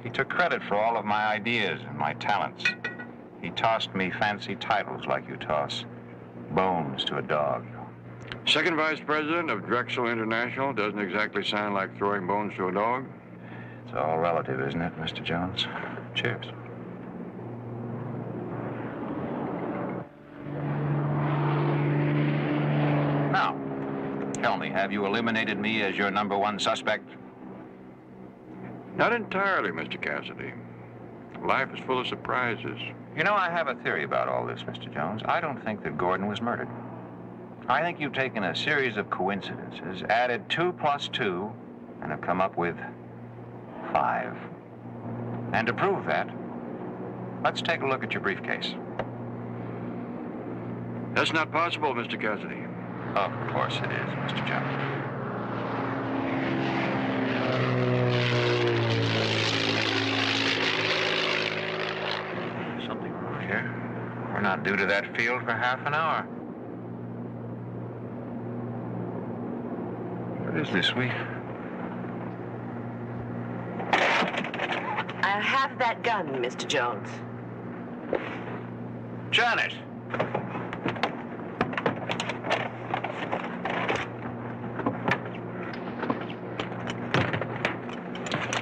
He took credit for all of my ideas and my talents. He tossed me fancy titles like you toss bones to a dog. Second vice president of Drexel International doesn't exactly sound like throwing bones to a dog. It's all relative, isn't it, Mr. Jones? Cheers. Now, Tell me, have you eliminated me as your number one suspect? Not entirely, Mr. Cassidy. Life is full of surprises. You know, I have a theory about all this, Mr. Jones. I don't think that Gordon was murdered. I think you've taken a series of coincidences, added 2 plus 2, and have come up with 5. And to prove that, let's take a look at your briefcase. That's not possible, Mr. Cassidy. Of course it is, Mr. Jones. Something wrong here. We're not due to that field for half an hour. What is this, sweet? I'll have that gun, Mr. Jones. Janet!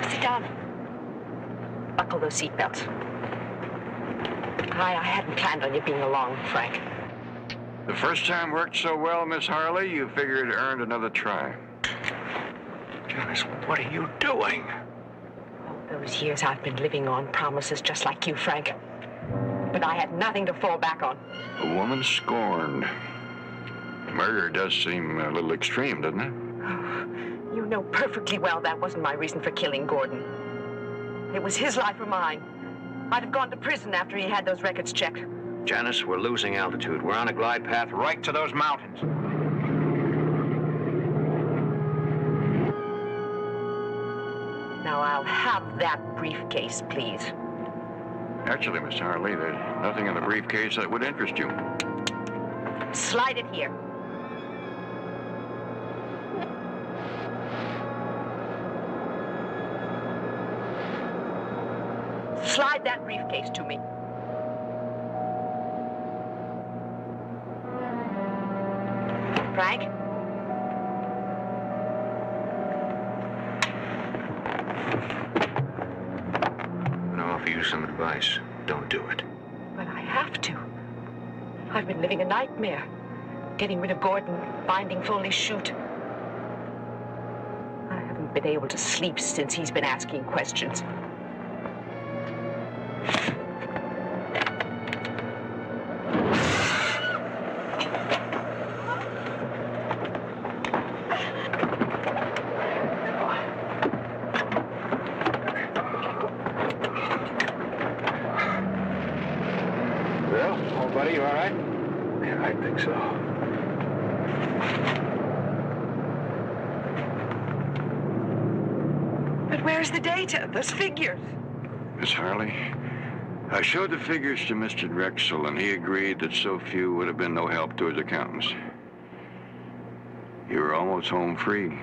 Sit down. Buckle those seatbelts. I hadn't planned on you being along, Frank. The first time worked so well, Miss Harley, you figured it earned another try. Janice, what are you doing? All those years I've been living on promises just like you, Frank. But I had nothing to fall back on. A woman scorned. Murder does seem a little extreme, doesn't it? You know perfectly well that wasn't my reason for killing Gordon. It was his life or mine. I'd have gone to prison after he had those records checked. Janice, we're losing altitude. We're on a glide path right to those mountains. Now I'll have that briefcase, please. Actually, Miss Harley, there's nothing in the briefcase that would interest you. Slide it here. Slide that briefcase to me. Frank? I'm gonna offer you some advice. Don't do it. But I have to. I've been living a nightmare. Getting rid of Gordon, finding Foley's chute. I haven't been able to sleep since he's been asking questions. Buddy, you all right? Yeah, I think so. But where's the data, those figures? Miss Harley, I showed the figures to Mr. Drexel, and he agreed that so few would have been no help to his accountants. You were almost home free.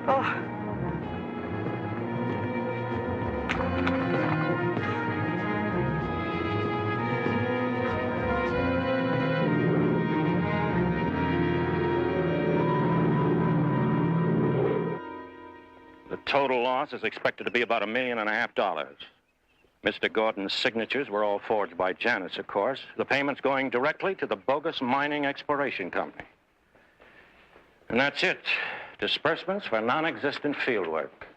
Oh. Total loss is expected to be about $1.5 million. Mr. Gordon's signatures were all forged by Janice, of course. The payment's going directly to the bogus mining exploration company. And that's it. Disbursements for non-existent field work.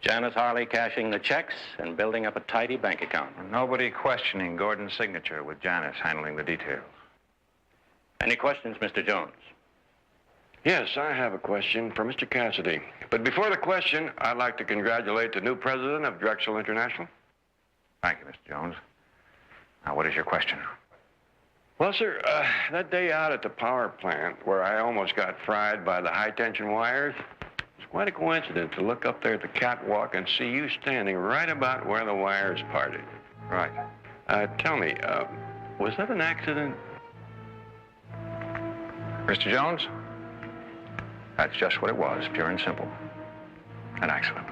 Janice Harley cashing the checks and building up a tidy bank account. Nobody questioning Gordon's signature with Janice handling the details. Any questions, Mr. Jones? Yes, I have a question for Mr. Cassidy. But before the question, I'd like to congratulate the new president of Drexel International. Thank you, Mr. Jones. Now, what is your question? Well, sir, that day out at the power plant where I almost got fried by the high-tension wires, it's quite a coincidence to look up there at the catwalk and see you standing right about where the wires parted. Right. Tell me, was that an accident? Mr. Jones? That's just what it was, pure and simple. An accident.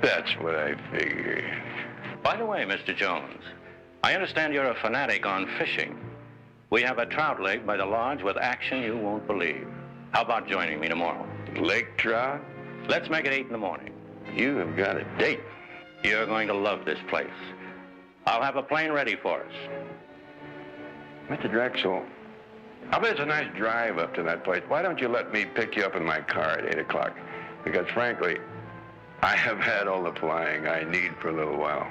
That's what I figured. By the way, Mr. Jones, I understand you're a fanatic on fishing. We have a trout lake by the lodge with action you won't believe. How about joining me tomorrow? Lake trout? Let's make it 8 in the morning. You have got a date. You're going to love this place. I'll have a plane ready for us. Mr. Drexel, I bet it's a nice drive up to that place. Why don't you let me pick you up in my car at 8 o'clock? Because, frankly, I have had all the flying I need for a little while.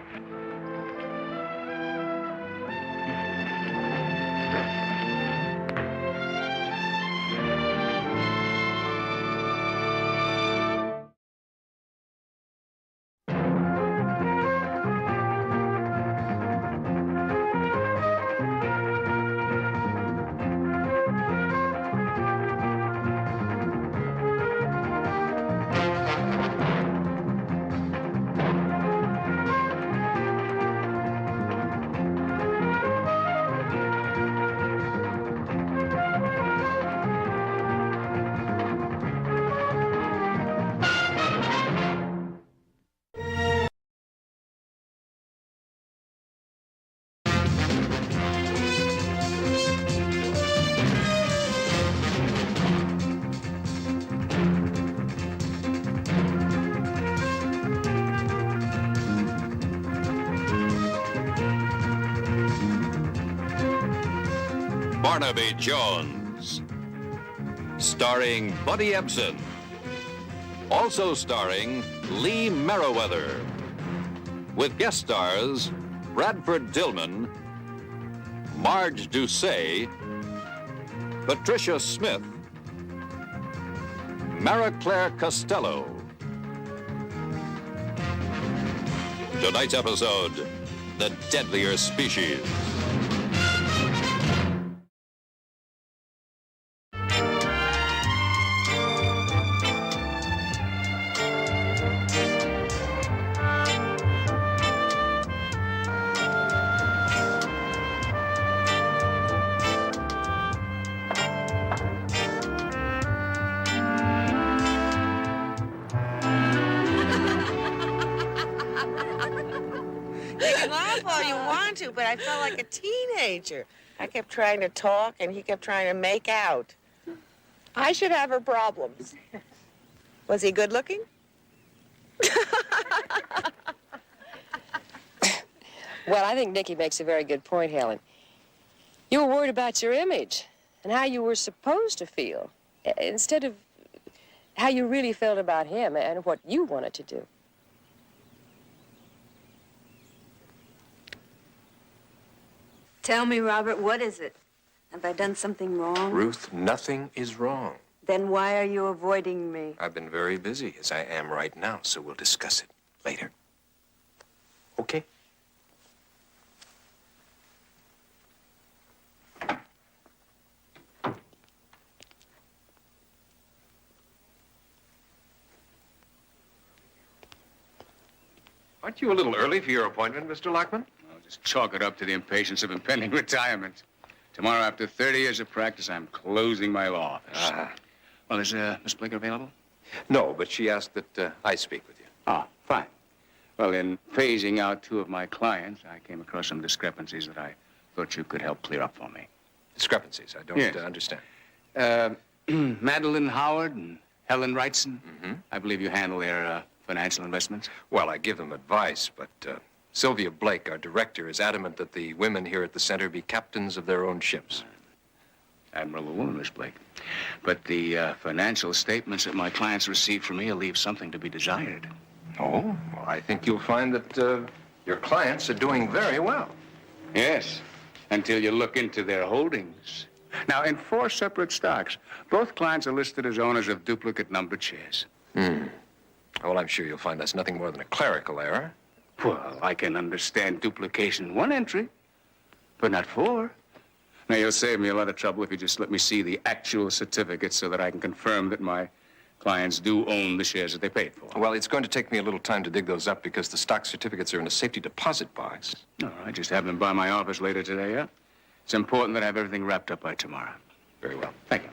Barnaby Jones, starring Buddy Ebsen, also starring Lee Merriweather, with guest stars Bradford Dillman, Marge Doucet, Patricia Smith, Mara Claire Costello. Tonight's episode, The Deadlier Species. You can laugh all you want to, but I felt like a teenager. I kept trying to talk, and he kept trying to make out. I should have her problems. Was he good looking? Well, I think Nicky makes a very good point, Helen. You were worried about your image and how you were supposed to feel, instead of how you really felt about him and what you wanted to do. Tell me, Robert, what is it? Have I done something wrong? Ruth, nothing is wrong. Then why are you avoiding me? I've been very busy, as I am right now, so we'll discuss it later. Okay? Aren't you a little early for your appointment, Mr. Lockman? I'll just chalk it up to the impatience of impending retirement. Tomorrow, after 30 years of practice, I'm closing my law office. Well, is Miss Blake available? No, but she asked that I speak with you. Ah, fine. Well, in phasing out two of my clients, I came across some discrepancies that I thought you could help clear up for me. Discrepancies? I don't Yes. Understand. Madeline Howard and Helen Wrightson. I believe you handle their financial investments. Well, I give them advice, but Sylvia Blake, our director, is adamant that the women here at the center be captains of their own ships. Admirable woman, Miss Blake. But the financial statements that my clients receive from me will leave something to be desired. Oh? Well, I think you'll find that your clients are doing very well. Yes, until you look into their holdings. Now, in 4 separate stocks, both clients are listed as owners of duplicate numbered shares. Well, I'm sure you'll find that's nothing more than a clerical error. Well, I can understand duplication in 1 entry, but not 4. Now, you'll save me a lot of trouble if you just let me see the actual certificates so that I can confirm that my clients do own the shares that they paid for. Well, it's going to take me a little time to dig those up because the stock certificates are in a safety deposit box. All right, just have them by my office later today, yeah? It's important that I have everything wrapped up by tomorrow. Very well. Thank you.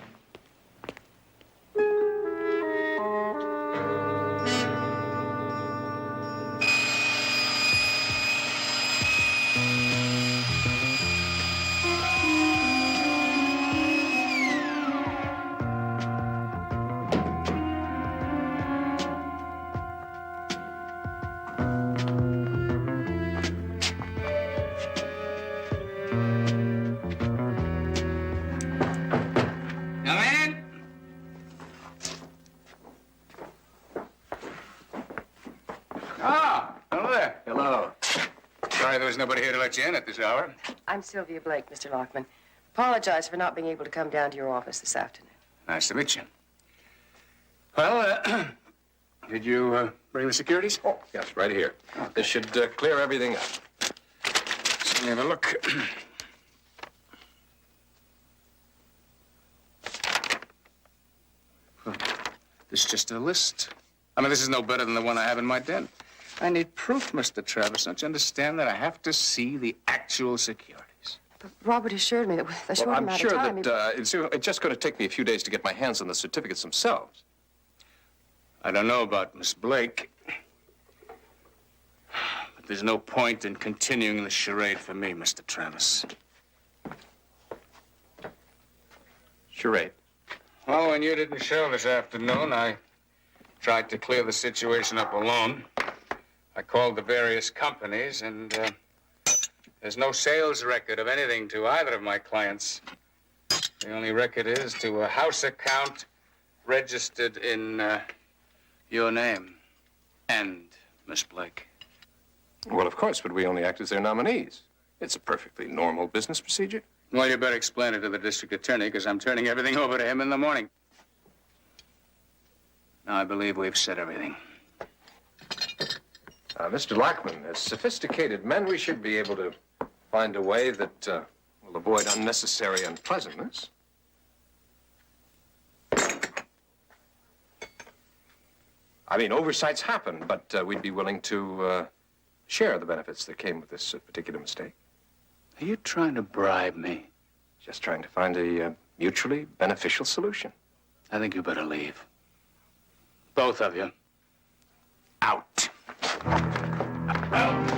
there was nobody here to let you in at this hour. I'm Sylvia Blake, Mr. Lockman. Apologize for not being able to come down to your office this afternoon. Nice to meet you. Well, did you bring the securities? Oh, yes, right here. This should clear everything up. Let me have a look. This is just a list. I mean, this is no better than the one I have in my den. I need proof, Mr. Travis. Don't you understand that I have to see the actual securities? But Robert assured me that with a short I'm amount sure of time... that it's just going to take me a few days to get my hands on the certificates themselves. I don't know about Miss Blake, but there's no point in continuing the charade for me, Mr. Travis. Charade? Well, when you didn't show this afternoon, I tried to clear the situation up alone. I called the various companies, and there's no sales record of anything to either of my clients. The only record is to a house account registered in your name and Miss Blake. Well, of course, but we only act as their nominees. It's a perfectly normal business procedure. Well, you better explain it to the district attorney, because I'm turning everything over to him in the morning. Now, I believe we've said everything. Mr. Lockman, as sophisticated men, we should be able to find a way that will avoid unnecessary unpleasantness. I mean, oversights happen, but we'd be willing to share the benefits that came with this particular mistake. Are you trying to bribe me? Just trying to find a mutually beneficial solution. I think you better leave. Both of you. Out. No!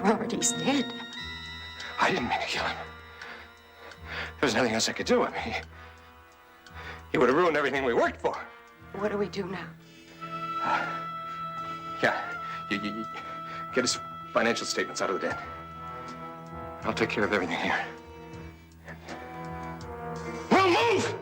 Robert, he's dead. I didn't mean to kill him. There was nothing else I could do. I mean, he would have ruined everything we worked for. What do we do now? Yeah, you get his financial statements out of the den. I'll take care of everything here. Well, move!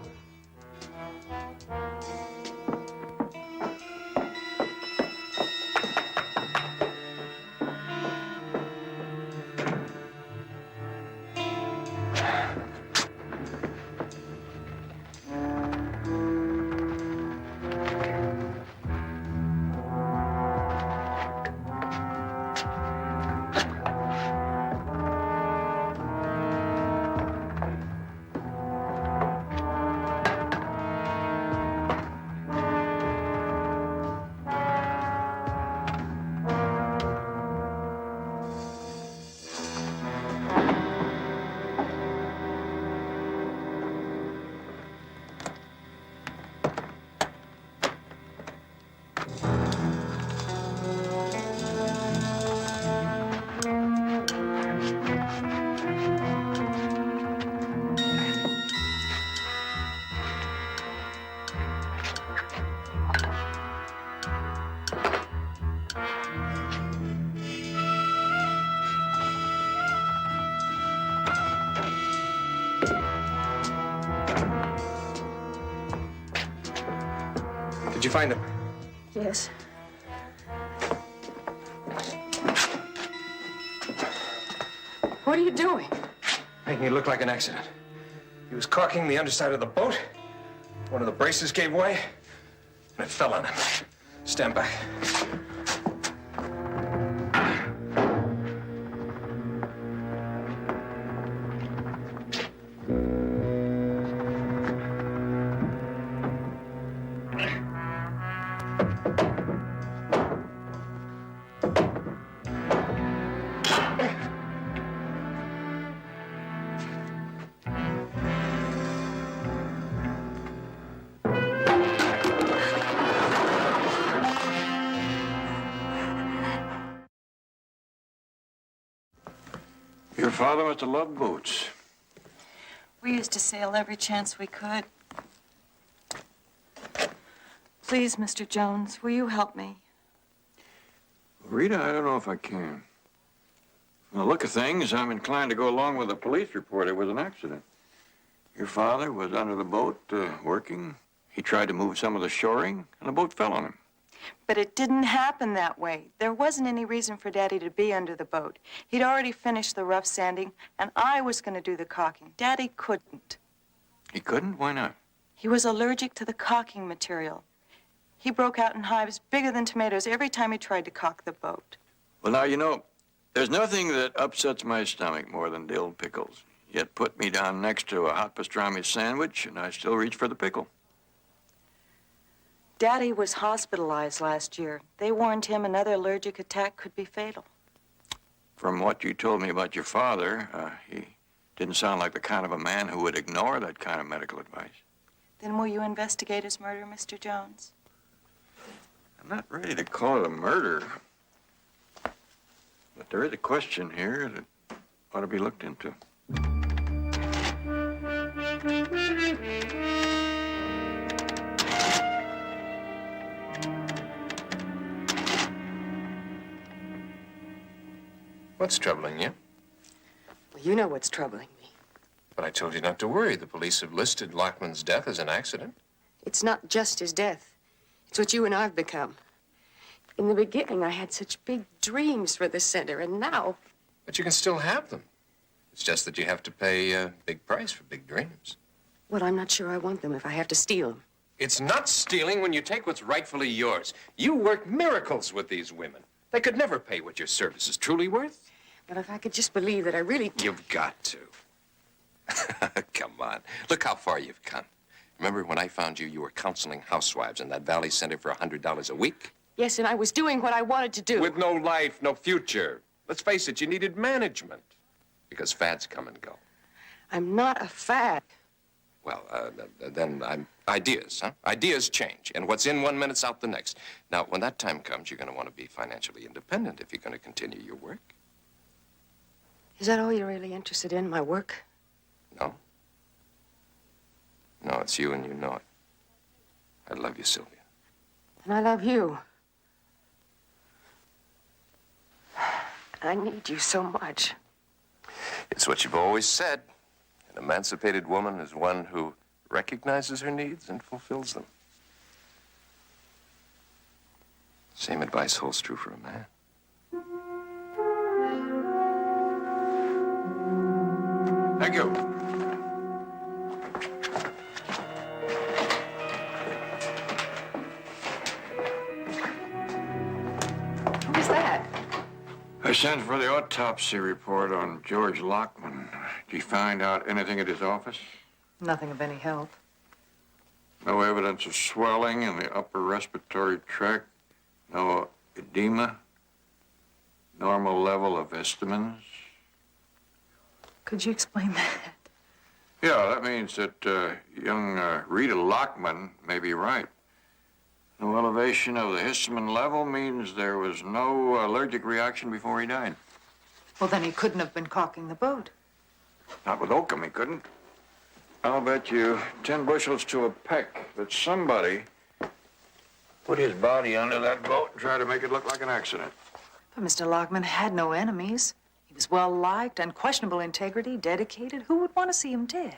Did you find him? Yes. What are you doing? Making it look like an accident. He was caulking the underside of the boat. One of the braces gave way, and it fell on him. Stand back. Your father must have loved boats. We used to sail every chance we could. Please, Mr. Jones, will you help me? Rita, I don't know if I can. From the look of things, I'm inclined to go along with the police report. It was an accident. Your father was under the boat working. He tried to move some of the shoring, and the boat fell on him. But it didn't happen that way. There wasn't any reason for Daddy to be under the boat. He'd already finished the rough sanding, and I was going to do the caulking. Daddy couldn't. He couldn't? Why not? He was allergic to the caulking material. He broke out in hives bigger than tomatoes every time he tried to caulk the boat. Well, now, you know, there's nothing that upsets my stomach more than dill pickles. Yet put me down next to a hot pastrami sandwich, and I still reach for the pickle. Daddy was hospitalized last year. They warned him another allergic attack could be fatal. From what you told me about your father, he didn't sound like the kind of a man who would ignore that kind of medical advice. Then will you investigate his murder, Mr. Jones? I'm not ready to call it a murder. But there is a question here that ought to be looked into. What's troubling you? Well, you know what's troubling me. But I told you not to worry. The police have listed Lockman's death as an accident. It's not just his death. It's what you and I've become. In the beginning, I had such big dreams for the center, and now... But you can still have them. It's just that you have to pay a big price for big dreams. Well, I'm not sure I want them if I have to steal them. It's not stealing when you take what's rightfully yours. You work miracles with these women. They could never pay what your service is truly worth. But if I could just believe that I really... You've got to. Come on. Look how far you've come. Remember when I found you, you were counseling housewives in that Valley Center for $100 a week? Yes, and I was doing what I wanted to do. With no life, no future. Let's face it, you needed management. Because fads come and go. I'm not a fad. Well, then ideas, huh? Ideas change. And what's in 1 minute's out the next. Now, when that time comes, you're going to want to be financially independent if you're going to continue your work. Is that all you're really interested in, my work? No. No, it's you and you know it. I love you, Sylvia. And I love you. I need you so much. It's what you've always said. An emancipated woman is one who recognizes her needs and fulfills them. Same advice holds true for a man. Thank you. Who's that? I sent for the autopsy report on George Lockman. Did you find out anything at his office? Nothing of any help. No evidence of swelling in the upper respiratory tract. No edema. Normal level of histamines. Could you explain that? Yeah, that means that young Rita Lockman may be right. No elevation of the histamine level means there was no allergic reaction before he died. Well, then he couldn't have been caulking the boat. Not with oakum, he couldn't. I'll bet you 10 bushels to a peck that somebody put his body under that boat and tried to make it look like an accident. But Mr. Lockman had no enemies. He was well-liked, unquestionable integrity, dedicated. Who would want to see him dead?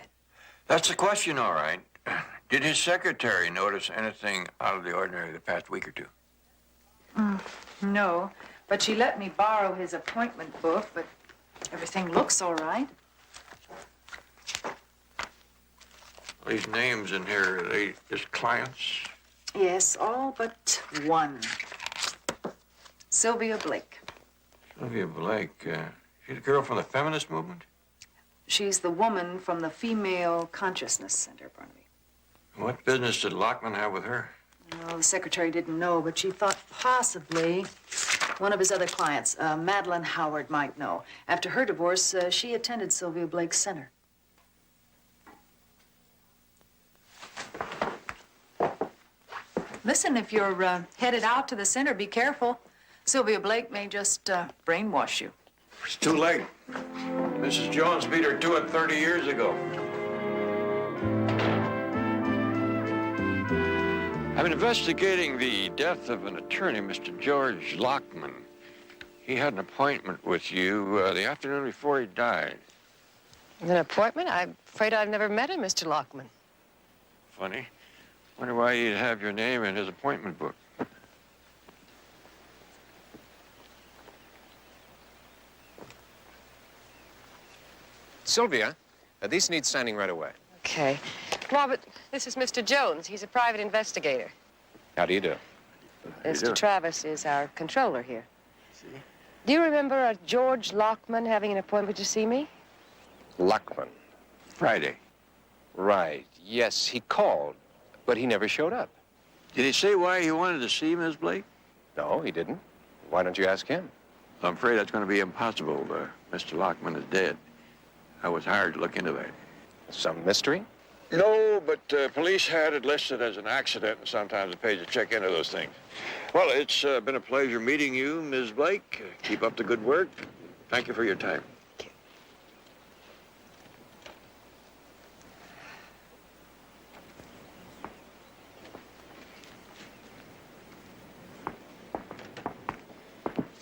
That's the question, all right. Did his secretary notice anything out of the ordinary the past week or two? No, but she let me borrow his appointment book, but everything looks all right. These names in here, are they just clients? Yes, all but one. Sylvia Blake. Sylvia Blake, she's a girl from the feminist movement? She's the woman from the Female Consciousness Center, Barnaby. What business did Lockman have with her? Well, the secretary didn't know, but she thought possibly one of his other clients, Madeline Howard, might know. After her divorce, she attended Sylvia Blake's center. Listen, if you're headed out to the center, be careful. Sylvia Blake may just brainwash you. It's too late. Mrs. Jones beat her to it 30 years ago. I've been investigating the death of an attorney, Mr. George Lockman. He had an appointment with you the afternoon before he died. An appointment? I'm afraid I've never met him, Mr. Lockman. Funny. Wonder why he'd have your name in his appointment book. Sylvia, these need signing right away. Okay. Robert, this is Mr. Jones. He's a private investigator. How do you do? Mr. Travis is our controller here. Do you remember a George Lockman having an appointment to see me? Lockman. Friday. Right. Yes, he called, but he never showed up. Did he say why he wanted to see Miss Blake? No, he didn't. Why don't you ask him? I'm afraid that's going to be impossible. Mr. Lockman is dead. I was hired to look into that. Some mystery? No, but police had it listed as an accident, and sometimes it pays to check into those things. Well, it's been a pleasure meeting you, Ms. Blake. Keep up the good work. Thank you for your time.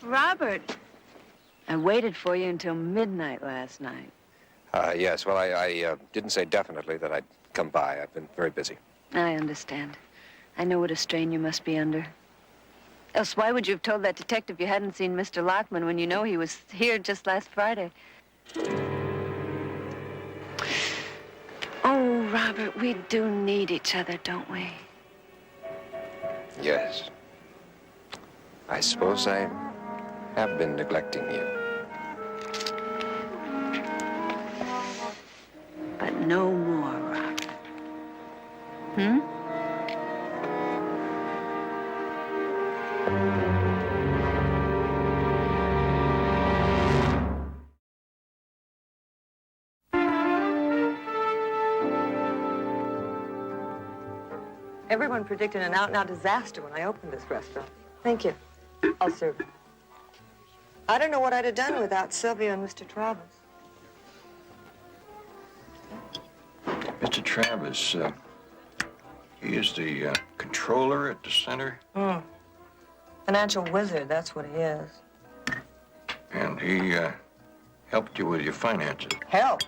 Robert, I waited for you until midnight last night. Yes, well, I didn't say definitely that I'd come by. I've been very busy. I understand. I know what a strain you must be under. Else, why would you have told that detective you hadn't seen Mr. Lockman when you know he was here just last Friday? Oh, Robert, we do need each other, don't we? Yes. I suppose I have been neglecting you. But no more, Robert. Hmm? Everyone predicted an out-and-out disaster when I opened this restaurant. Thank you. I'll serve you. I don't know what I'd have done without Sylvia and Mr. Travis. Mr. Travis, he is the controller at the center, Financial wizard, that's what he is. and he helped you with your finances. Help.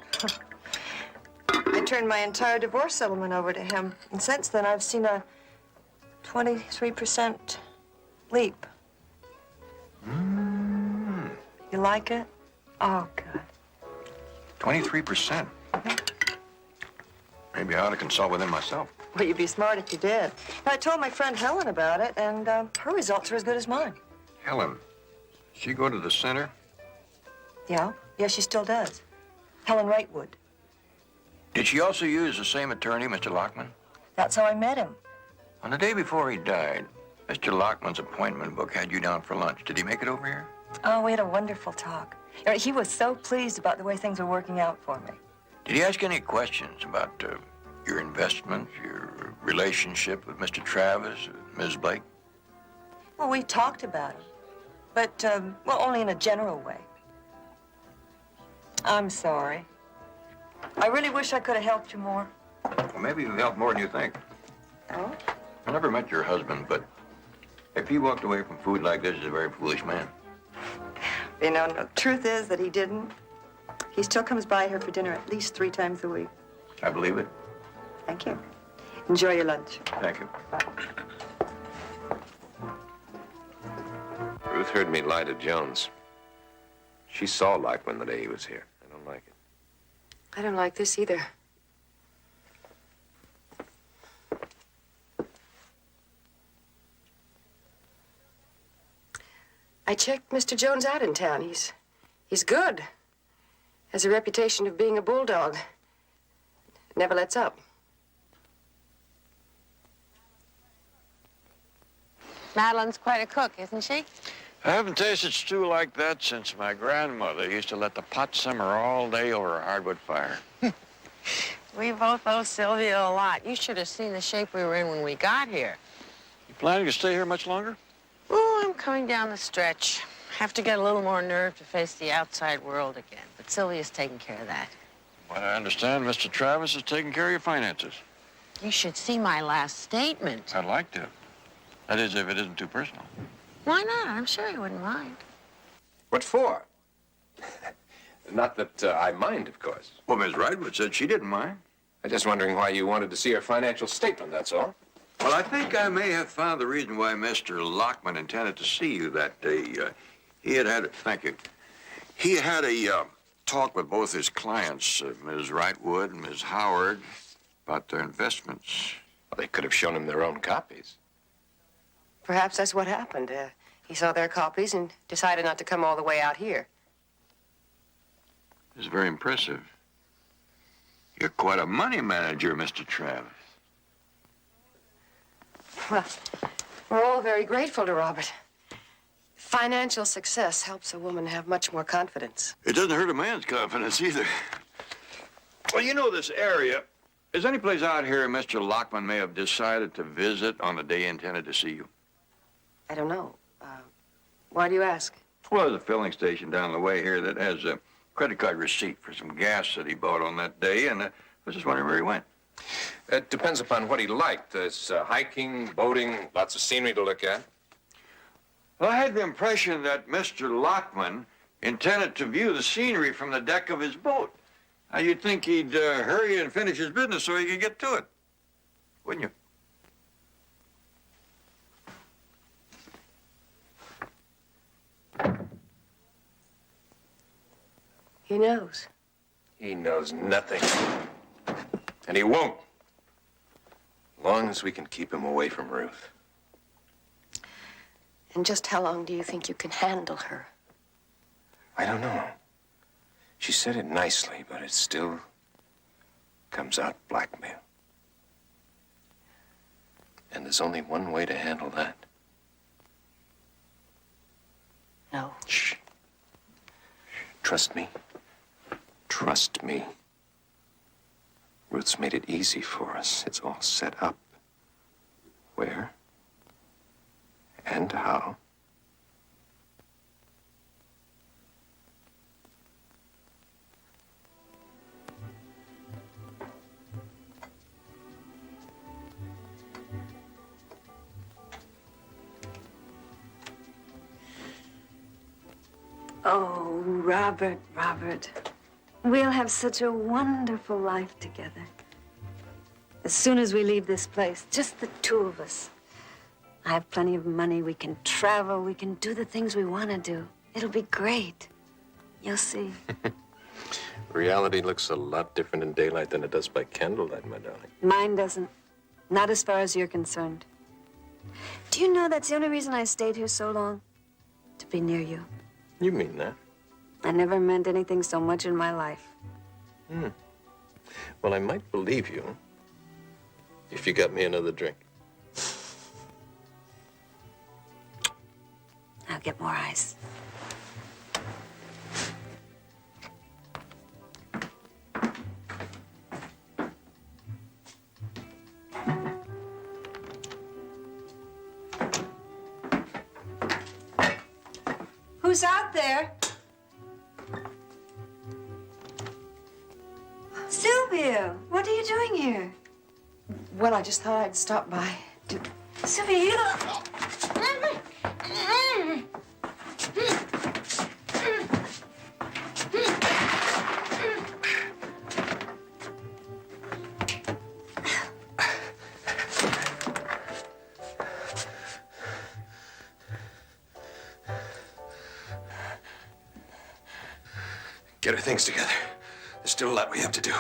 I turned my entire divorce settlement over to him, and since then I've seen a 23% leap. You like it? Oh, good. 23%. Maybe I ought to consult with him myself. Well, you'd be smart if you did. I told my friend Helen about it, and her results are as good as mine. Helen, she go to the center? Yeah? Yeah, she still does. Helen Wrightwood. Did she also use the same attorney, Mr. Lockman? That's how I met him. On the day before he died, Mr. Lockman's appointment book had you down for lunch. Did he make it over here? Oh, we had a wonderful talk. He was so pleased about the way things were working out for me. Did he ask any questions about your investment, your relationship with Mr. Travis, Ms. Blake? Well, we talked about it, but, well, only in a general way. I'm sorry. I really wish I could have helped you more. Well, maybe you've helped more than you think. Oh? I never met your husband, but if he walked away from food like this, he's a very foolish man. You know, the truth is that he didn't. He still comes by here for dinner at least 3 times a week. I believe it. Thank you. Enjoy your lunch. Thank you. Bye. Ruth heard me lie to Jones. She saw Lockman the day he was here. I don't like it. I don't like this either. I checked Mr. Jones out in town. He's good. Has a reputation of being a bulldog. Never lets up. Madeline's quite a cook, isn't she? I haven't tasted stew like that since my grandmother used to let the pot simmer all day over a hardwood fire. We both owe Sylvia a lot. You should have seen the shape we were in when we got here. You planning to stay here much longer? Oh, I'm coming down the stretch. Have to get a little more nerve to face the outside world again. But Sylvia's taking care of that. What I understand, Mr. Travis is taking care of your finances. You should see my last statement. I'd like to. That is, if it isn't too personal. Why not? I'm sure he wouldn't mind. What for? Not that I mind, of course. Well, Miss Wrightwood said she didn't mind. I'm just wondering why you wanted to see her financial statement, that's all. Well, I think I may have found the reason why Mr. Lockman intended to see you that day. Thank you. He had a talk with both his clients, Ms. Wrightwood and Ms. Howard, about their investments. Well, they could have shown him their own copies. Perhaps that's what happened. He saw their copies and decided not to come all the way out here. It's very impressive. You're quite a money manager, Mr. Travis. Well, we're all very grateful to Robert. Financial success helps a woman have much more confidence. It doesn't hurt a man's confidence either. Well, you know this area. Is any place out here Mr. Lockman may have decided to visit on the day he intended to see you? I don't know. Why do you ask? Well, there's a filling station down the way here that has a credit card receipt for some gas that he bought on that day, and I was just wondering where he went. It depends upon what he liked. There's hiking, boating, lots of scenery to look at. Well, I had the impression that Mr. Lockman intended to view the scenery from the deck of his boat. Now, you'd think he'd hurry and finish his business so he could get to it, wouldn't you? He knows. He knows nothing. And he won't. As long as we can keep him away from Ruth. And just how long do you think you can handle her? I don't know. She said it nicely, but it still comes out blackmail. And there's only one way to handle that. No. Shh. Trust me. Trust me. Ruth's made it easy for us. It's all set up. Where? And how? Oh, Robert, Robert. We'll have such a wonderful life together. As soon as we leave this place, just the two of us. I have plenty of money. We can travel. We can do the things we want to do. It'll be great. You'll see. Reality looks a lot different in daylight than it does by candlelight, my darling. Mine doesn't. Not as far as you're concerned. Do you know that's the only reason I stayed here so long? To be near you. You mean that? I never meant anything so much in my life. Well, I might believe you if you got me another drink. I'll get more ice. Who's out there? Sylvia, what are you doing here? Well, I just thought I'd stop by. Sylvia, you... Get our things together. There's still a lot we have to do.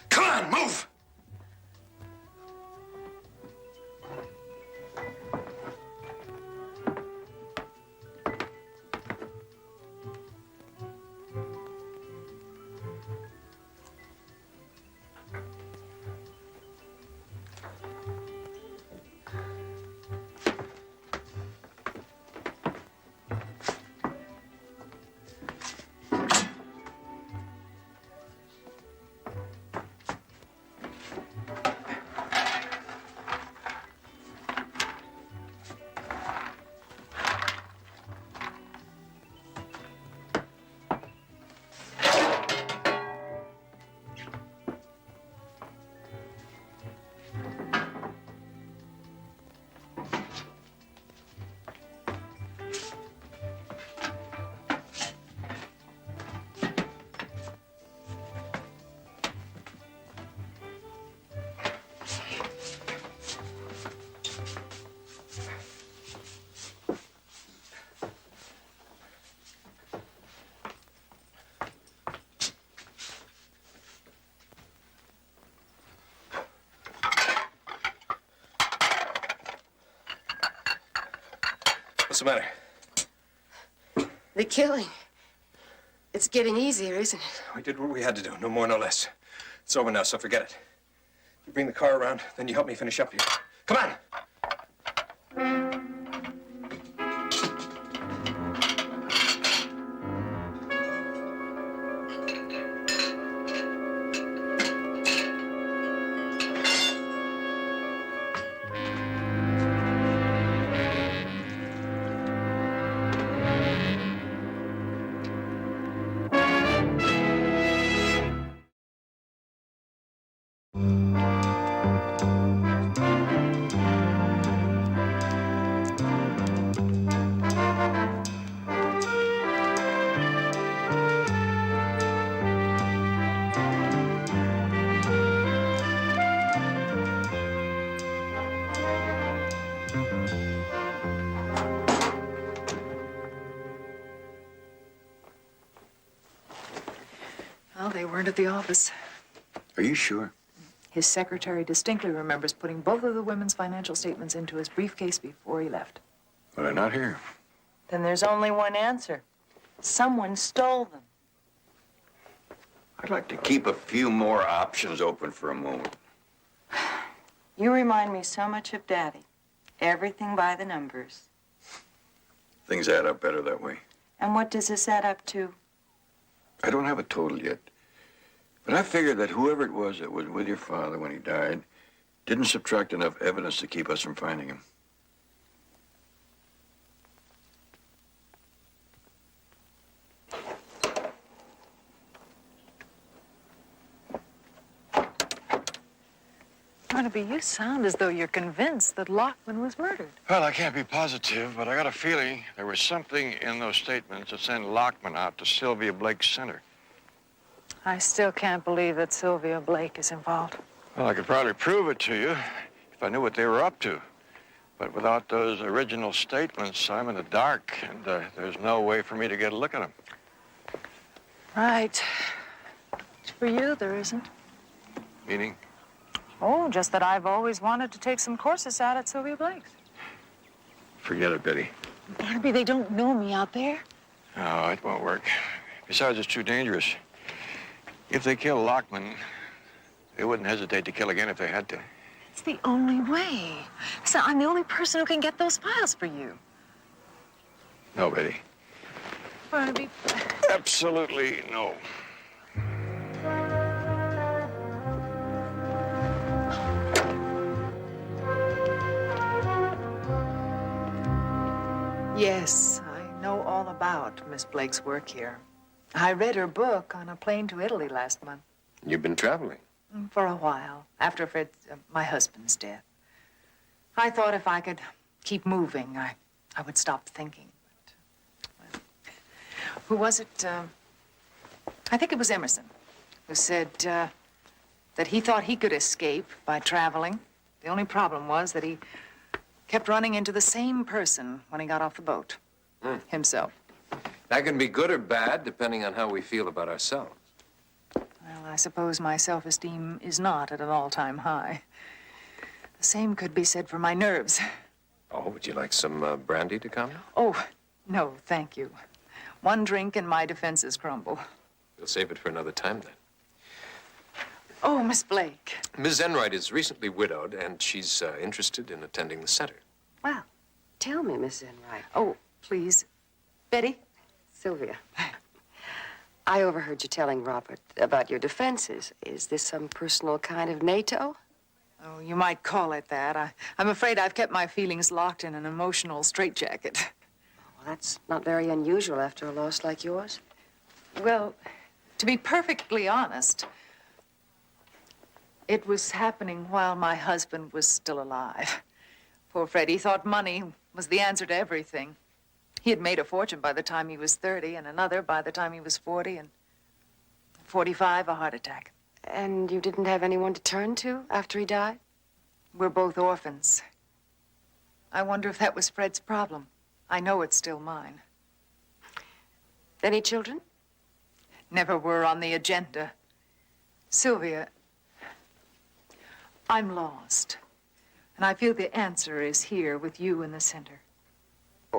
Come on, move! What's the matter? The killing. It's getting easier, isn't it? We did what we had to do. No more, no less. It's over now, so forget it. You bring the car around, then you help me finish up here. Come on! Well, they weren't at the office. Are you sure? His secretary distinctly remembers putting both of the women's financial statements into his briefcase before he left. Well, they're not here. Then there's only one answer. Someone stole them. I'd like to keep a few more options open for a moment. You remind me so much of Daddy. Everything by the numbers. Things add up better that way. And what does this add up to? I don't have a total yet. But I figured that whoever it was that was with your father when he died didn't subtract enough evidence to keep us from finding him. Barnaby, you sound as though you're convinced that Lockman was murdered. Well, I can't be positive, but I got a feeling there was something in those statements that sent Lockman out to Sylvia Blake's center. I still can't believe that Sylvia Blake is involved. Well, I could probably prove it to you if I knew what they were up to. But without those original statements, I'm in the dark, and there's no way for me to get a look at them. Right. For you, there isn't. Meaning? Oh, just that I've always wanted to take some courses out at Sylvia Blake's. Forget it, Betty. Barnaby, they don't know me out there. No, it won't work. Besides, it's too dangerous. If they kill Lockman, they wouldn't hesitate to kill again if they had to. It's the only way. So I'm the only person who can get those files for you. No, Betty. Barnaby. Absolutely no. Yes, I know all about Miss Blake's work here. I read her book on a plane to Italy last month. You've been traveling? For a while, after my husband's death. I thought if I could keep moving, I would stop thinking. But, well, who was it? I think it was Emerson, who said that he thought he could escape by traveling. The only problem was that he kept running into the same person when he got off the boat. Himself. That can be good or bad, depending on how we feel about ourselves. Well, I suppose my self-esteem is not at an all-time high. The same could be said for my nerves. Oh, would you like some brandy to come? Oh, no, thank you. One drink and my defenses crumble. We'll save it for another time, then. Oh, Miss Blake. Ms. Enright is recently widowed, and she's interested in attending the center. Well, tell me, Miss Enright. Oh, please. Betty? Sylvia. I overheard you telling Robert about your defenses. Is this some personal kind of NATO? Oh, you might call it that. I'm afraid I've kept my feelings locked in an emotional straitjacket. Well, that's not very unusual after a loss like yours. Well, to be perfectly honest, it was happening while my husband was still alive. Poor Freddie thought money was the answer to everything. He had made a fortune by the time he was 30, and another by the time he was 40, and 45, a heart attack. And you didn't have anyone to turn to after he died? We're both orphans. I wonder if that was Fred's problem. I know it's still mine. Any children? Never were on the agenda. Sylvia, I'm lost. And I feel the answer is here with you in the center.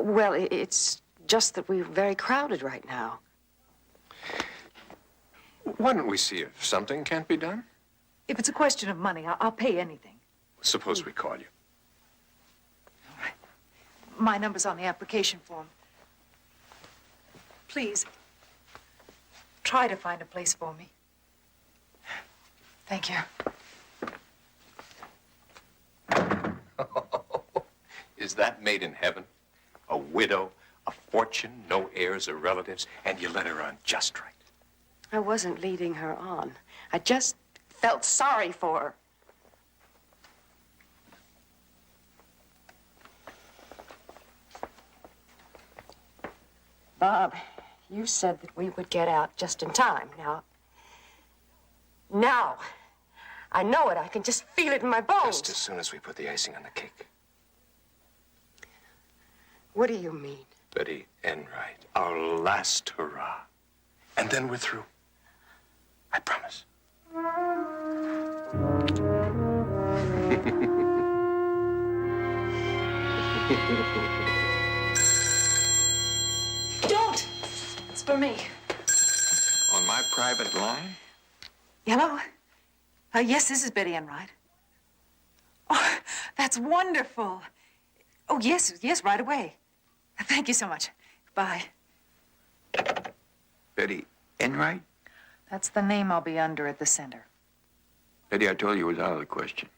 Well, it's just that we're very crowded right now. Why don't we see if something can't be done? If it's a question of money, I'll pay anything. Suppose we call you. My number's on the application form. Please, try to find a place for me. Thank you. Is that made in heaven? A widow, a fortune, no heirs or relatives, and you let her on just right. I wasn't leading her on. I just felt sorry for her. Bob, you said that we would get out just in time. Now, I know it. I can just feel it in my bones. Just as soon as we put the icing on the cake. What do you mean? Betty Enright, our last hurrah. And then we're through. I promise. Don't! It's for me. On my private line? Hello? Yes, this is Betty Enright. Oh, that's wonderful. Oh, yes, right away. Thank you so much. Bye. Betty Enright? That's the name I'll be under at the center. Betty, I told you it was out of the question.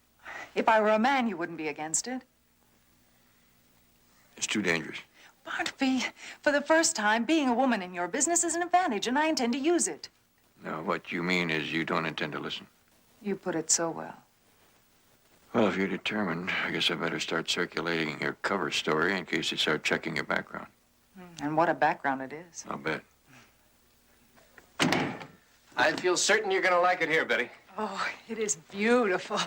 If I were a man, you wouldn't be against it. It's too dangerous. Barnaby, for the first time, being a woman in your business is an advantage, and I intend to use it. Now, what you mean is you don't intend to listen. You put it so well. Well, if you're determined, I guess I better start circulating your cover story in case they start checking your background. And what a background it is. I'll bet. I feel certain you're going to like it here, Betty. Oh, it is beautiful.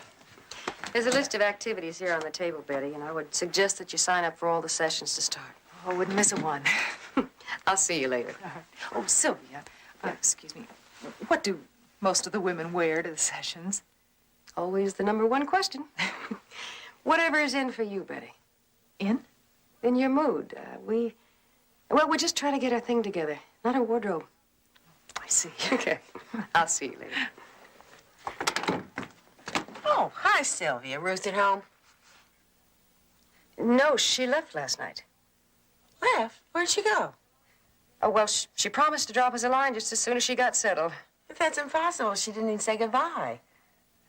There's a list of activities here on the table, Betty, and I would suggest that you sign up for all the sessions to start. Oh, I wouldn't miss a one. I'll see you later. Oh, Sylvia, excuse me. What do most of the women wear to the sessions? Always the number one question. Whatever is in for you, Betty. In? In your mood. We're just trying to get our thing together, not a wardrobe. I see. Okay. I'll see you later. Oh, hi, Sylvia. Ruth at home? No, she left last night. Left? Where'd she go? Oh, well, she promised to drop us a line just as soon as she got settled. If that's impossible, she didn't even say goodbye.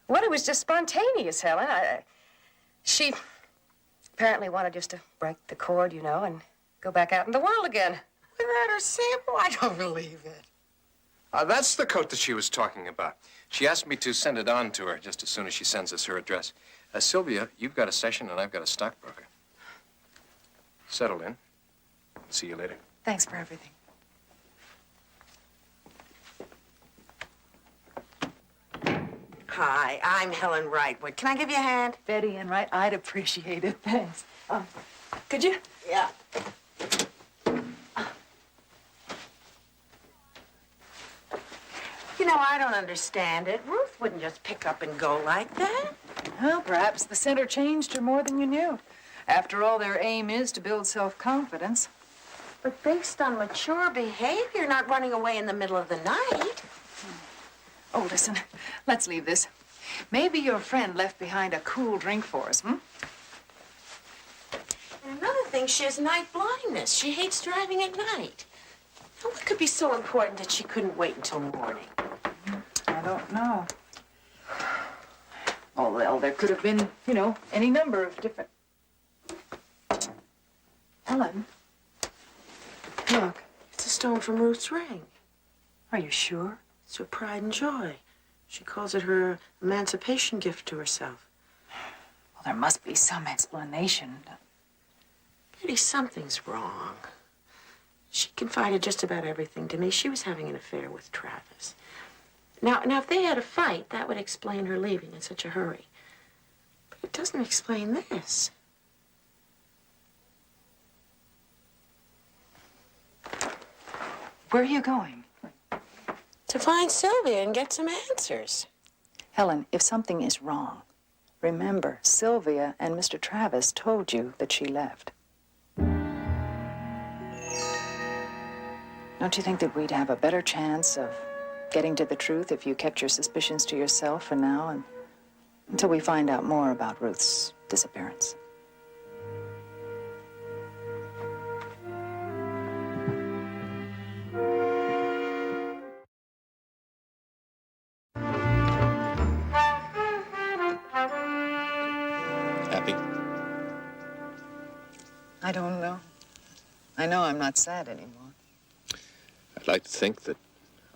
Well, it was just spontaneous, Helen. She apparently wanted just to break the cord, and go back out in the world again. Without her sample? I don't believe it. That's the coat that she was talking about. She asked me to send it on to her just as soon as she sends us her address. Sylvia, you've got a session and I've got a stockbroker. Settle in. See you later. Thanks for everything. Hi, I'm Helen Wrightwood. Can I give you a hand? Betty Enright, I'd appreciate it. Thanks. Could you? Yeah. You know, I don't understand it. Ruth wouldn't just pick up and go like that. Well, perhaps the center changed her more than you knew. After all, their aim is to build self-confidence. But based on mature behavior, not running away in the middle of the night. Oh, listen, let's leave this. Maybe your friend left behind a cool drink for us, And another thing, she has night blindness. She hates driving at night. Now, what could be so important that she couldn't wait until morning? I don't know. Oh, well, there could have been, any number of different... Helen? Look, it's a stone from Ruth's ring. Are you sure? It's her pride and joy. She calls it her emancipation gift to herself. Well, there must be some explanation. Betty, something's wrong. She confided just about everything to me. She was having an affair with Travis. Now, if they had a fight, that would explain her leaving in such a hurry. But it doesn't explain this. Where are you going? To find Sylvia and get some answers. Helen, if something is wrong, remember, Sylvia and Mr. Travis told you that she left. Don't you think that we'd have a better chance of getting to the truth if you kept your suspicions to yourself for now and until we find out more about Ruth's disappearance? Happy? I don't know. I know I'm not sad anymore. I'd like to think that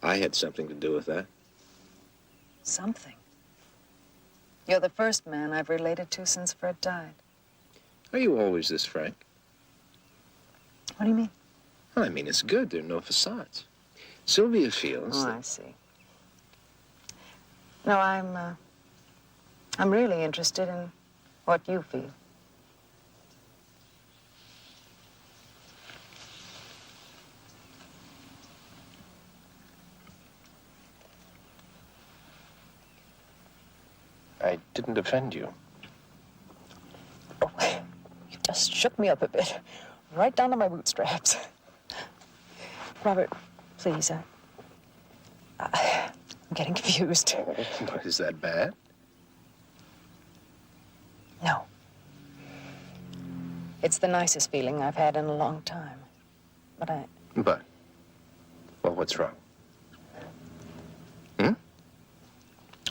I had something to do with that. Something. You're the first man I've related to since Fred died. Are you always this frank? What do you mean? Well, I mean, it's good. There are no facades. Sylvia feels Oh, that... I see. No, I'm really interested in what you feel. I didn't offend you. Oh, you just shook me up a bit. Right down to my bootstraps. Robert, please, I'm getting confused. But is that bad? No. It's the nicest feeling I've had in a long time. But Well, what's wrong?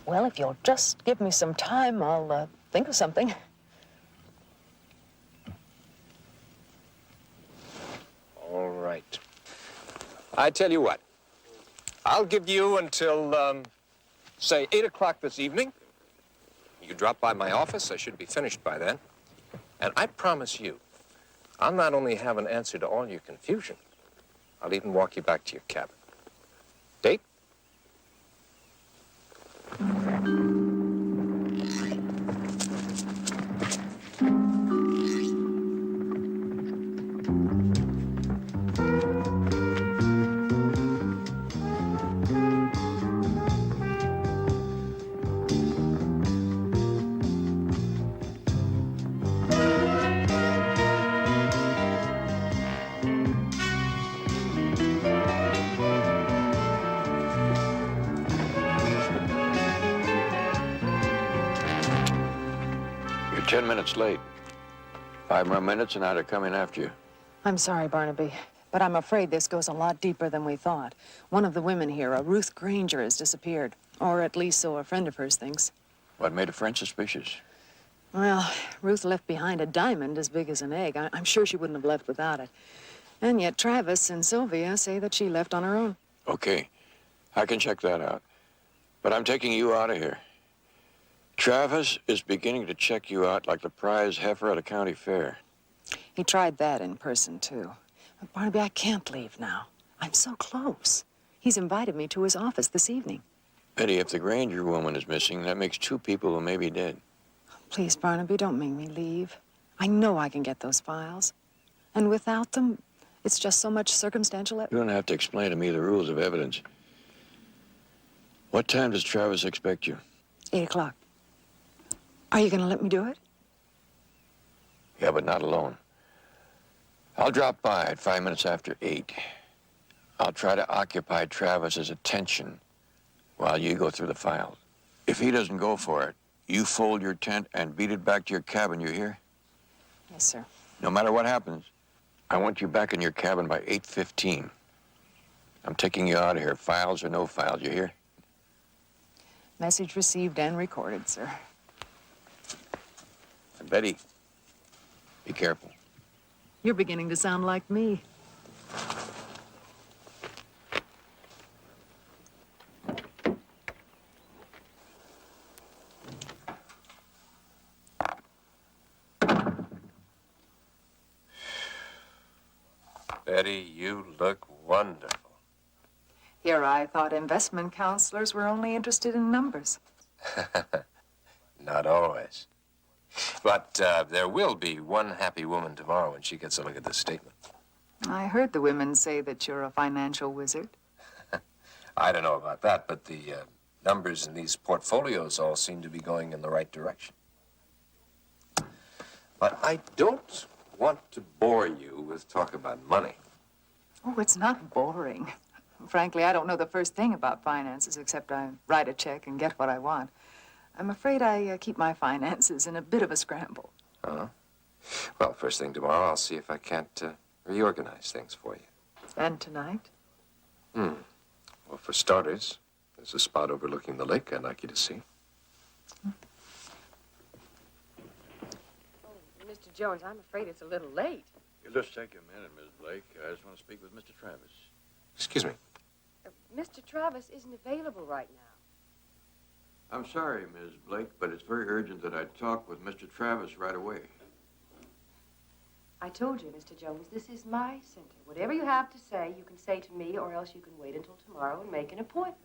Well, if you'll just give me some time, I'll think of something. All right. I tell you what. I'll give you until, say, 8 o'clock this evening. You drop by my office. I should be finished by then. And I promise you, I'll not only have an answer to all your confusion, I'll even walk you back to your cabin. Date? You're 10 minutes late. 5 more minutes and I'd have come in after you. I'm sorry, Barnaby, but I'm afraid this goes a lot deeper than we thought. One of the women here, a Ruth Granger, has disappeared. Or at least so a friend of hers thinks. What made a friend suspicious? Well, Ruth left behind a diamond as big as an egg. I'm sure she wouldn't have left without it. And yet Travis and Sylvia say that she left on her own. Okay, I can check that out. But I'm taking you out of here. Travis is beginning to check you out like the prize heifer at a county fair. He tried that in person, too. But Barnaby, I can't leave now. I'm so close. He's invited me to his office this evening. Betty, if the Granger woman is missing, that makes 2 people who may be dead. Please, Barnaby, don't make me leave. I know I can get those files. And without them, it's just so much circumstantial You don't have to explain to me the rules of evidence. What time does Travis expect you? 8 o'clock. Are you going to let me do it? Yeah, but not alone. I'll drop by at 5 minutes after 8. I'll try to occupy Travis's attention while you go through the files. If he doesn't go for it, you fold your tent and beat it back to your cabin, you hear? Yes, sir. No matter what happens, I want you back in your cabin by 8:15. I'm taking you out of here, files or no files, you hear? Message received and recorded, sir. And Betty, be careful. You're beginning to sound like me. Betty, you look wonderful. Here I thought investment counselors were only interested in numbers. Not always. But there will be one happy woman tomorrow when she gets a look at this statement. I heard the women say that you're a financial wizard. I don't know about that, but the numbers in these portfolios all seem to be going in the right direction. But I don't want to bore you with talk about money. Oh, it's not boring. Frankly, I don't know the first thing about finances, except I write a check and get what I want. I'm afraid I keep my finances in a bit of a scramble. Uh-huh. Well, first thing tomorrow, I'll see if I can't reorganize things for you. And tonight? Well, for starters, there's a spot overlooking the lake I'd like you to see. Mr. Jones, I'm afraid it's a little late. You'll just take a minute, Miss Blake. I just want to speak with Mr. Travis. Excuse me. Mr. Travis isn't available right now. I'm sorry, Ms. Blake, but it's very urgent that I talk with Mr. Travis right away. I told you, Mr. Jones, this is my center. Whatever you have to say, you can say to me, or else you can wait until tomorrow and make an appointment.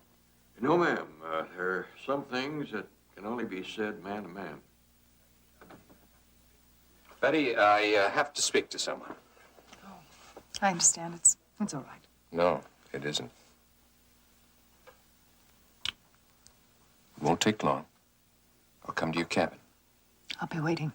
No, ma'am. There are some things that can only be said man to man. Betty, I have to speak to someone. I understand. It's all right. No, it isn't. It won't take long. I'll come to your cabin. I'll be waiting.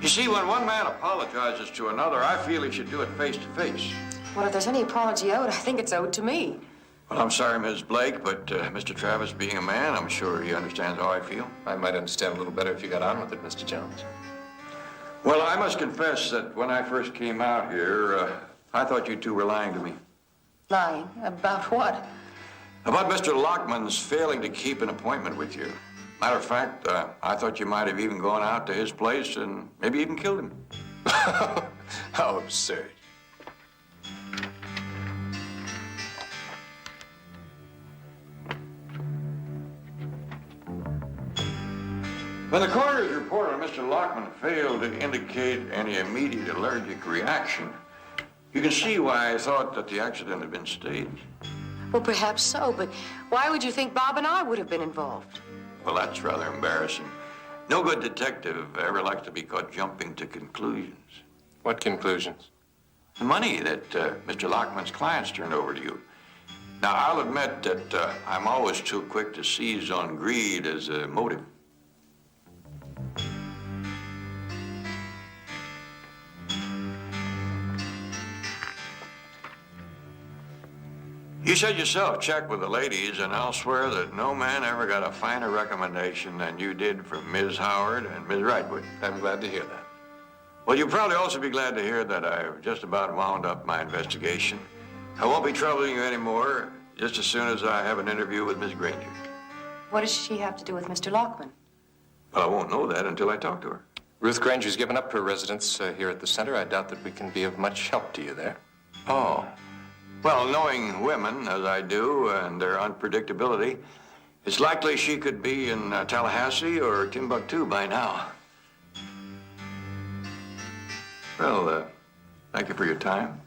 You see, when one man apologizes to another, I feel he should do it face to face. Well, if there's any apology owed, I think it's owed to me. Well, I'm sorry, Ms. Blake, but Mr. Travis being a man, I'm sure he understands how I feel. I might understand a little better if you got on with it, Mr. Jones. Well, I must confess that when I first came out here, I thought you two were lying to me. Lying? About what? About Mr. Lockman's failing to keep an appointment with you. Matter of fact, I thought you might have even gone out to his place and maybe even killed him. How absurd. When the coroner's report on Mr. Lockman failed to indicate any immediate allergic reaction, you can see why I thought that the accident had been staged. Well, perhaps so, but why would you think Bob and I would have been involved? Well, that's rather embarrassing. No good detective ever likes to be caught jumping to conclusions. What conclusions? The money that Mr. Lockman's clients turned over to you. Now, I'll admit that I'm always too quick to seize on greed as a motive. You said yourself, check with the ladies, and I'll swear that no man ever got a finer recommendation than you did from Ms. Howard and Ms. Wrightwood. I'm glad to hear that. Well, you'll probably also be glad to hear that I've just about wound up my investigation. I won't be troubling you anymore, just as soon as I have an interview with Miss Granger. What does she have to do with Mr. Lockman? Well, I won't know that until I talk to her. Ruth Granger's given up her residence here at the center. I doubt that we can be of much help to you there. Oh. Well, knowing women, as I do, and their unpredictability, it's likely she could be in Tallahassee or Timbuktu by now. Well, thank you for your time.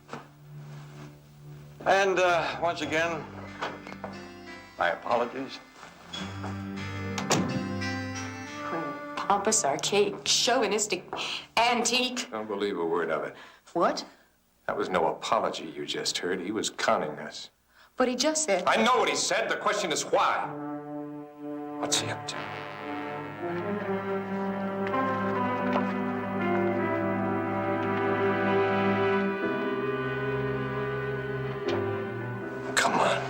And once again, my apologies. Pompous, archaic, chauvinistic, antique. Don't believe a word of it. What? That was no apology you just heard. He was conning us. But he just said... I know what he said. The question is why. What's he up to? Come on.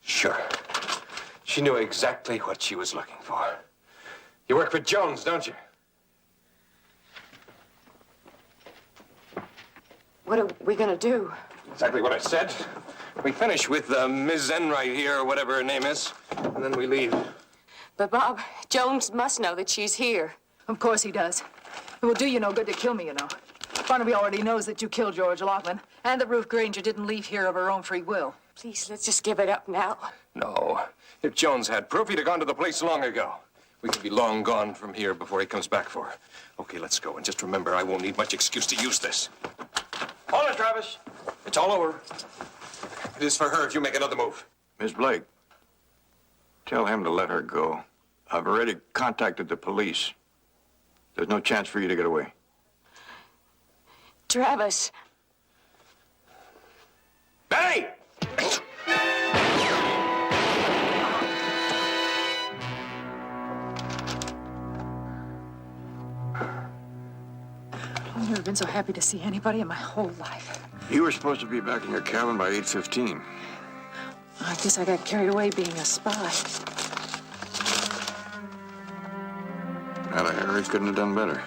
Sure. She knew exactly what she was looking for. You work for Jones, don't you? What are we gonna do? Exactly what I said. We finish with Ms. Enright here, or whatever her name is, and then we leave. But, Bob, Jones must know that she's here. Of course he does. It will do you no good to kill me, you know. Barnaby already knows that you killed George Lockman, and that Ruth Granger didn't leave here of her own free will. Please, let's just give it up now. No. If Jones had proof, he'd have gone to the place long ago. We could be long gone from here before he comes back for her. Okay, let's go. And just remember, I won't need much excuse to use this. Hold it, Travis. It's all over. It is for her if you make another move. Miss Blake, tell him to let her go. I've already contacted the police. There's no chance for you to get away. Travis. Benny! I've never been so happy to see anybody in my whole life. You were supposed to be back in your cabin by 8:15. I guess I got carried away being a spy. Harry couldn't have done better.